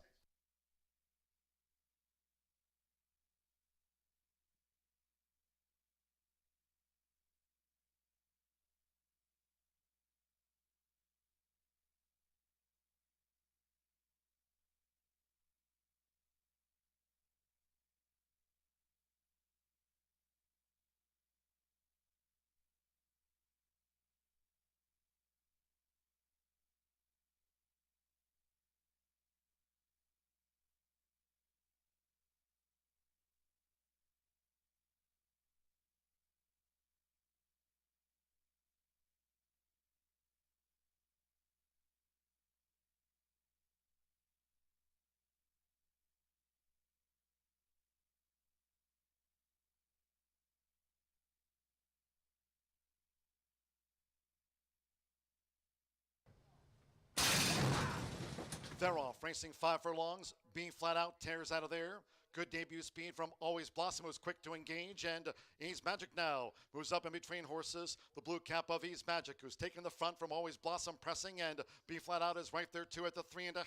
They're off, racing 5 furlongs. B flat out, tears out of there. Good debut speed from Always Blossom, who's quick to engage. And Ease Magic now moves up in between horses. The blue cap of Ease Magic, who's taking the front from Always Blossom, pressing. And B flat out is right there, too, at the 3.5.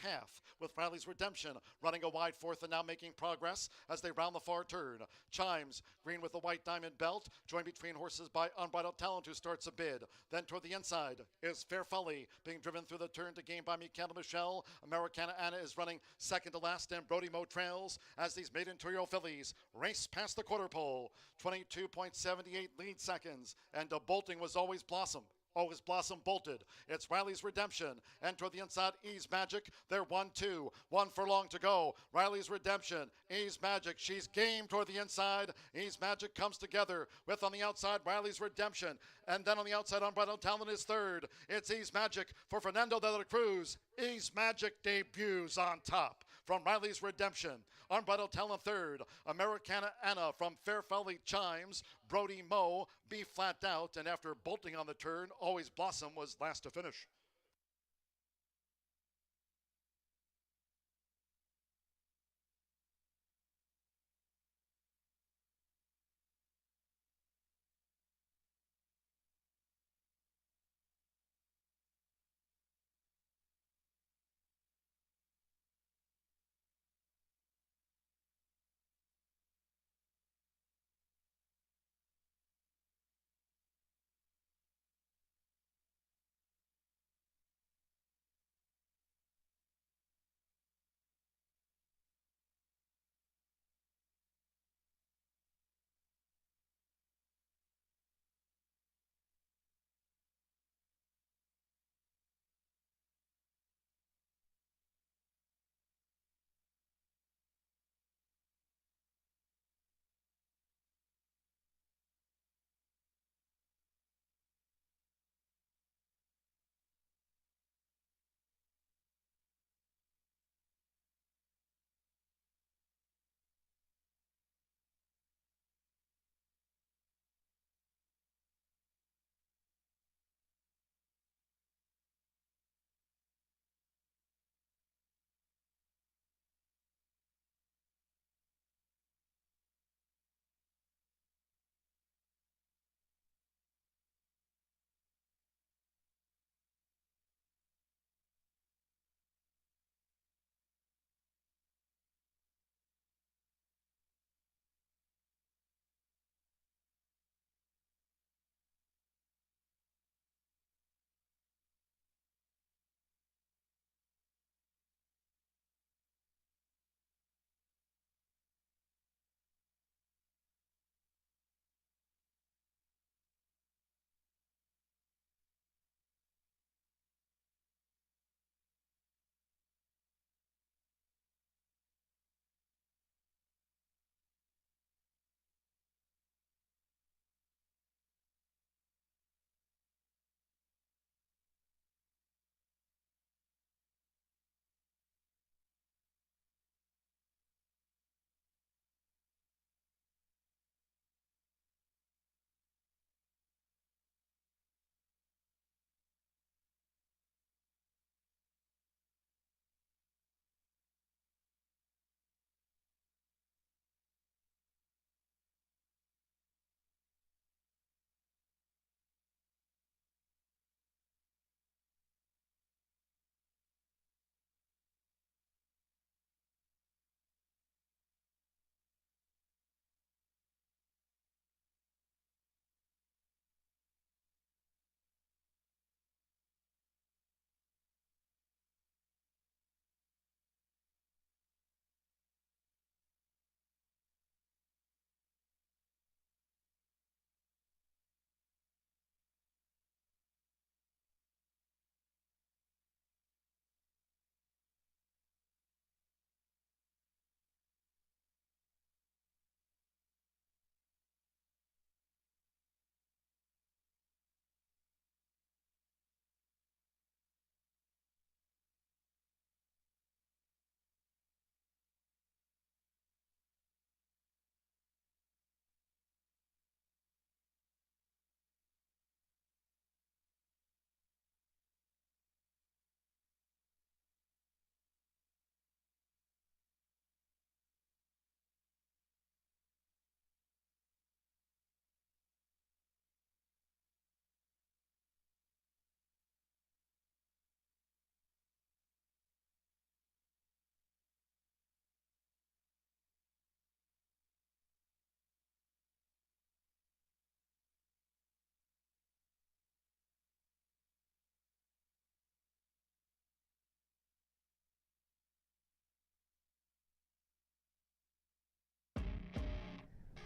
With Riley's Redemption running a wide fourth and now making progress as they round the far turn. Chimes, green with the white diamond belt, joined between horses by Unbridled Talent, who starts a bid. Then toward the inside is Fair Folly, being driven through the turn to gain by Michaela Michelle. Americana Anna is running second to last, and Brody Mo trails as these maiden two-year fillies race past the quarter pole. 22.78 lead seconds, and bolting was Always Blossom. Always Blossom bolted. It's Riley's Redemption. And toward the inside, Ease Magic. They're 1-2. 1 furlong to go. Riley's Redemption. Ease Magic. She's game toward the inside. Ease Magic comes together with on the outside Riley's Redemption. And then on the outside, Unbridled Talent is third. It's Ease Magic for Fernando de la Cruz. Ease Magic debuts on top from Riley's Redemption. Unbridled Talent third. Americana Anna from Fair Folly Chimes. Brody Mo, B flat out. And after bolting on the turn, Always Blossom was last to finish.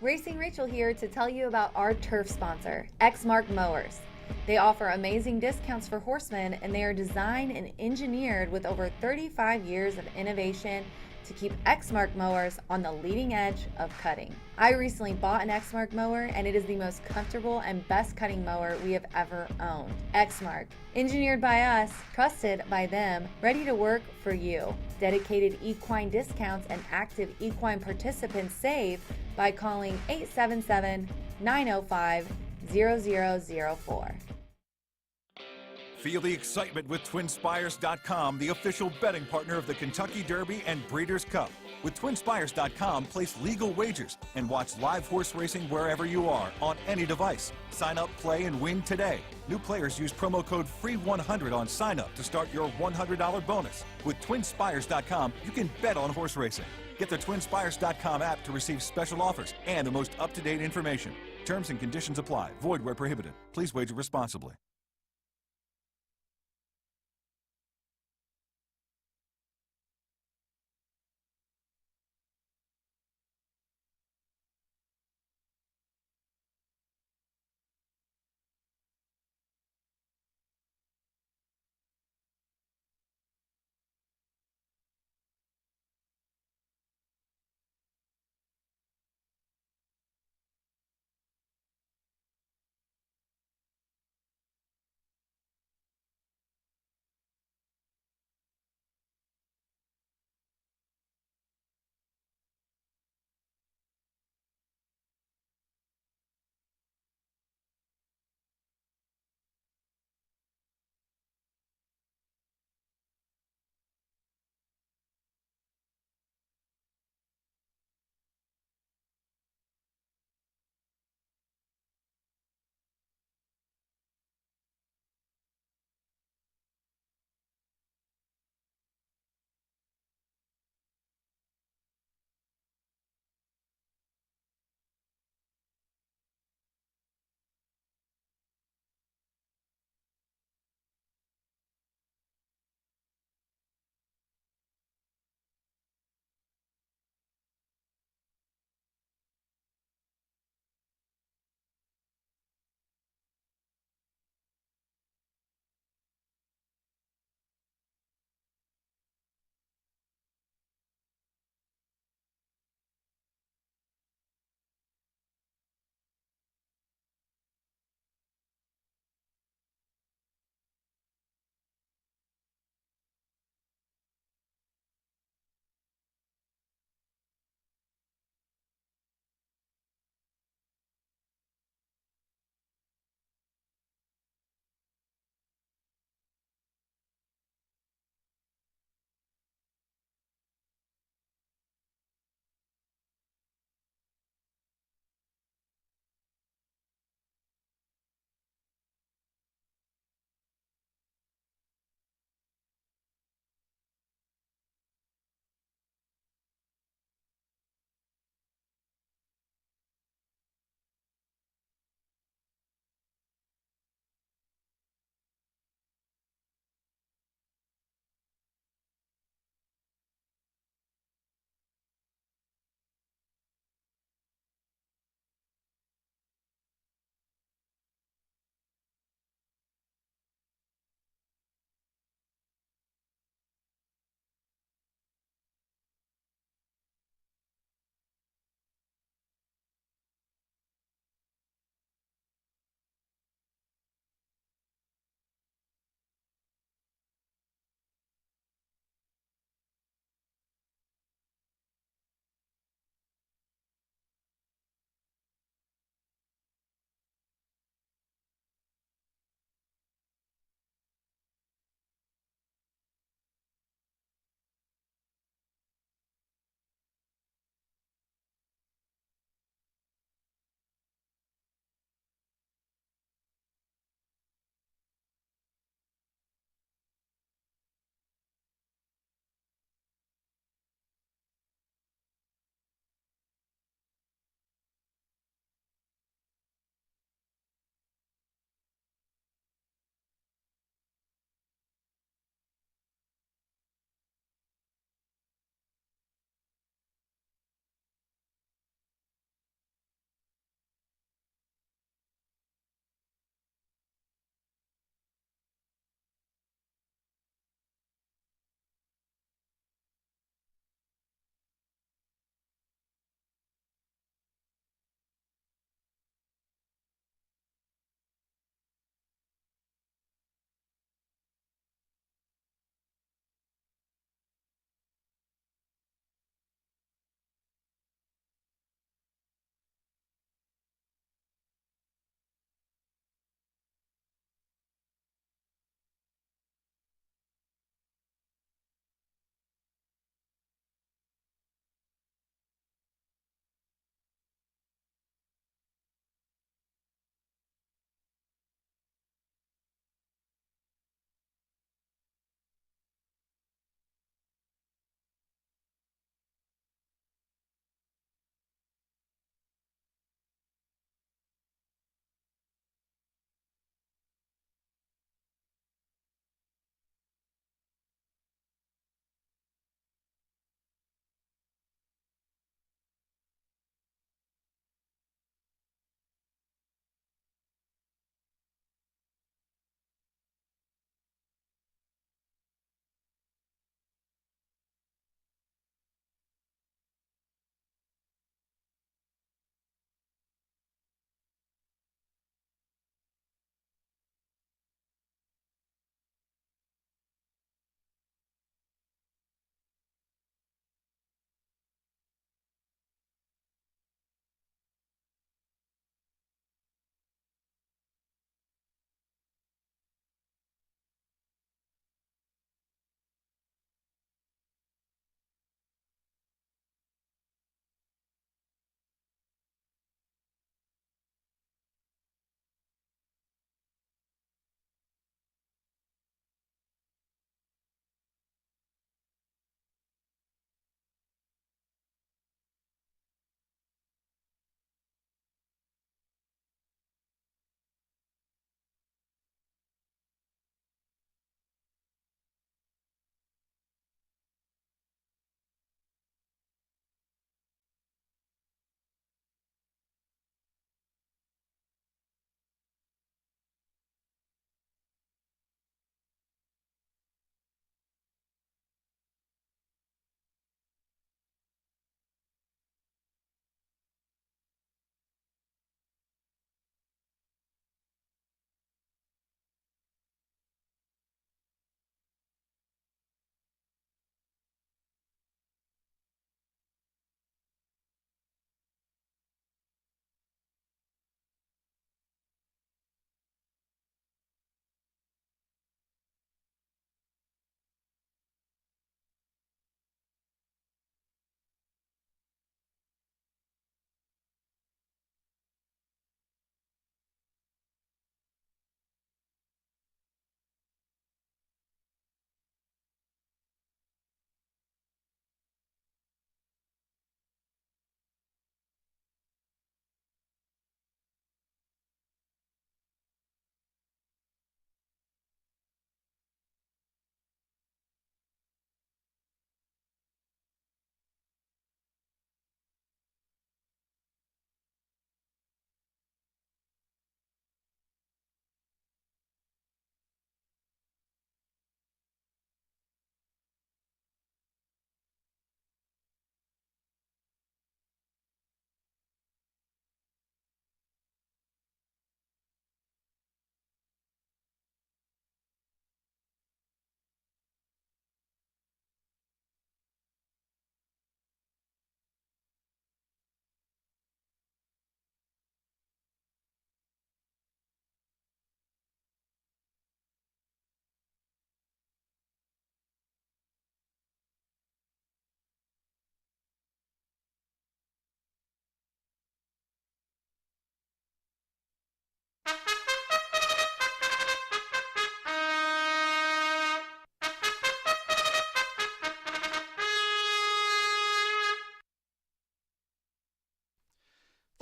Racing Rachel here to tell you about our turf sponsor, Exmark Mowers. They offer amazing discounts for horsemen, and they are designed and engineered with over 35 years of innovation to keep Exmark mowers on the leading edge of cutting. I recently bought an Exmark mower, and it is the most comfortable and best cutting mower we have ever owned. Exmark, engineered by us, trusted by them, ready to work for you. Dedicated equine discounts and active equine participants save by calling 877-905-0004. Feel the excitement with TwinSpires.com, the official betting partner of the Kentucky Derby and Breeders' Cup. With TwinSpires.com, place legal wagers and watch live horse racing wherever you are on any device. Sign up, play, and win today. New players use promo code FREE100 on sign up to start your $100 bonus. With TwinSpires.com, you can bet on horse racing. Get the TwinSpires.com app to receive special offers and the most up-to-date information. Terms and conditions apply. Void where prohibited. Please wager responsibly.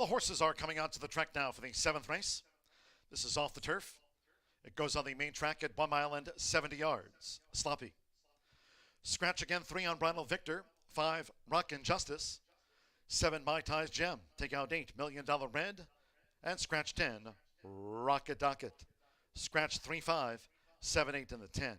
The horses are coming out to the track now for the 7th race. This is off the turf. It goes on the main track at 1 mile and 70 yards. Sloppy. Scratch again, 3 on Bridal Victor, 5 Rock and Justice, 7 Mai Tais Gem, take out 8 $1 Million Red, and scratch 10 Rocket Docket. Scratch 3, 5, 7, 8 in the 10.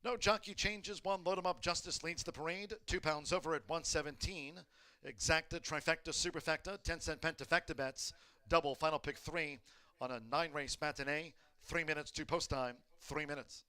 No jockey changes. 1 Load 'em Up Justice leads the parade. 2 pounds over at 117. Exacta, trifecta, superfecta, 10-cent pentafecta bets. Double final pick 3 on a 9-race matinee. 3 minutes to post time. 3 minutes.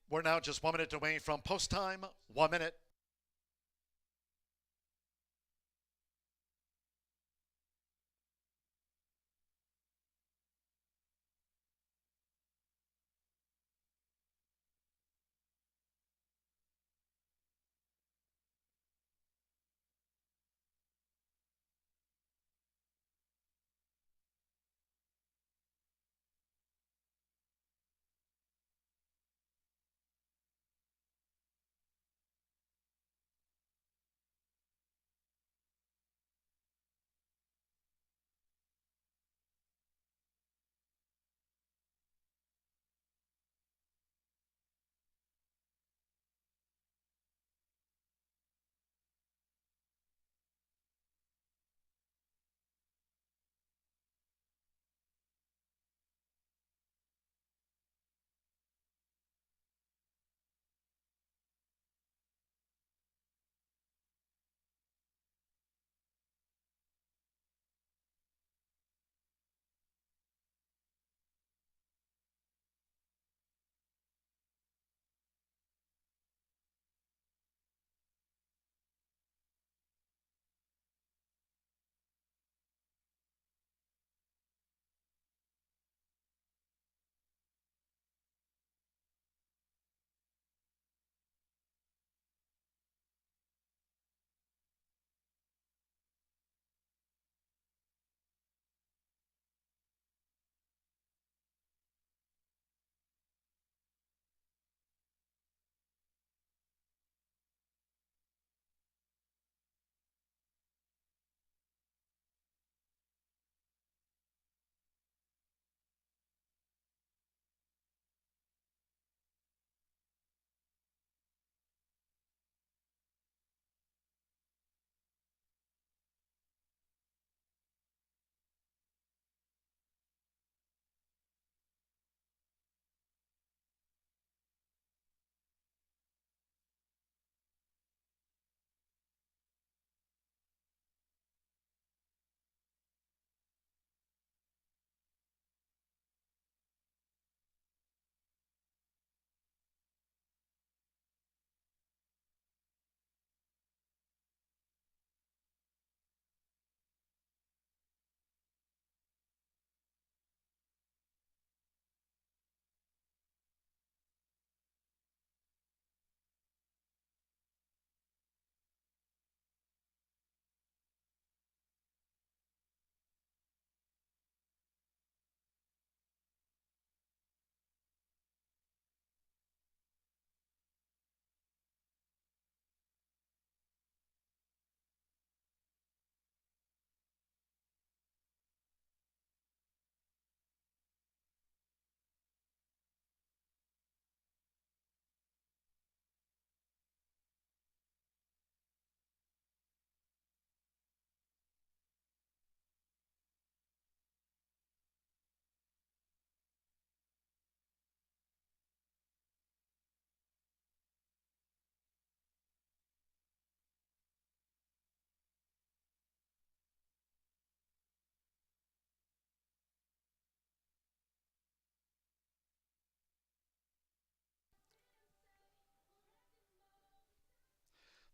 We're now just 1 minute away from post time. 1 minute.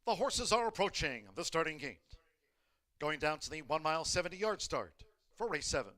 The horses are approaching the starting gate. Going down to the 1 mile 70-yard start for race 7.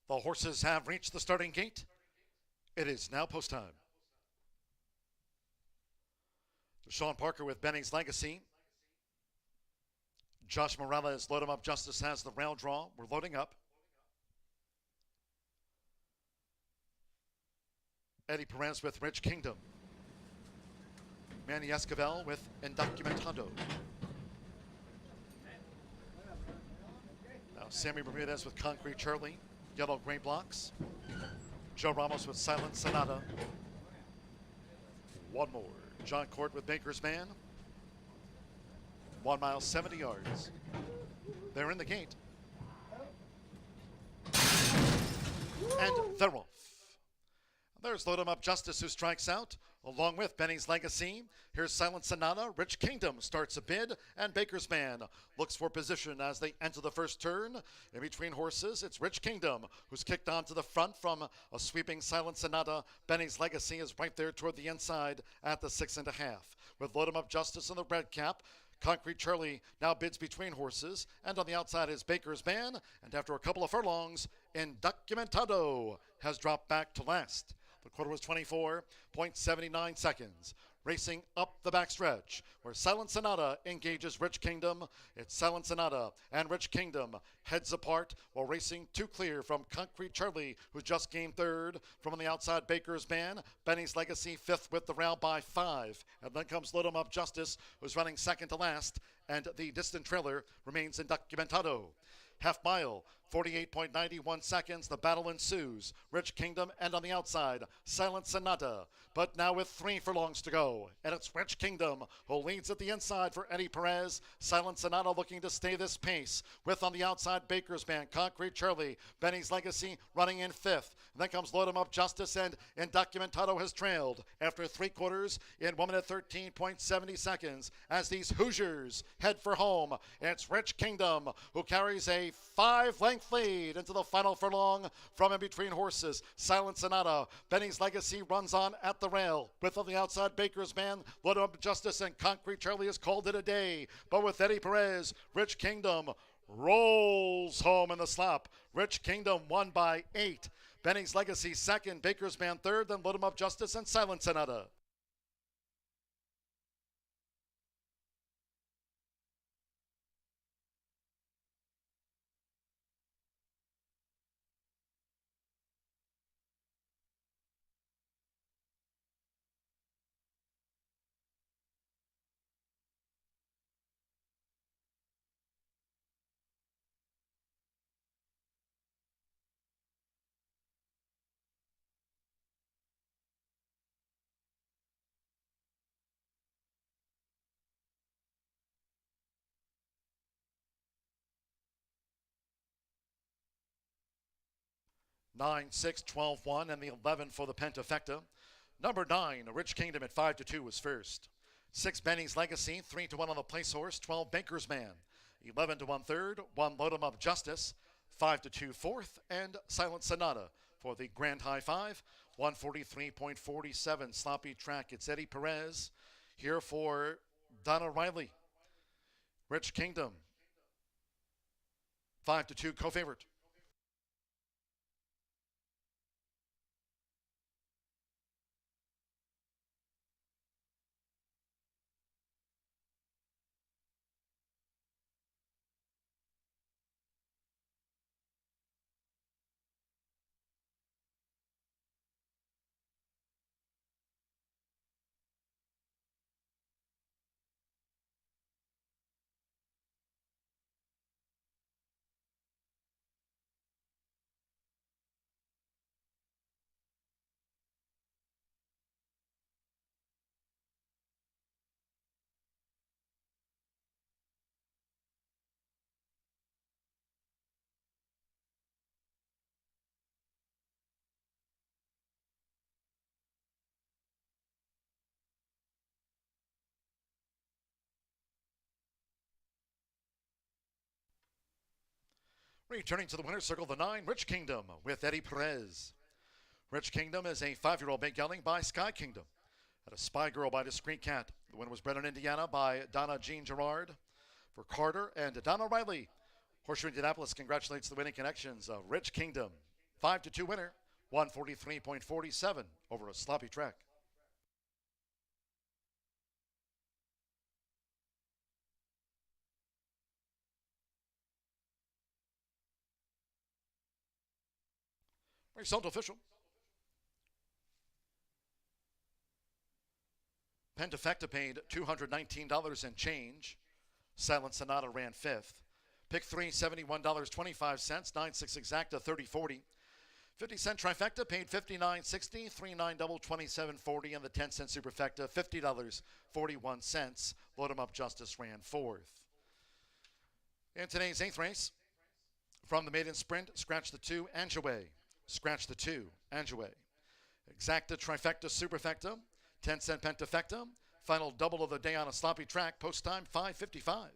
The horses have reached the starting gate. It is now post time. Sean Parker with Benny's Legacy. Josh Morales, Load 'em Up Justice has the rail draw. We're loading up. Eddie Perez with Rich Kingdom. Manny Esquivel with Indocumentado. Now Sammy Bermudez with Concrete Charlie, Yellow Gray Blocks. Joe Ramos with Silent Sonata. One more. John Court with Baker's Man. 1 mile, 70 yards. They're in the gate. And they're off. There's Load 'em Up Justice, who strikes out, along with Benny's Legacy. Here's Silent Sonata. Rich Kingdom starts a bid, and Baker's Man looks for position as they enter the first turn. In between horses, it's Rich Kingdom, who's kicked on to the front from a sweeping Silent Sonata. Benny's Legacy is right there toward the inside at the 6.5. With Load 'em Up Justice in the red cap, Concrete Charlie now bids between horses, and on the outside is Baker's Man, and after a couple of furlongs, Indocumentado has dropped back to last. The quarter was 24.79 seconds. Racing up the backstretch, where Silent Sonata engages Rich Kingdom. It's Silent Sonata and Rich Kingdom heads apart, while racing two clear from Concrete Charlie, who just gained third. From on the outside, Baker's Man. Benny's Legacy fifth with the rail by 5. And then comes Load 'em Up Justice, who's running second to last. And the distant trailer remains Indocumentado. Half mile, 48.91 seconds. The battle ensues. Rich Kingdom, and on the outside, Silent Sonata. But now with 3 furlongs to go, and it's Rich Kingdom who leads at the inside for Eddie Perez. Silent Sonata looking to stay this pace. With on the outside, Baker's Man, Concrete Charlie, Benny's Legacy running in 5th. And then comes Load 'em Up Justice, and Indocumentado has trailed after 3/4 in 1 minute 13.70 seconds as these Hoosiers head for home. It's Rich Kingdom who carries a 5-length lead into the final furlong from in between horses. Silent Sonata, Benny's Legacy runs on at the rail. With on the outside, Baker's Man, Load 'em Up Justice, and Concrete Charlie has called it a day. But with Eddie Perez, Rich Kingdom rolls home in the slop. Rich Kingdom won by 8. Benny's Legacy second, Baker's Man third, then Load 'em Up Justice and Silent Sonata. Nine, 6, 12, 1, and the 11 for the Pentafecta. Number 9, Rich Kingdom at 5-2 was first. 6, Benny's Legacy, 3-1 on the place horse, 12, Baker's Man. 11-1 third, 1, Load 'em Up Justice, 5-2 fourth, and Silent Sonata for the Grand High 5. 143.47 sloppy track. It's Eddie Perez here for Donna Riley. Rich Kingdom, 5-2 co-favorite. Returning to the winner's circle, the 9, Rich Kingdom with Eddie Perez. Rich Kingdom is a 5-year-old mate gelding by Sky Kingdom. Had a Spy Girl by Discreet Cat. The winner was bred in Indiana by Donna Jean Gerard. For Carter and Donna Riley, Horseshoe Indianapolis congratulates the winning connections of Rich Kingdom. 5-2 winner, 143.47 over a sloppy track. Result official. Pentafecta paid $219 and change. Silent Sonata ran 5th. Pick 3, $71.25. 9-6 exacta, 30-40. 50-cent trifecta paid $59.60. 3-9 double, $27.40. And the 10-cent superfecta, $50.41. Load 'em up Justice ran 4th. In today's 8th race, from the maiden sprint, scratch the 2, Anjouet. Scratch the 2, Anjouet. Exacta trifecta superfecta, 10-cent pentafecta. Final double of the day on a sloppy track. Post time 5:55.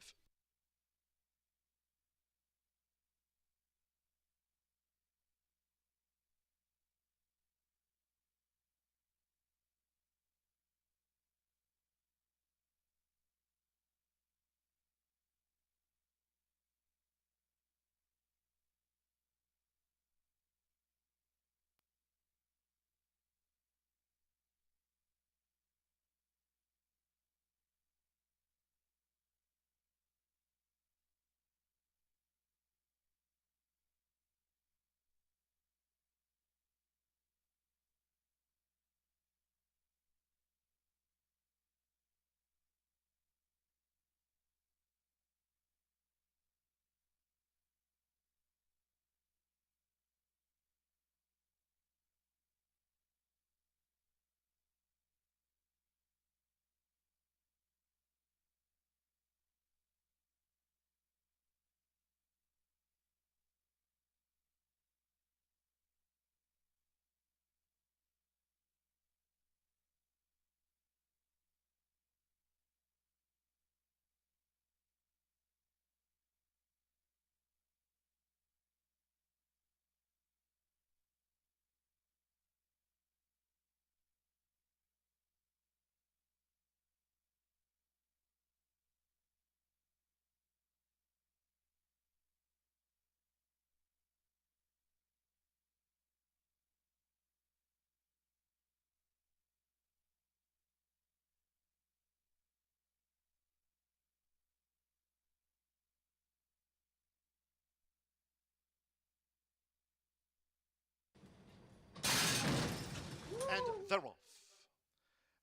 And they're off.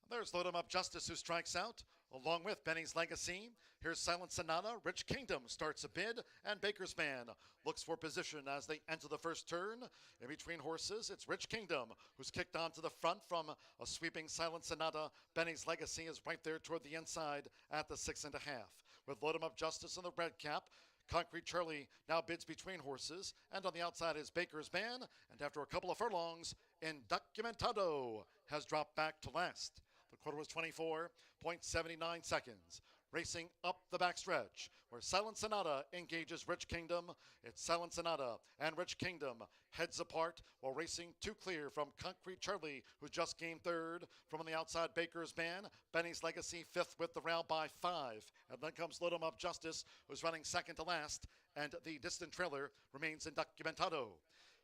There's Load 'em Up Justice, who strikes out, along with Benny's Legacy. Here's Silent Sonata. Rich Kingdom starts a bid, and Baker's Man looks for position as they enter the first turn. In between horses, it's Rich Kingdom, who's kicked on to the front from a sweeping Silent Sonata. Benny's Legacy is right there toward the inside at the 6.5. With Load 'em Up Justice in the red cap, Concrete Charlie now bids between horses, and on the outside is Baker's Man, and after a couple of furlongs, Indocumentado has dropped back to last. The quarter was 24.79 seconds. Racing up the backstretch, where Silent Sonata engages Rich Kingdom. It's Silent Sonata and Rich Kingdom heads apart, while racing 2 clear from Concrete Charlie, who just gained 3rd. From on the outside, Baker's Man. Benny's Legacy 5th with the rail by 5. And then comes Load 'em Up Justice, who's running 2nd to last. And the distant trailer remains Indocumentado.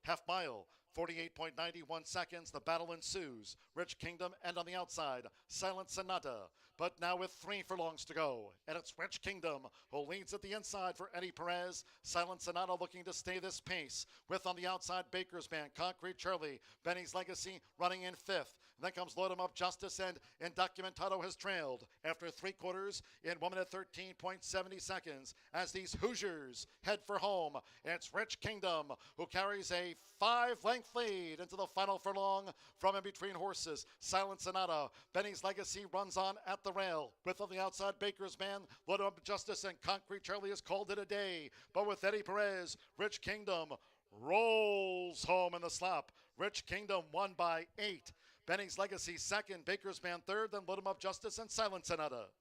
Half mile, 48.91 seconds. The battle ensues. Rich Kingdom, and on the outside, Silent Sonata. But now with 3 furlongs to go, and it's Rich Kingdom who leads at the inside for Eddie Perez. Silent Sonata looking to stay this pace. With on the outside, Baker's Man, Concrete Charlie, Benny's Legacy running in 5th. And then comes Load 'em Up Justice, and Indocumentado has trailed after 3 quarters in 1 minute 13.70 seconds as these Hoosiers head for home. It's Rich Kingdom who carries a 5-length lead into the final furlong from in between horses. Silent Sonata, Benny's Legacy runs on at the rail. With on the outside, Baker's Man, Load 'em Up Justice, and Concrete Charlie has called it a day. But with Eddie Perez, Rich Kingdom rolls home in the slop. Rich Kingdom won by 8. Benny's Legacy 2nd, Baker's Man 3rd, then Load 'em Up Justice and Silent Sonata.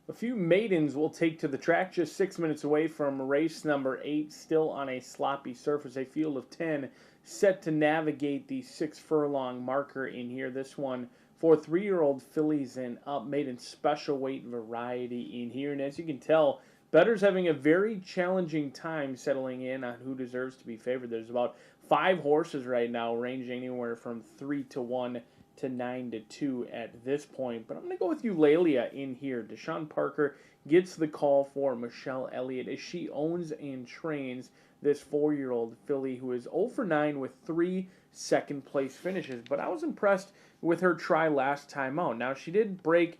A few maidens will take to the track just 6 minutes away from race number 8, still on a sloppy surface. A field of 10 set to navigate the 6 furlong marker in here. This one for 3-year-old fillies and up, maiden special weight variety in here. And as you can tell, bettors having a very challenging time settling in on who deserves to be favored. There's about 5 horses right now, ranging anywhere from 3-1 to 9-2 at this point. But I'm going to go with Eulalia in here. Deshaun Parker gets the call for Michelle Elliott as she owns and trains this 4-year-old filly who is 0 for 9 with 3 second-place finishes. But I was impressed with her try last time out. Now, she did break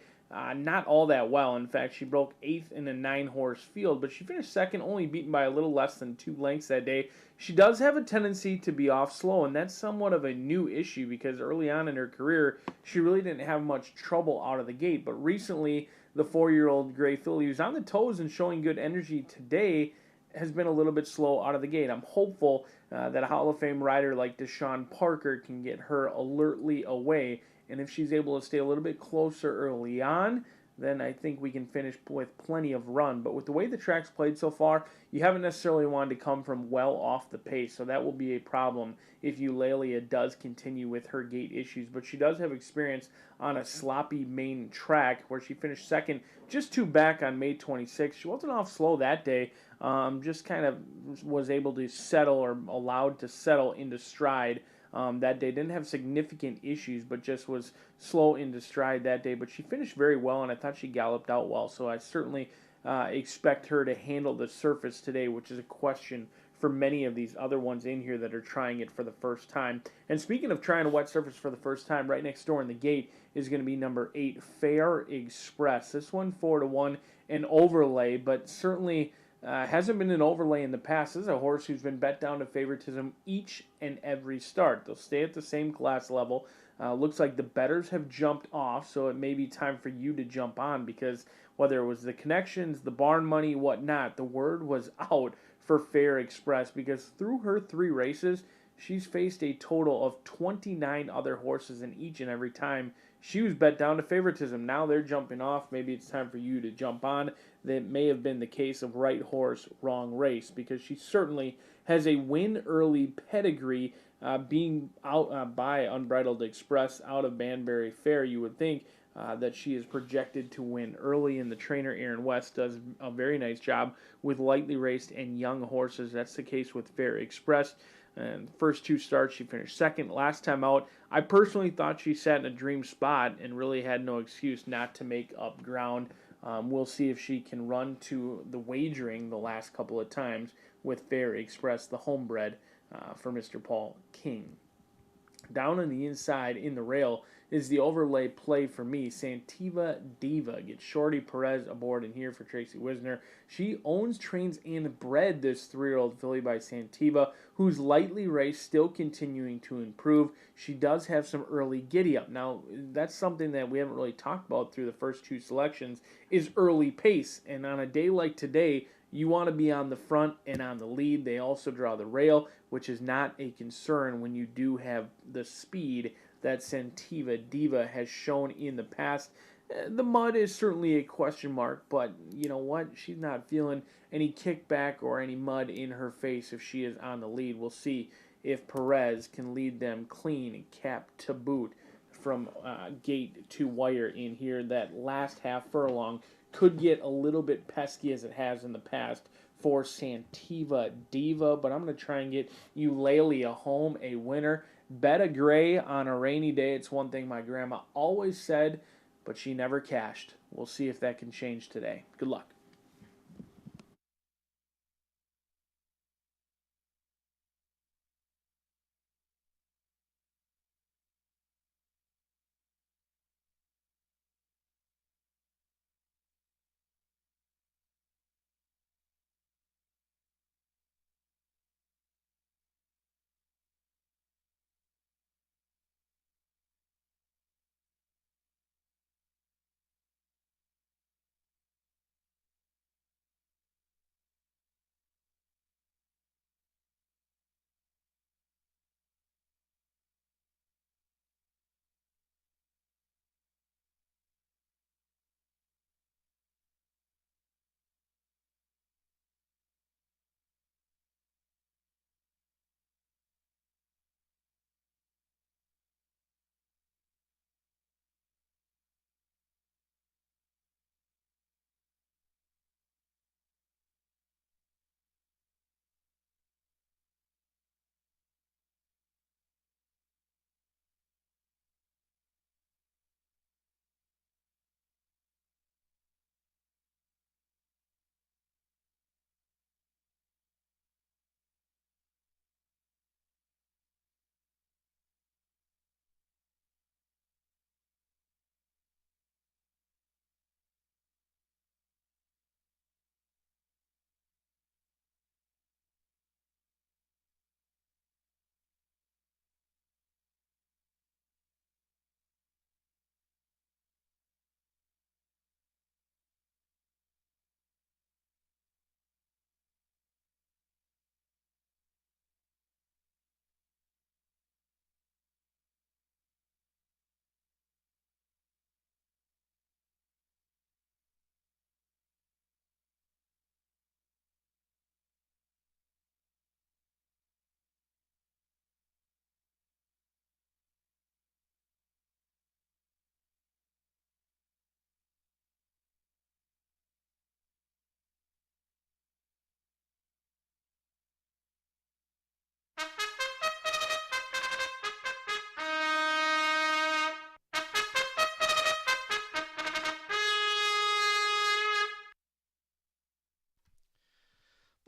not all that well. In fact, she broke 8th in a 9-horse field, but she finished second, only beaten by a little less than 2 lengths that day. She does have a tendency to be off slow, and that's somewhat of a new issue because early on in her career, she really didn't have much trouble out of the gate. But recently, the 4-year-old Gray filly, who's on the toes and showing good energy today, has been a little bit slow out of the gate. I'm hopeful that a Hall of Fame rider like Deshaun Parker can get her alertly away. And if she's able to stay a little bit closer early on, then I think we can finish with plenty of run. But with the way the track's played so far, you haven't necessarily wanted to come from well off the pace. So that will be a problem if Eulalia does continue with her gait issues. But she does have experience on a sloppy main track where she finished second, just 2 back on May 26th. She wasn't off slow that day. Just kind of was able to settle or allowed to settle into stride that day. Didn't have significant issues, but just was slow into stride that day. But she finished very well, and I thought she galloped out well. So I certainly expect her to handle the surface today, which is a question for many of these other ones in here that are trying it for the first time. And speaking of trying a wet surface for the first time, right next door in the gate is going to be number 8, Fair Express. This one 4-1, an overlay, but certainly hasn't been an overlay in the past. This is a horse who's been bet down to favoritism each and every start. They'll stay at the same class level. Looks like the bettors have jumped off, so it may be time for you to jump on because whether it was the connections, the barn money, whatnot, the word was out for Fair Express because through her 3 races, she's faced a total of 29 other horses in each and every time she was bet down to favoritism. Now they're jumping off. Maybe it's time for you to jump on. That may have been the case of right horse, wrong race, because she certainly has a win early pedigree being out by Unbridled Express out of Banbury Fair. You would think that she is projected to win early, and the trainer Aaron West does a very nice job with lightly raced and young horses. That's the case with Fair Express. And first 2 starts, she finished second. Last time out, I personally thought she sat in a dream spot and really had no excuse not to make up ground. We'll see if she can run to the wagering the last couple of times with Fair Express, the homebred for Mr. Paul King. Down on the inside in the rail is the overlay play for me. Santiva Diva gets Shorty Perez aboard in here for Tracy Wisner. She owns, trains, and bred this 3-year-old filly by Santiva, who's lightly raced, still continuing to improve. She does have some early giddy-up. Now, that's something that we haven't really talked about through the first 2 selections, is early pace. And on a day like today, you want to be on the front and on the lead. They also draw the rail, which is not a concern when you do have the speed that Santiva Diva has shown in the past. The mud is certainly a question mark, but you know what? She's not feeling any kickback or any mud in her face if she is on the lead. We'll see if Perez can lead them clean and cap to boot from gate to wire in here. That last half furlong could get a little bit pesky as it has in the past for Santiva Diva, but I'm going to try and get Eulalia home a winner. Bet a gray on a rainy day. It's one thing my grandma always said, but she never cashed. We'll see if that can change today. Good luck.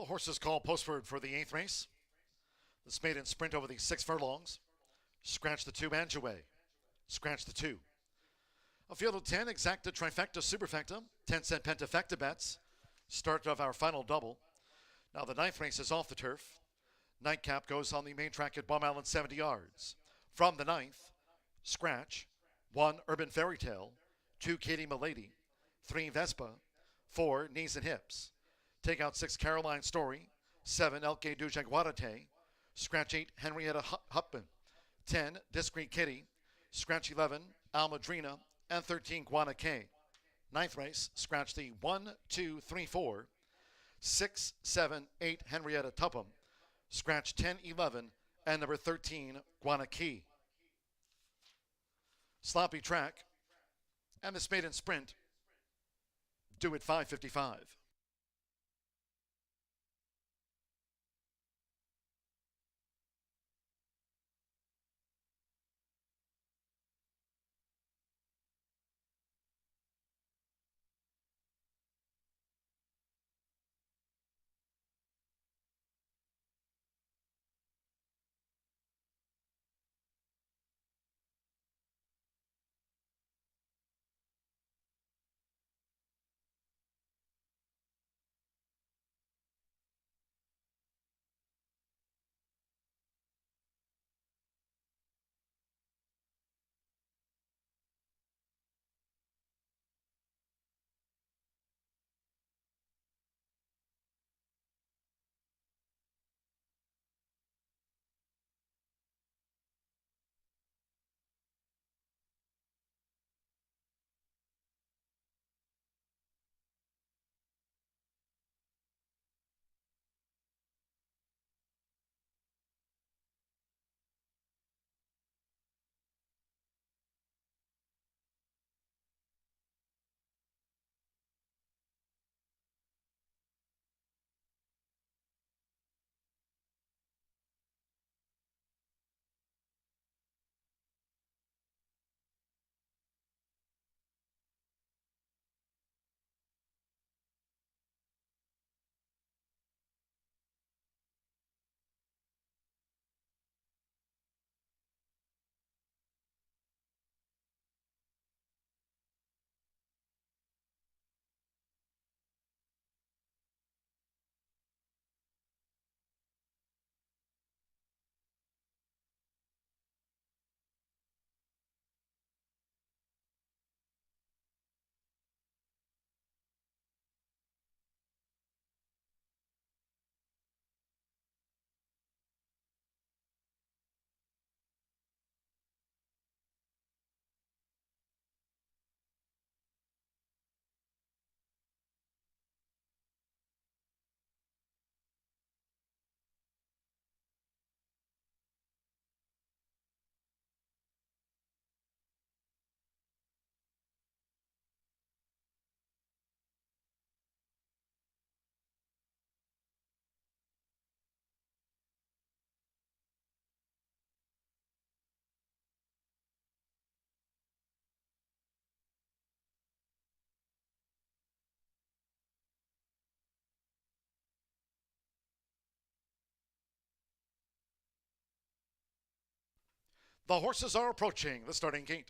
The horses called postword for the 8th race. This maiden sprint over the 6 furlongs. Scratch the 2 Manjaway. Scratch the 2. A field of 10 exacta, trifecta, superfecta, 10-cent pentafecta bets. Start of our final double. Now the 9th race is off the turf. Nightcap goes on the main track at Baum Island, 70 yards. From the 9th, Scratch, 1 Urban Fairy Tale, 2 Katie Milady, 3 Vespa, 4 Knees and Hips. Take out 6 Caroline Story, 7 Elke du Jaguarate, Scratch 8 Henrietta Hupman, 10 Discreet Kitty, Scratch 11 Almadrina, and 13 Guana K. 9th race, scratch the 1, 2, 3, 4, 6, 7, 8 Henrietta Tupham, scratch 10, 11, and number 13 Guana Key. Sloppy track, and this maiden sprint due at 5:55. The horses are approaching the starting gate.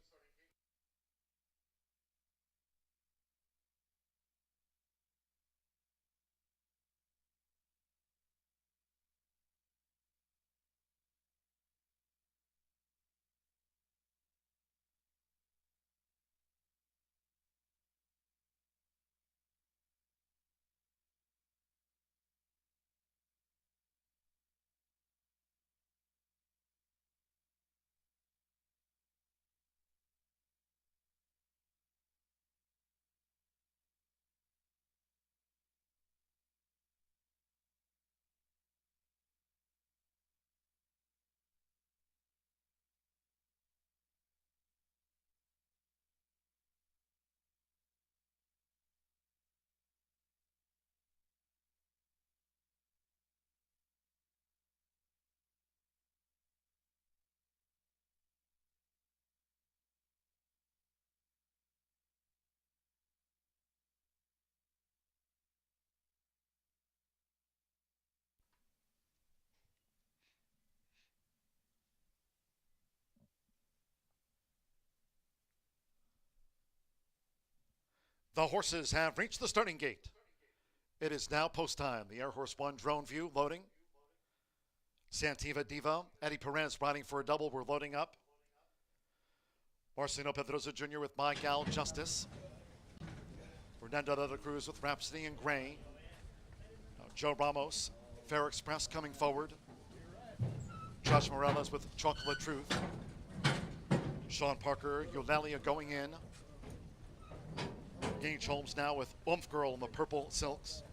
The horses have reached the starting gate. It is now post time. The Air Horse 1 drone view loading. Santiva Diva, Eddie Perez riding for a double. We're loading up. Marcelino Pedroza Jr. with My Gal Justice. Fernando de la Cruz with Rhapsody in Gray. Joe Ramos, Fair Express coming forward. Josh Morales with Chocolate Truth. Sean Parker, Eulalia going in. Gage Holmes now with Oomph Girl in the purple silks.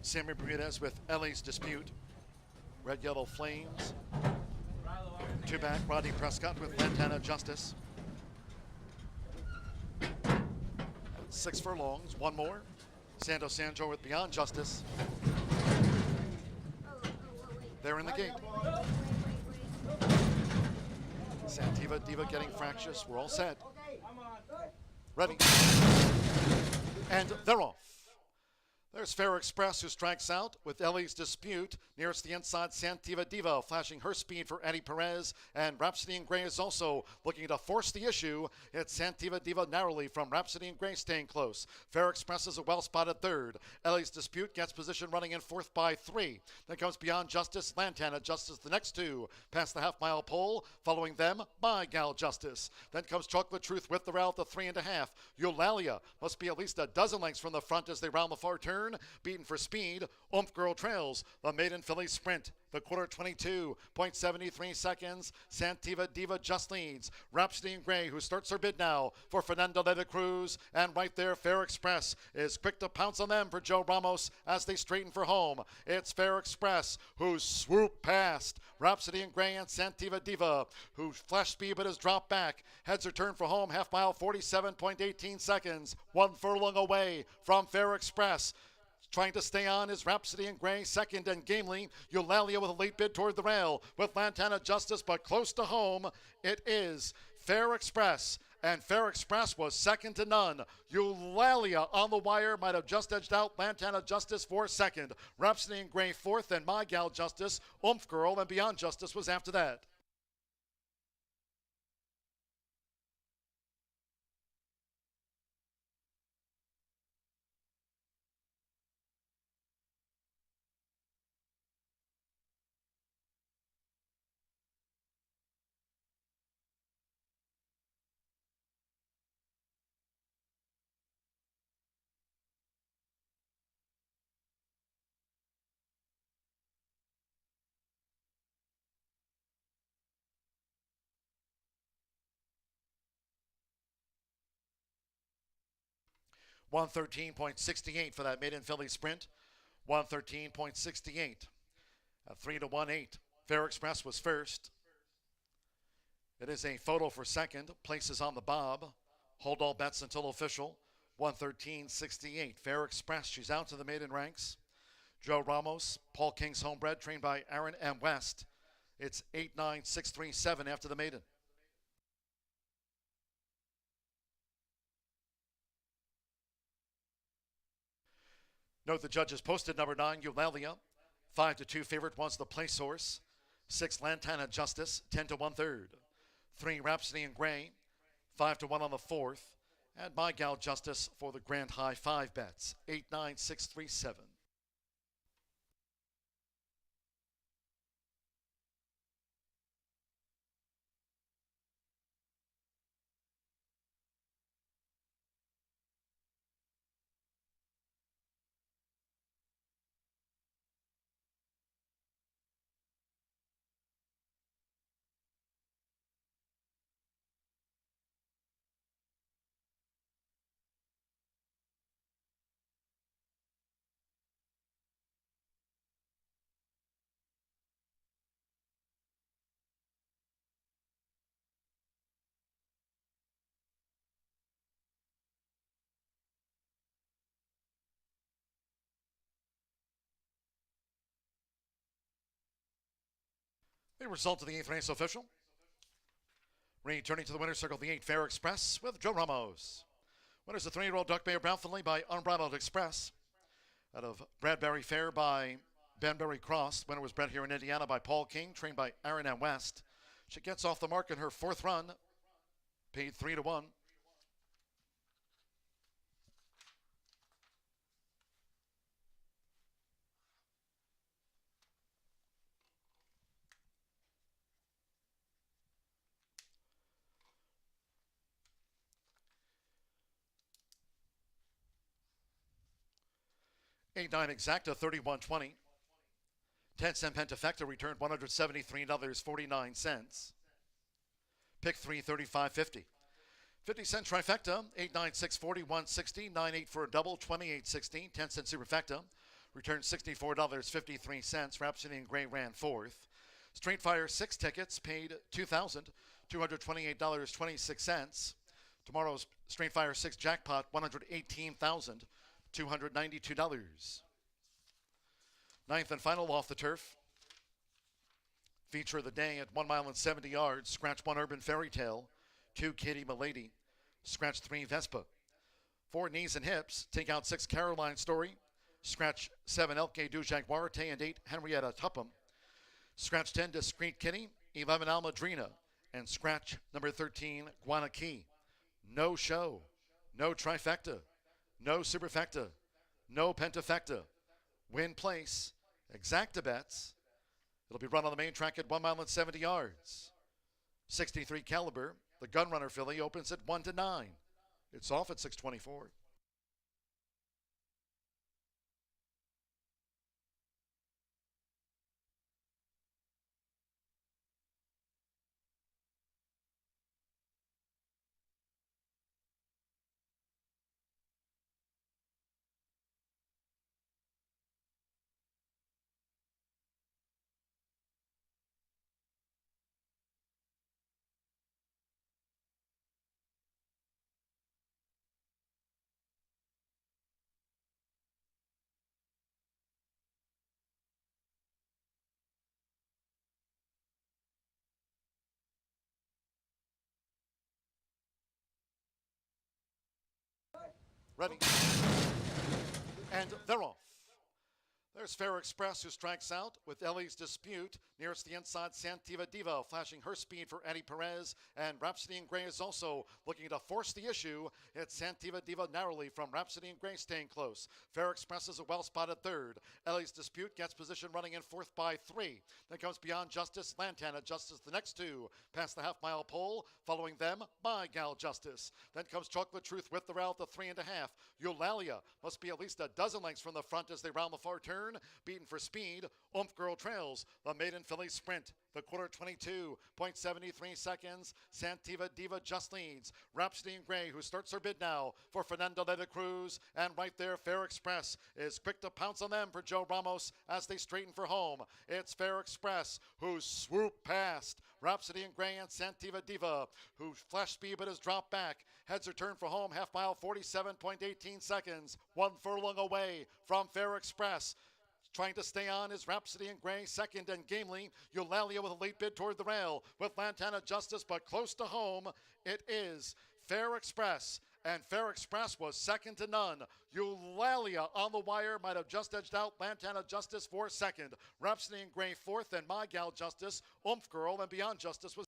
Sammy Bermudez with Ellie's Dispute. Red Yellow Flames. Two back, Rodney Prescott with Lantana Justice. 6 furlongs, one more. Sando Sanjo with Beyond Justice. They're in the gate. Santiva Diva getting fractious. We're all set. Ready. And they're off. There's Fair Express, who strikes out with Ellie's Dispute. Nearest the inside, Santiva Diva flashing her speed for Eddie Perez. And Rhapsody in Gray is also looking to force the issue. It's Santiva Diva narrowly from Rhapsody in Gray staying close. Fair Express is a well-spotted third. Ellie's Dispute gets position running in fourth by 3. Then comes Beyond Justice, Lantana Justice, the next two. Past the half-mile pole. Following them, My Gal Justice. Then comes Chocolate Truth with the route, the 3.5. Eulalia must be at least a dozen lengths from the front as they round the far turn. Beaten for speed, Oomph Girl trails the maiden filly sprint. The quarter 22.73 seconds. Santiva Diva just leads. Rhapsody in Gray, who starts her bid now for Fernando de la Cruz. And right there, Fair Express is quick to pounce on them for Joe Ramos as they straighten for home. It's Fair Express who swooped past Rhapsody in Gray and Santiva Diva, who flashed speed but has dropped back. Heads her turn for home, half mile, 47.18 seconds. 1 furlong away from Fair Express. Trying to stay on is Rhapsody in Gray, second, and gamely Eulalia with a late bid toward the rail with Lantana Justice, but close to home it is Fair Express, and Fair Express was second to none. Eulalia on the wire might have just edged out Lantana Justice for second. Rhapsody in Gray fourth, and My Gal Justice, Oomph Girl, and Beyond Justice was after that. $113.68 for that maiden filly sprint. 113.68. A 3-1-8. Fair Express was first. It is a photo for second. Places on the bob. Hold all bets until official. 113.68. Fair Express, she's out to the maiden ranks. Joe Ramos, Paul King's homebred, trained by Aaron M. West. It's 8-9-6-3-7 after the maiden. Note the judges posted number 9, Eulalia. 5-2 favorite was the place horse. 6, Lantana Justice, 10-1 third. 3, Rhapsody in Gray, 5-1 on the fourth. And My Gal Justice for the Grand High 5 bets, 8-9-6-3-7. The result of the 8th race official. Returning to the winner's circle, the 8 Fair Express with Joe Ramos. Winners the 3-year-old Duck Bear Brown Finley by Unbridled Express. Out of Bradbury Fair by Banbury Cross. Winner was bred here in Indiana by Paul King, trained by Aaron M. West. She gets off the mark in her 4th run. Paid 3-1. 8-9 exacta, 31.20. 10-cent pentafecta returned $173.49. Pick 3, 35.50. 50-cent trifecta, 89640, 160, 98 for a double, 28.16. 10-cent superfecta, returned $64.53. Rhapsody in Gray ran fourth. Straight Fire 6 tickets paid $2,228.26. Tomorrow's Straight Fire 6 jackpot, $118,292. Ninth and final off the turf. Feature of the day at 1 mile and 70 yards. Scratch 1 Urban Fairy Tale, 2 Katie Milady, scratch 3 Vespa. 4 Knees and Hips, take out 6 Caroline Story, scratch 7 Elke du Jaguarte, and 8 Henrietta Tupham. Scratch 10 Discreet Kitty, 11 Almadrina, and scratch number 13 Guanaki. No show, no trifecta, no superfecta, no pentafecta. Win place, exacta bets. It'll be run on the main track at 1 mile and 70 yards. 63 caliber. The Gunrunner filly opens at 1-9. It's off at 6:24. Ready. And they're off. There's Fair Express, who strikes out with Ellie's Dispute. Nearest the inside, Santiva Diva flashing her speed for Eddie Perez. And Rhapsody in Gray is also looking to force the issue. It's Santiva Diva narrowly from Rhapsody in Gray staying close. Fair Express is a well-spotted third. Ellie's Dispute gets position running in fourth by 3. Then comes Beyond Justice, Lantana Justice, the next two. Past the half-mile pole. Following them, My Gal Justice. Then comes Chocolate Truth with the route, the 3.5. Eulalia must be at least a dozen lengths from the front as they round the far turn. Beaten for speed, Oomph Girl trails the maiden filly sprint. The quarter 22.73 seconds. Santiva Diva just leads. Rhapsody in Gray, who starts her bid now for Fernando de la Cruz. And right there, Fair Express is quick to pounce on them for Joe Ramos as they straighten for home. It's Fair Express who swooped past Rhapsody in Gray and Santiva Diva, who flash speed but has dropped back. Heads her turn for home, half mile, 47.18 seconds. 1 furlong away from Fair Express. Trying to stay on is Rhapsody in Gray, second, and gamely Eulalia with a late bid toward the rail with Lantana Justice, but close to home it is Fair Express, and Fair Express was second to none. Eulalia on the wire might have just edged out Lantana Justice for second. Rhapsody in Gray fourth, and My Gal Justice, Oomph Girl, and Beyond Justice was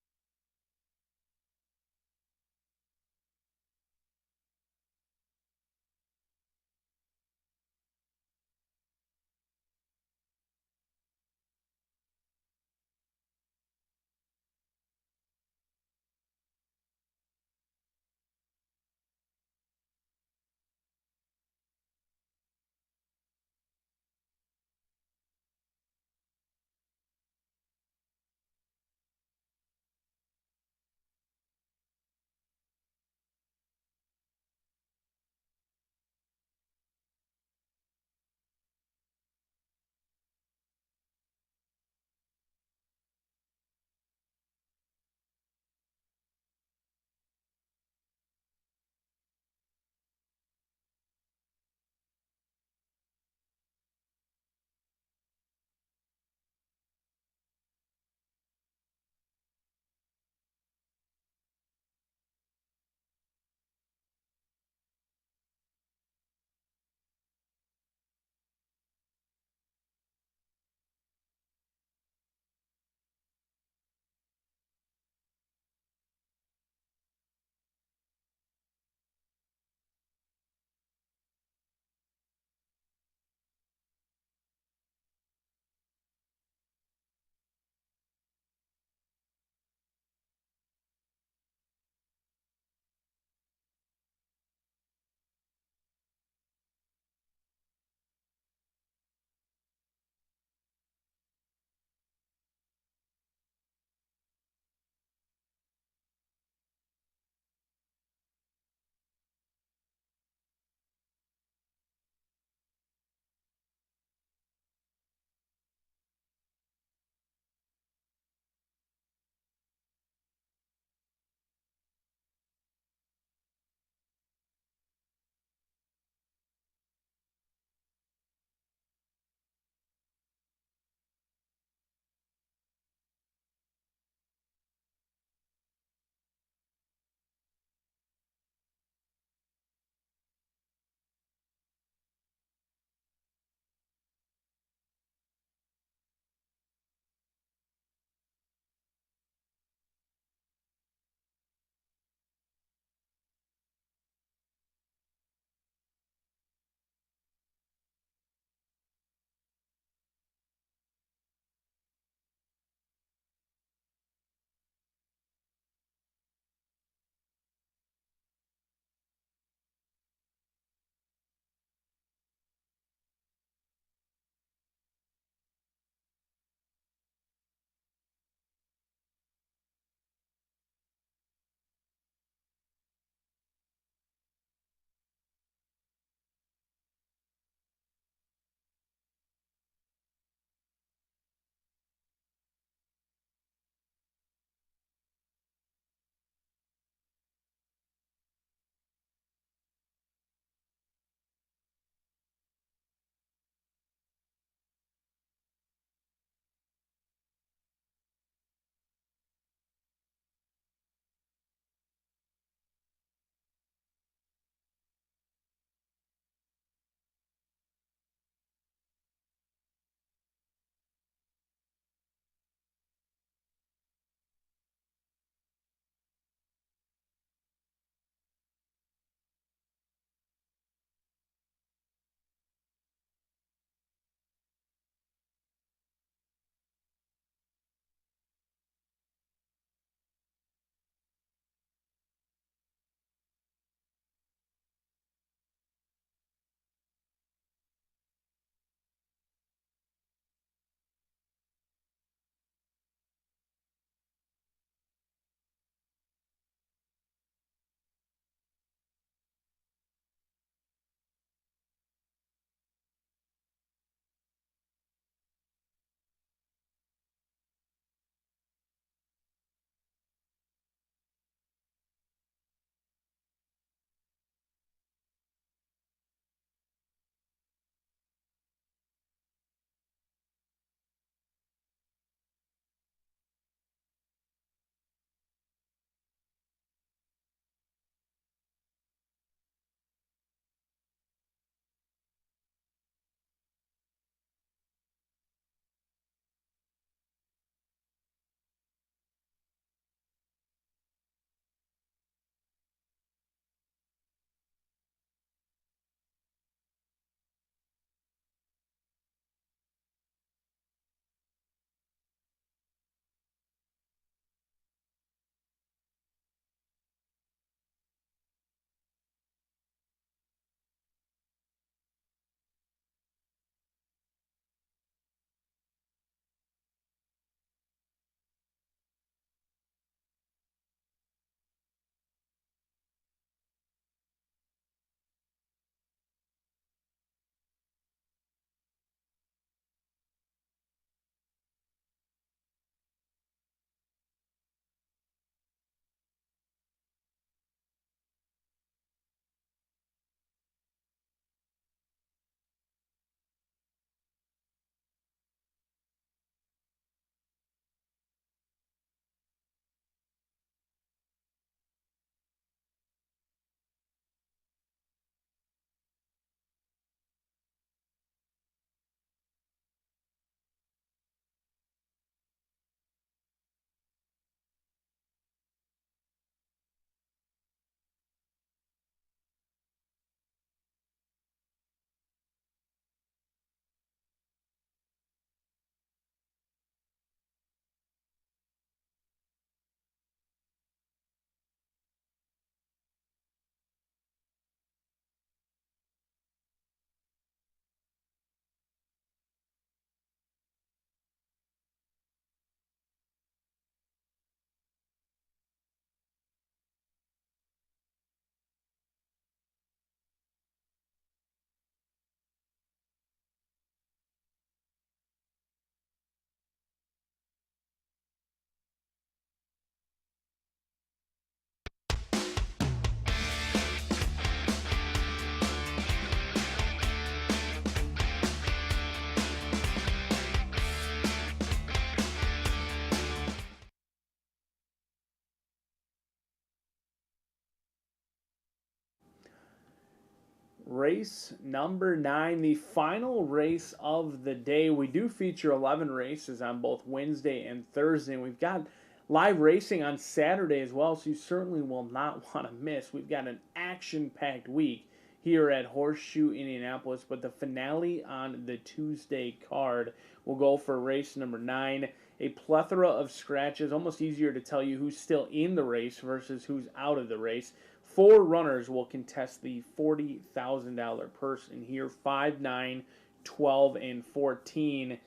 race number 9, the final race of the day. We do feature 11 races on both Wednesday and Thursday. We've got live racing on Saturday as well, so you certainly will not want to miss. We've got an action-packed week here at Horseshoe Indianapolis, but the finale on the Tuesday card will go for race number 9. A plethora of scratches, almost easier to tell you who's still in the race versus who's out of the race. 4 runners will contest the $40,000 purse in here, 5, 9, 12, and 14.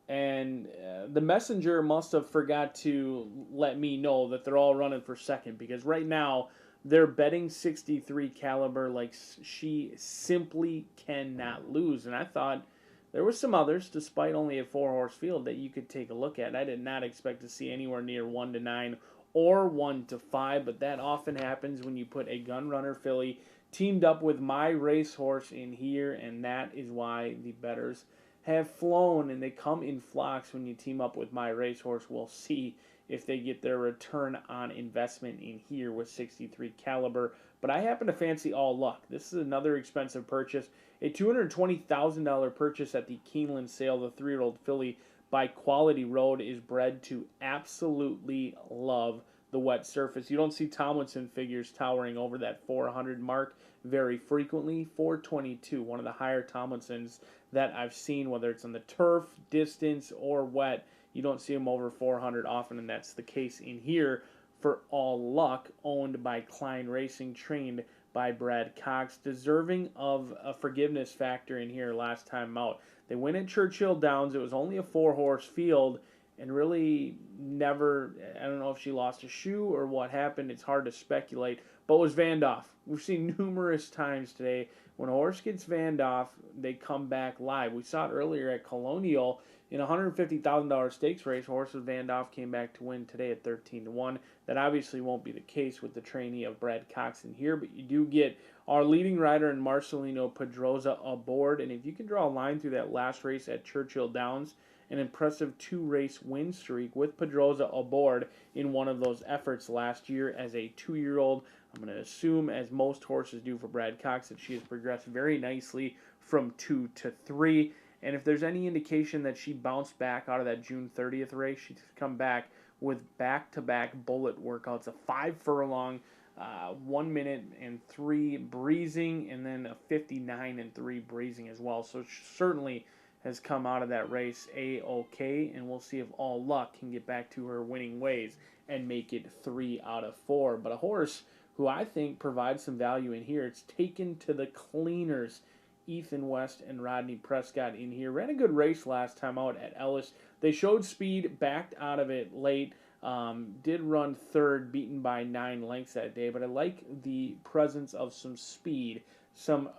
And the messenger must have forgot to let me know that they're all running for second, because right now they're betting 63 caliber like she simply cannot lose. And I thought there were some others, despite only a 4-horse field, that you could take a look at. I did not expect to see anywhere near 1 to 9 or 1 to 5, but that often happens when you put a gun runner filly teamed up with my racehorse in here, and that is why the bettors have flown, and they come in flocks when you team up with my racehorse. We'll see if they get their return on investment in here with 63 caliber. But I happen to fancy All Luck. This is another expensive purchase. A $220,000 purchase at the Keeneland sale. The 3-year-old filly by Quality Road is bred to absolutely love the wet surface. You don't see Tomlinson figures towering over that 400 mark very frequently. 422, one of the higher Tomlinsons that I've seen, whether it's on the turf, distance, or wet. You don't see them over 400 often, and that's the case in here for All Luck, owned by Klein Racing, trained by Brad Cox, deserving of a forgiveness factor in here last time out. They went at Churchill Downs. It was only a 4-horse field, and really never, I don't know if she lost a shoe or what happened. It's hard to speculate, but it was vanned off. We've seen numerous times today when a horse gets vanned off, they come back live. We saw it earlier at Colonial in a $150,000 stakes race. Horse was vanned off, came back to win today at 13-1. That obviously won't be the case with the trainee of Brad Cox in here, but you do get our leading rider in Marcelino Pedroza aboard. And if you can draw a line through that last race at Churchill Downs, an impressive 2-race win streak with Pedroza aboard in one of those efforts last year as a 2-year-old. I'm going to assume, as most horses do for Brad Cox, that she has progressed very nicely from 2 to 3. And if there's any indication that she bounced back out of that June 30th race, she's come back with back-to-back bullet workouts, a 5 furlong, 1 minute and 3 breezing, and then a 59 and 3 breezing as well. So she certainly has come out of that race A-OK, and we'll see if All Luck can get back to her winning ways and make it 3 out of 4. But a horse who I think provides some value in here, it's taken to the cleaners. Ethan West and Rodney Prescott in here. Ran a good race last time out at Ellis. They showed speed, backed out of it late. Did run third, beaten by 9 lengths that day. But I like the presence of some speed, some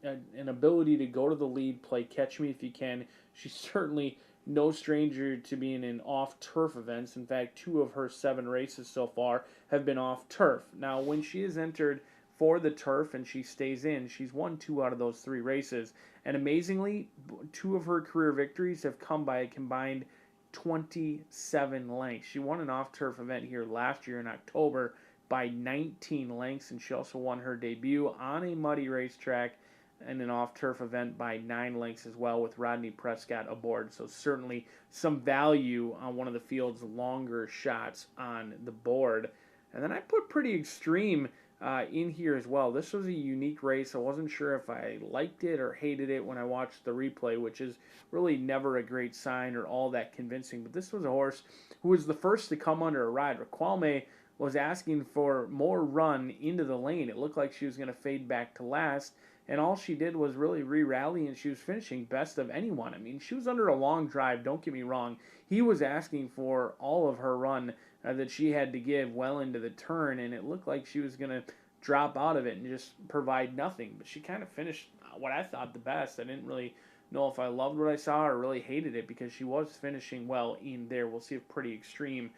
an ability to go to the lead, play catch me if you can. She's certainly no stranger to being in off-turf events. In fact, 2 of her 7 races so far have been off-turf. Now, when she is entered for the turf and she stays in, she's won 2 out of those 3 races. And amazingly, 2 of her career victories have come by a combined 27 lengths. She won an off-turf event here last year in October by 19 lengths, and she also won her debut on a muddy racetrack and an off-turf event by 9 lengths as well, with Rodney Prescott aboard. So certainly some value on one of the field's longer shots on the board. And then I put Pretty Extreme in here as well. This was a unique race. I wasn't sure if I liked it or hated it when I watched the replay, which is really never a great sign or all that convincing. But this was a horse who was the first to come under a ride. Raquelme was asking for more run into the lane. It looked like she was going to fade back to last, and all she did was really re-rally, and she was finishing best of anyone. I mean, she was under a long drive, don't get me wrong. He was asking for all of her run that she had to give well into the turn, and it looked like she was going to drop out of it and just provide nothing. But she kind of finished what I thought the best. I didn't really know if I loved what I saw or really hated it, because she was finishing well in there. We'll see if Pretty Extreme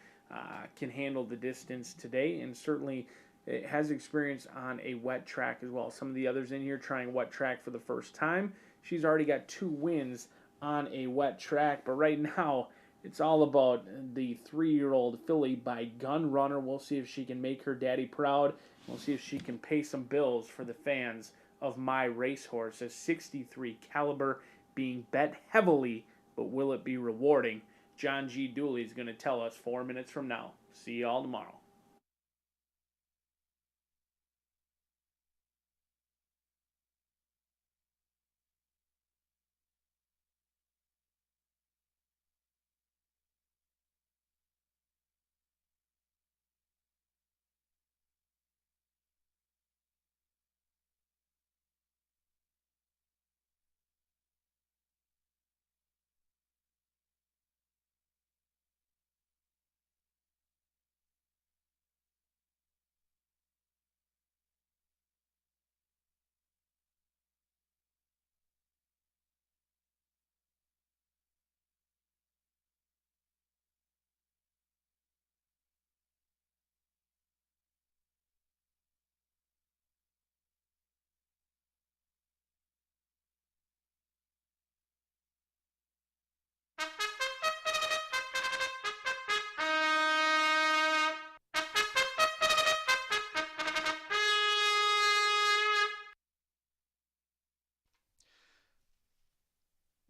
can handle the distance today, and certainly it has experience on a wet track as well. Some of the others in here trying wet track for the first time. She's already got 2 wins on a wet track, but right now it's all about the 3-year-old filly by Gun Runner. We'll see if she can make her daddy proud. We'll see if she can pay some bills for the fans of my racehorse, a 63 caliber, being bet heavily, but will it be rewarding? John G. Dooley is going to tell us 4 minutes from now. See y'all tomorrow.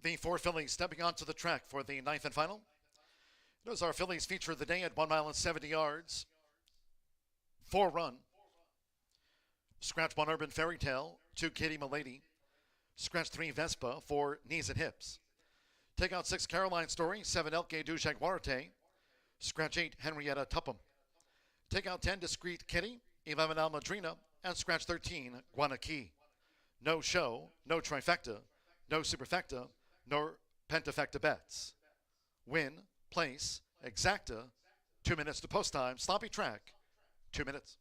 The four fillies stepping onto the track for the ninth and final. Those are fillies feature of the day at 1 mile and 70 yards. 4 run. Scratch 1 Urban Fairy Tale, 2 Kitty Milady. Scratch 3 Vespa, 4 Knees and Hips. Take out 6 Caroline Story, 7 Elke du Jaguarte. Scratch 8 Henrietta Tupham. Take out 10 Discreet Kitty, 11 Almadrina, and scratch 13 Guanaqui. No show, no trifecta, no superfecta, nor pentafecta bets. Win, place, exacta, 2 minutes to post time, sloppy track, 2 minutes.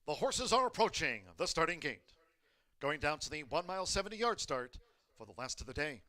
The horses are approaching the starting gate, going down to the 1 mile 70-yard start for the last of the day.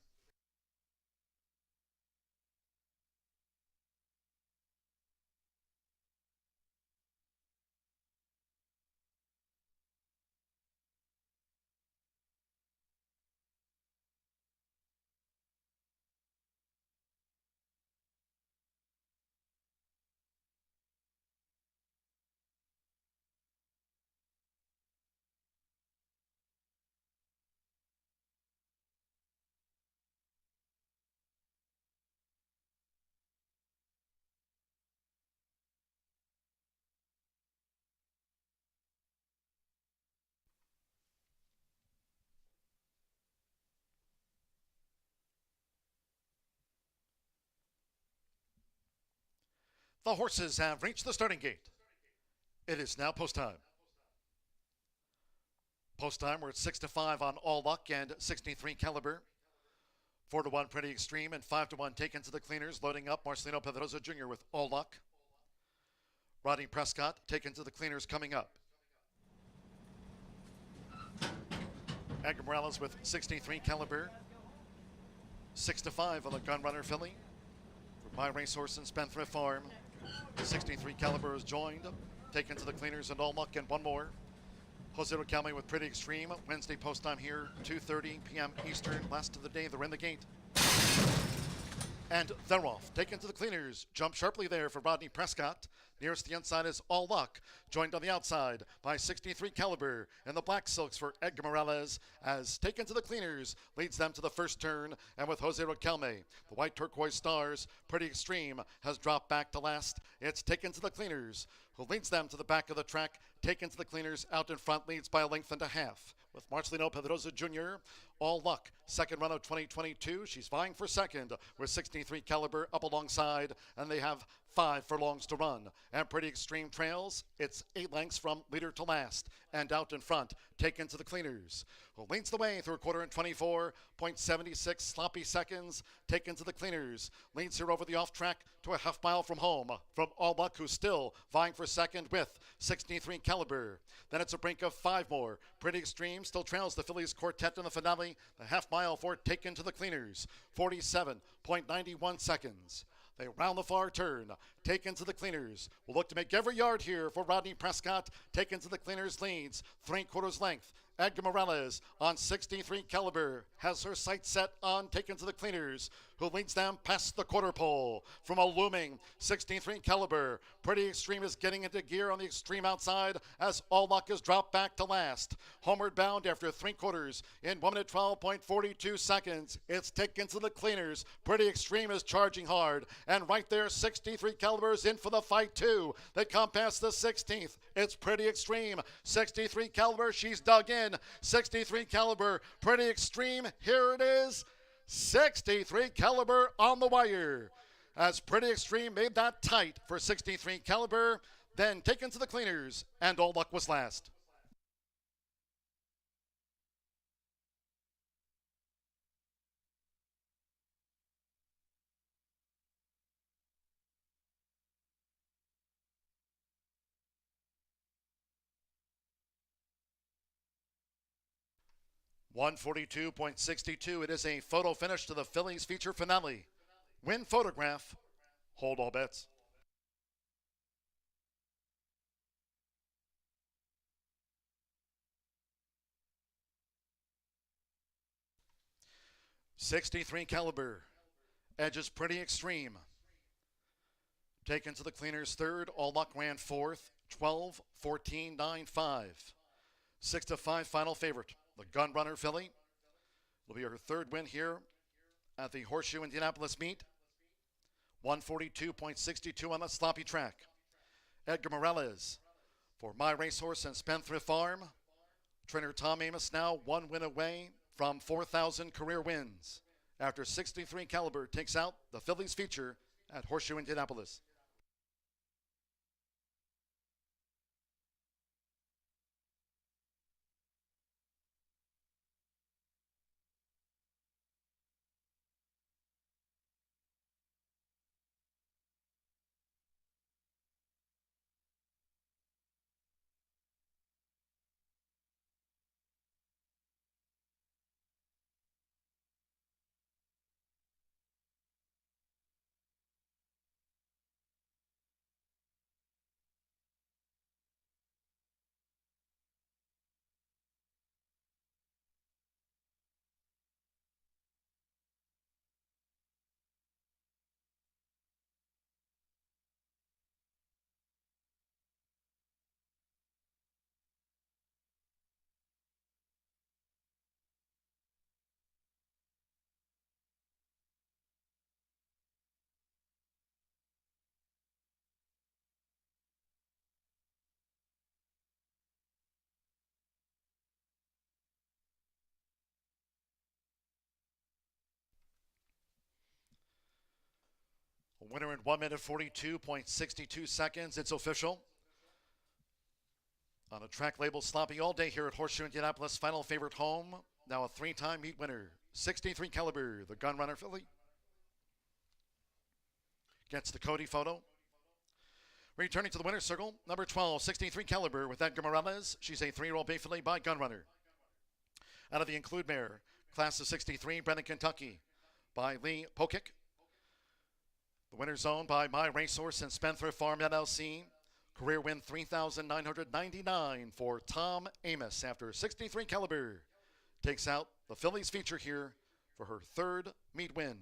The horses have reached the starting gate. It is now post time. Post time, we're at 6-5 on All Luck and 63 Caliber. 4-1 Pretty Extreme and 5-1 taken to the cleaners, loading up Marcelino Pedrosa Jr. with All Luck. Rodney Prescott taken to the cleaners coming up. Edgar Morales with 63 Caliber. 6-5 on the Gunrunner filly. For My Racehorse and Spendthrift Farm. 63 Caliber is joined, taken to the cleaners and All Luck and one more. Jose Riquelme with Pretty Extreme. Wednesday post time here, 2:30 p.m. Eastern. Last of the day, they're in the gate. And they're off. Taken to the cleaners. Jump sharply there for Rodney Prescott. Nearest the inside is All Luck. Joined on the outside by 63 Caliber. And the Black Silks for Edgar Morales as taken to the cleaners. Leads them to the first turn. And with Jose Riquelme, the White Turquoise Stars, Pretty Extreme has dropped back to last. It's taken to the cleaners, who leads them to the back of the track. Taken to the cleaners, out in front, leads by a length and a half. With Marcelino Pedrosa Jr., All Luck, second run of 2022. She's vying for second with 63 Caliber up alongside, and they have 5 furlongs to run. And Pretty Extreme trails. It's 8 lengths from leader to last. And out in front, taken to the cleaners, who leads the way through a quarter in 24.76 sloppy seconds. Taken to the cleaners, leads here over the off track to a half mile from home from All Luck, who's still vying for second with 63 Caliber. Then it's a brink of 5 more. Pretty Extreme still trails the Phillies quartet in the finale. The half mile for taken to the cleaners, 47.91 seconds. They round the far turn, taken to the cleaners. Will look to make every yard here for Rodney Prescott. Taken to the cleaners leads 3/4 length. Edgar Morales on 63 Caliber has her sights set on taken to the cleaners, who leads them past the quarter pole. From a looming 63 Caliber, Pretty Extreme is getting into gear on the extreme outside as All Luck is dropped back to last. Homeward bound after 3/4 in 1 minute 12.42 seconds. It's taken to the cleaners. Pretty Extreme is charging hard, and right there 63 Caliber is in for the fight too. They come past the 16th. It's Pretty Extreme. 63 Caliber, she's dug in. 63 Caliber, Pretty Extreme, here it is. 63 Caliber on the wire. As Pretty Extreme made that tight for 63 Caliber, then taken to the cleaners, and All Luck was last. .142.62. It is a photo finish to the Phillies feature finale. Win photograph, hold all bets. .63 Caliber, edges Pretty Extreme. Taken to the cleaners third, All Luck ran fourth, 12-14-9-5. 6-5 final favorite. The Gunrunner filly will be her third win here at the Horseshoe Indianapolis meet. 142.62 on the sloppy track. Edgar Morales for My Racehorse and Spendthrift Farm. Trainer Tom Amos now 1 win away from 4,000 career wins after 63 Caliber takes out the Phillies feature at Horseshoe Indianapolis. Winner in 1 minute 42.62 seconds. It's official. On a track label sloppy all day here at Horseshoe Indianapolis. Final favorite home. Now a 3-time meet winner. 63 caliber, the gun runner filly. Gets the Cody photo. Returning to the winner's circle, number 12, 63 caliber with Edgar Morales. She's a 3-year-old bay filly by Gunrunner. Out of the Include mare, class of 63, Brennan, Kentucky, by Lee Pokic. The winner's owned by My Racehorse and Spendthrift Farm LLC. Career win 3,999 for Tom Amos after 63 caliber takes out the fillies feature here for her 3rd meet win.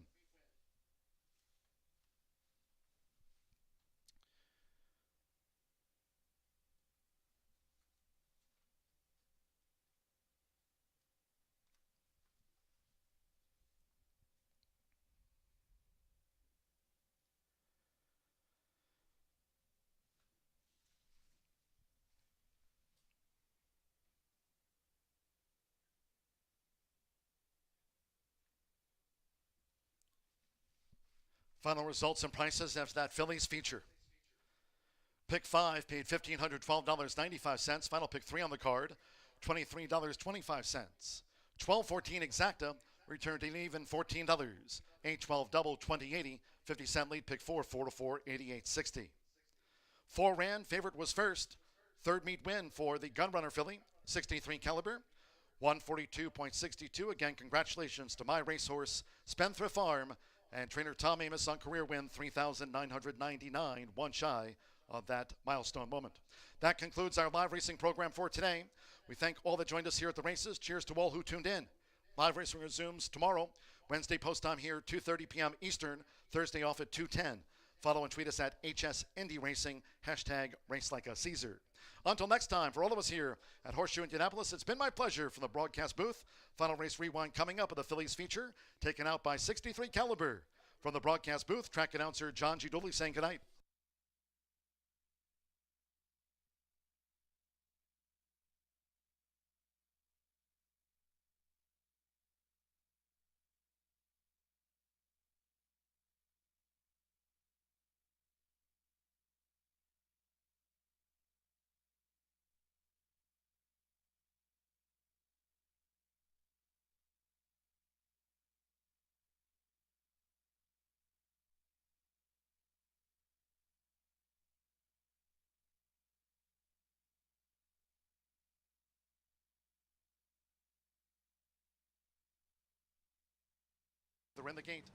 Final results and prices after that fillies feature. Pick 5 paid $1,512.95. Final pick 3 on the card, $23.25. 12-14 exacta returned an even $14. 8-12 double, $20.80. 50-cent lead pick 4, 4-4, $88.60. 4 ran, favorite was first. 3rd meet win for the Gunrunner filly, 63 caliber, 142.62. Again, congratulations to My Racehorse, Spendthrift Farm, and trainer Tom Amos on career win 3,999, one shy of that milestone moment. That concludes our live racing program for today. We thank all that joined us here at the races. Cheers to all who tuned in. Live racing resumes tomorrow, Wednesday post time here, 2:30 p.m. Eastern, Thursday off at 2:10. Follow and tweet us at HS Indy Racing, hashtag Race Like a Caesar. Until next time, for all of us here at Horseshoe Indianapolis, it's been my pleasure from the broadcast booth. Final race rewind coming up with the fillies feature, taken out by 63 caliber. From the broadcast booth, track announcer John G. Dooley saying goodnight. They're in the gate.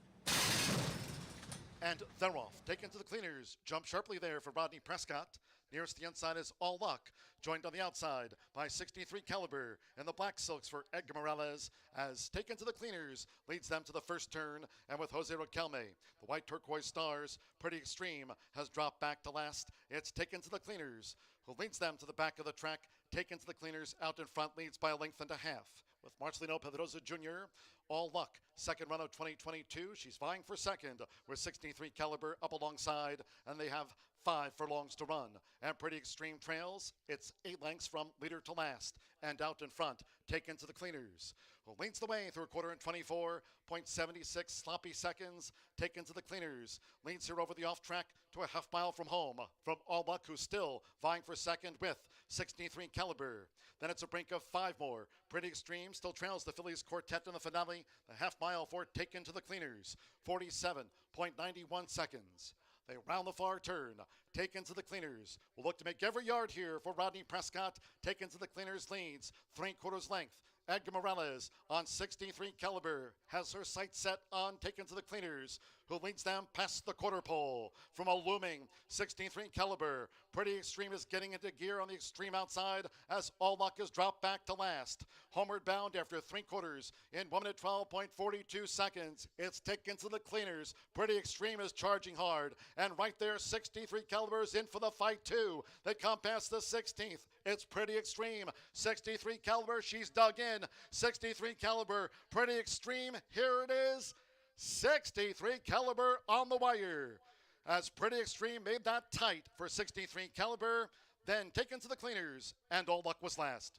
And they're off. Taken to the cleaners. Jump sharply there for Rodney Prescott. Nearest the inside is All Luck. Joined on the outside by 63 caliber in the black silks for Edgar Morales. As taken to the cleaners, leads them to the first turn. And with Jose Riquelme, the white turquoise stars, Pretty Extreme has dropped back to last. It's taken to the cleaners, who leads them to the back of the track. Taken to the cleaners, out in front, leads by a length and a half. With Marcelino Pedrosa Jr., All Luck, second run of 2022. She's vying for second with 63 caliber up alongside, and they have 5 furlongs to run. And Pretty Extreme trails. It's 8 lengths from leader to last. And out in front, taken to the cleaners, who leads the way through a quarter in 24.76 sloppy seconds. Taken to the cleaners, leads here over the off track to a half mile from home from All Luck, who's still vying for second with 63 caliber. Then it's a brink of 5 more. Pretty Extreme still trails the fillies quartet in the finale. The half mile for taken to the cleaners, 47.91 seconds. They round the far turn, taken to the cleaners. Will look to make every yard here for Rodney Prescott. Taken to the cleaners, leads 3/4 length. Edgar Morales on 63 caliber has her sights set on taken to the cleaners, who leads them past the quarter pole. From a looming 63 caliber, Pretty Extreme is getting into gear on the extreme outside as All Luck is dropped back to last. Homeward bound after 3/4 in 1 minute 12.42 seconds. It's taken to the cleaners. Pretty Extreme is charging hard, and right there 63 caliber is in for the fight too. They come past the 16th. It's Pretty Extreme. 63 caliber, she's dug in. 63 caliber, Pretty Extreme, here it is. 63 caliber on the wire. As Pretty Extreme made that tight for 63 caliber, then taken to the cleaners, and All Luck was last.